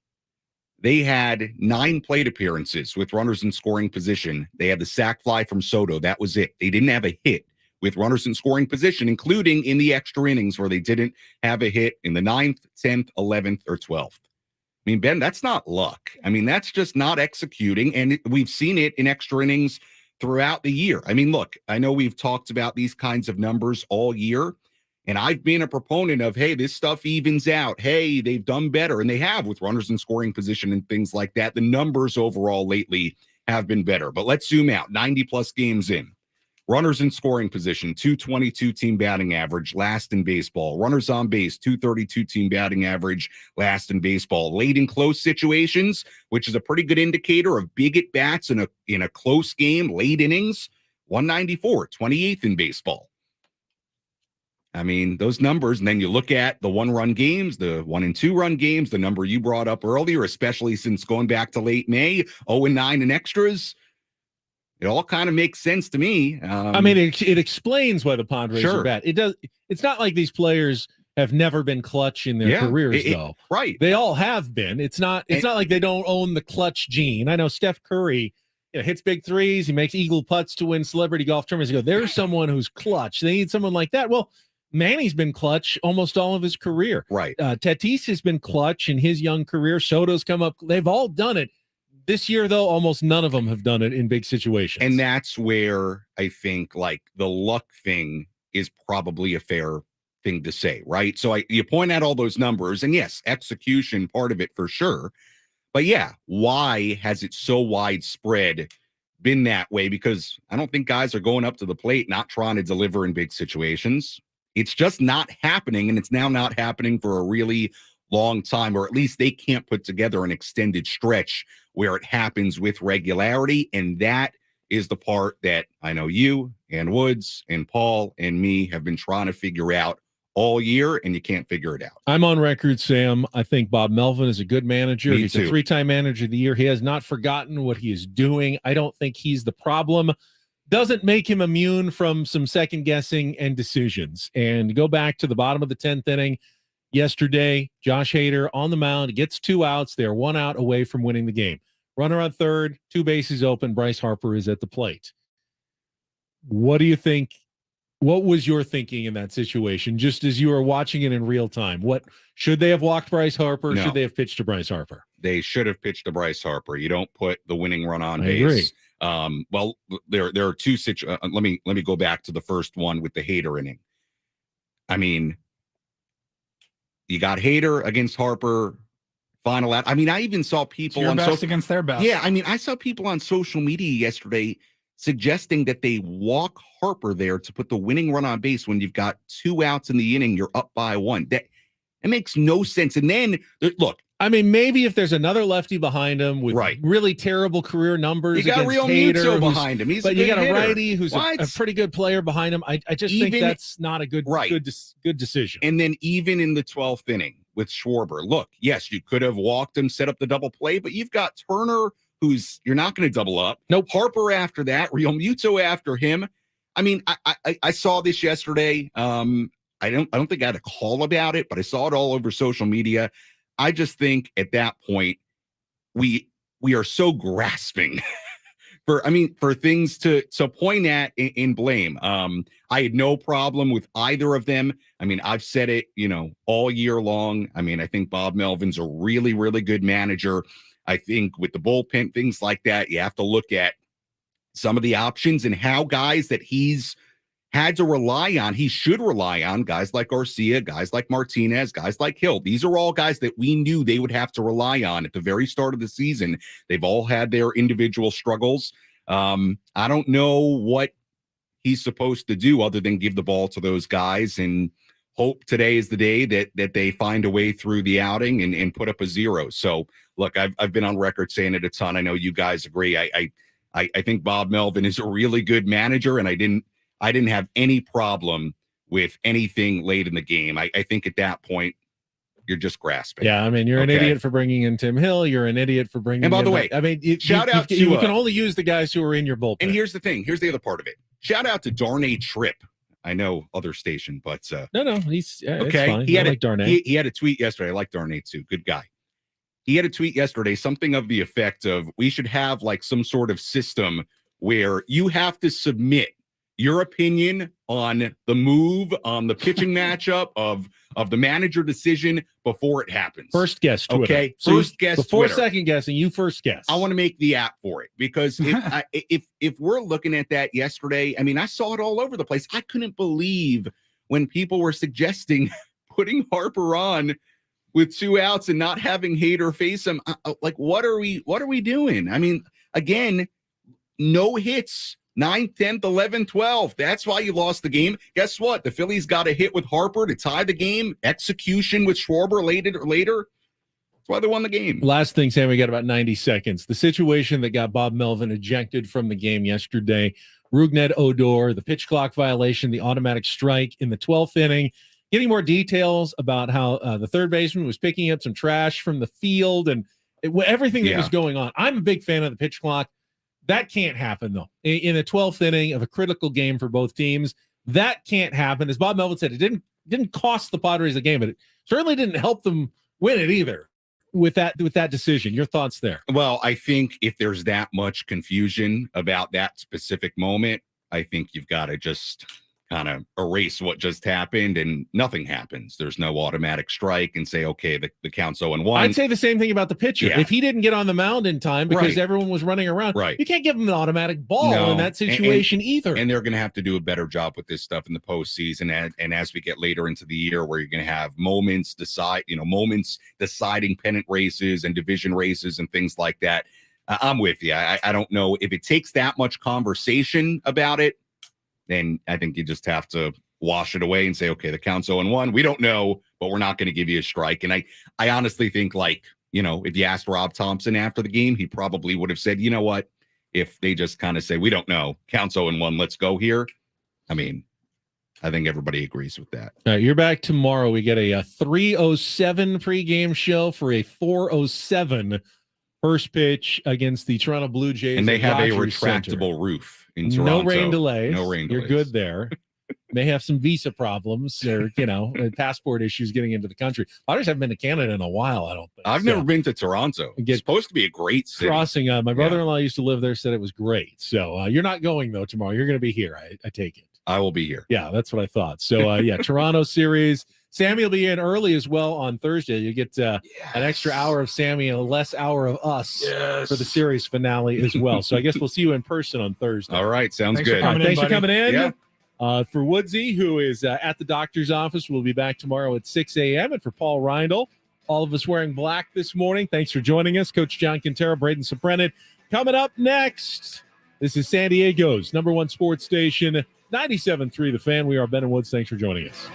Speaker 11: they had 9 plate appearances with runners in scoring position. They had the sac fly from Soto. That was it. They didn't have a hit with runners in scoring position, including in the extra innings where they didn't have a hit in the 9th, 10th, 11th, or 12th. I mean, Ben, that's not luck. I mean, that's just not executing. And we've seen it in extra innings throughout the year. I mean, look, I know we've talked about these kinds of numbers all year, and I've been a proponent of, hey, this stuff evens out. Hey, they've done better, and they have with runners in scoring position and things like that. The numbers overall lately have been better. But let's zoom out, 90-plus games in. Runners in scoring position, 222 team batting average, last in baseball. Runners on base, 232 team batting average, last in baseball. Late in close situations, which is a pretty good indicator of big at-bats in a close game, late innings, 194, 28th in baseball. I mean, those numbers, and then you look at the 1-run games, the 1 and 2 run games, the number you brought up earlier, especially since going back to late May, 0-9 in extras. It all kind of makes sense to me.
Speaker 2: I mean, it explains why the Padres are bad. It does. It's not like these players have never been clutch in their careers, though.
Speaker 11: Right.
Speaker 2: They all have been. It's not like they don't own the clutch gene. I know Steph Curry hits big threes. He makes eagle putts to win celebrity golf tournaments. You go, there's someone who's clutch. They need someone like that. Well, Manny's been clutch almost all of his career.
Speaker 11: Right.
Speaker 2: Tatis has been clutch in his young career. Soto's come up. They've all done it. This year, though, almost none of them have done it in big situations.
Speaker 11: And that's where I think, like, the luck thing is probably a fair thing to say, right? So you point out all those numbers, and yes, execution part of it for sure. But yeah, why has it so widespread been that way? Because I don't think guys are going up to the plate not trying to deliver in big situations. It's just not happening, and it's now not happening for a really long time, or at least they can't put together an extended stretch where it happens with regularity. And that is the part that I know you and Woods and Paul and me have been trying to figure out all year, and you can't figure it out.
Speaker 2: I'm on record, Sam. I think Bob Melvin is a good manager.
Speaker 11: Me
Speaker 2: He's
Speaker 11: too.
Speaker 2: a 3-time manager of the year. He has not forgotten what he is doing. I don't think he's the problem. Doesn't make him immune from some second guessing and decisions. And go back to the bottom of the 10th inning yesterday, Josh Hader on the mound, gets 2 outs. They're 1 out away from winning the game. Runner on third, 2 bases open. Bryce Harper is at the plate. What do you think? What was your thinking in that situation, just as you were watching it in real time? What should they have walked Bryce Harper?
Speaker 11: No.
Speaker 2: Should they have pitched to Bryce Harper?
Speaker 11: They should have pitched to Bryce Harper. You don't put the winning run on
Speaker 2: I
Speaker 11: base.
Speaker 2: agree.
Speaker 11: Well, there are 2 situations. Let me go back to the first one with the Hader inning. I mean, you got Hader against Harper. Final out. I mean, I even saw people
Speaker 3: Your
Speaker 11: on
Speaker 3: best against their best.
Speaker 11: Yeah, I mean, I saw people on social media yesterday suggesting that they walk Harper there to put the winning run on base when you've got 2 outs in the inning, you're up by 1. That it makes no sense. And then look,
Speaker 2: I mean, maybe if there's another lefty behind him with really terrible career numbers,
Speaker 11: you got
Speaker 2: against
Speaker 11: Real
Speaker 2: Hader,
Speaker 11: Muto behind him.
Speaker 2: But you got a
Speaker 11: hitter.
Speaker 2: righty who's a pretty good player behind him. I just think that's not a good decision.
Speaker 11: And then even in the 12th inning with Schwarber, look, yes, you could have walked him, set up the double play, but you've got Turner, who's you're not going to double up.
Speaker 2: Nope.
Speaker 11: Harper after that, Real Muto after him. I mean, I saw this yesterday. I don't think I had a call about it, but I saw it all over social media. I just think at that point we are so grasping for things to point at and blame. I had no problem with either of them. I mean, I've said it, all year long. I mean, I think Bob Melvin's a really, really good manager. I think with the bullpen, things like that, you have to look at some of the options and how guys that he's had to rely on, he should rely on, guys like Garcia, guys like Martinez, guys like Hill. These are all guys that we knew they would have to rely on at the very start of the season. They've all had their individual struggles. I don't know what he's supposed to do other than give the ball to those guys and hope today is the day that they find a way through the outing and put up a 0. So look, I've been on record saying it a ton. I know you guys agree. I think Bob Melvin is a really good manager, and I didn't have any problem with anything late in the game. I think at that point, you're just grasping.
Speaker 2: Yeah, I mean, you're an idiot for bringing in Tim Hill. You're an idiot for bringing.
Speaker 11: And by
Speaker 2: in,
Speaker 11: the way,
Speaker 2: I mean, you can only use the guys who are in your bullpen.
Speaker 11: And here's the thing. Here's the other part of it. Shout out to Darnay Tripp. I know other station, but
Speaker 2: no, he's
Speaker 11: okay.
Speaker 2: It's fine.
Speaker 11: He had
Speaker 2: like Darnay.
Speaker 11: He had a tweet yesterday. I like Darnay too. Good guy. He had a tweet yesterday, something of the effect of, we should have like some sort of system where you have to submit your opinion on the move, on the pitching matchup of the manager decision before it happens.
Speaker 2: First guess Twitter.
Speaker 11: Okay,
Speaker 2: So
Speaker 11: first guess
Speaker 2: before
Speaker 11: Twitter.
Speaker 2: second guessing, you first guess.
Speaker 11: I want to make the app for it because if we're looking at that yesterday, I mean, I saw it all over the place. I couldn't believe when people were suggesting putting Harper on with 2 outs and not having Hader face him. Like, what are we doing? I mean, again, no hits. 9th, 10th, 11th, 12th. That's why you lost the game. Guess what? The Phillies got a hit with Harper to tie the game. Execution with Schwarber later. That's why they won the game.
Speaker 2: Last thing, Sam, we got about 90 seconds. The situation that got Bob Melvin ejected from the game yesterday Rougned Odor, the pitch clock violation, the automatic strike in the 12th inning. Getting more details about how the third baseman was picking up some trash from the field and everything that was going on. I'm a big fan of the pitch clock. That can't happen, though. In the 12th inning of a critical game for both teams, that can't happen. As Bob Melvin said, it didn't cost the Padres the game, but it certainly didn't help them win it either with that decision. Your thoughts there?
Speaker 11: Well, I think if there's that much confusion about that specific moment, I think you've got to just kind of erase what just happened and nothing happens. There's no automatic strike and say, okay, the count's 0-1.
Speaker 2: I'd say the same thing about the pitcher.
Speaker 11: Yeah.
Speaker 2: If he didn't get on the mound in time because everyone was running around, you can't give him an automatic ball in that situation either.
Speaker 11: And they're going to have to do a better job with this stuff in the postseason. And as we get later into the year where you're going to have moments deciding pennant races and division races and things like that. I'm with you. I don't know if it takes that much conversation about it. Then I think you just have to wash it away and say, okay, the count's 0-1. We don't know, but we're not going to give you a strike. And I honestly think, like, if you asked Rob Thompson after the game, he probably would have said, you know what, if they just kind of say, we don't know, count's 0-1, let's go here. I mean, I think everybody agrees with that.
Speaker 2: All right, you're back tomorrow. We get a 3:07 pregame show for a 4:07 first pitch against the Toronto Blue Jays.
Speaker 11: And they have a
Speaker 2: Rogers
Speaker 11: retractable
Speaker 2: Center.
Speaker 11: Roof in Toronto.
Speaker 2: No rain delays.
Speaker 11: No rain delays.
Speaker 2: You're good there. May have some visa problems or, passport issues getting into the country. Padres haven't been to Canada in a while, I don't think.
Speaker 11: I've never been to Toronto. It's supposed to be a great city.
Speaker 2: Crossing, my brother-in-law used to live there, said it was great. So you're not going, though, tomorrow. You're going to be here, I take it.
Speaker 11: I will be here.
Speaker 2: Yeah, that's what I thought. So, Toronto series. Sammy will be in early as well on Thursday. You get an extra hour of Sammy and a less hour of us for the series finale as well. So I guess we'll see you in person on Thursday.
Speaker 11: All right, sounds
Speaker 2: Thanks
Speaker 11: good.
Speaker 2: Thanks for coming in.
Speaker 11: Yeah.
Speaker 2: For Woodsy, who is at the doctor's office, we'll be back tomorrow at 6 a.m. And for Paul Reindl, all of us wearing black this morning, thanks for joining us. Coach John Quintero, Braden Soprenin. Coming up next, this is San Diego's #1 sports station, 97.3 The Fan. We are Ben and Woods. Thanks for joining us.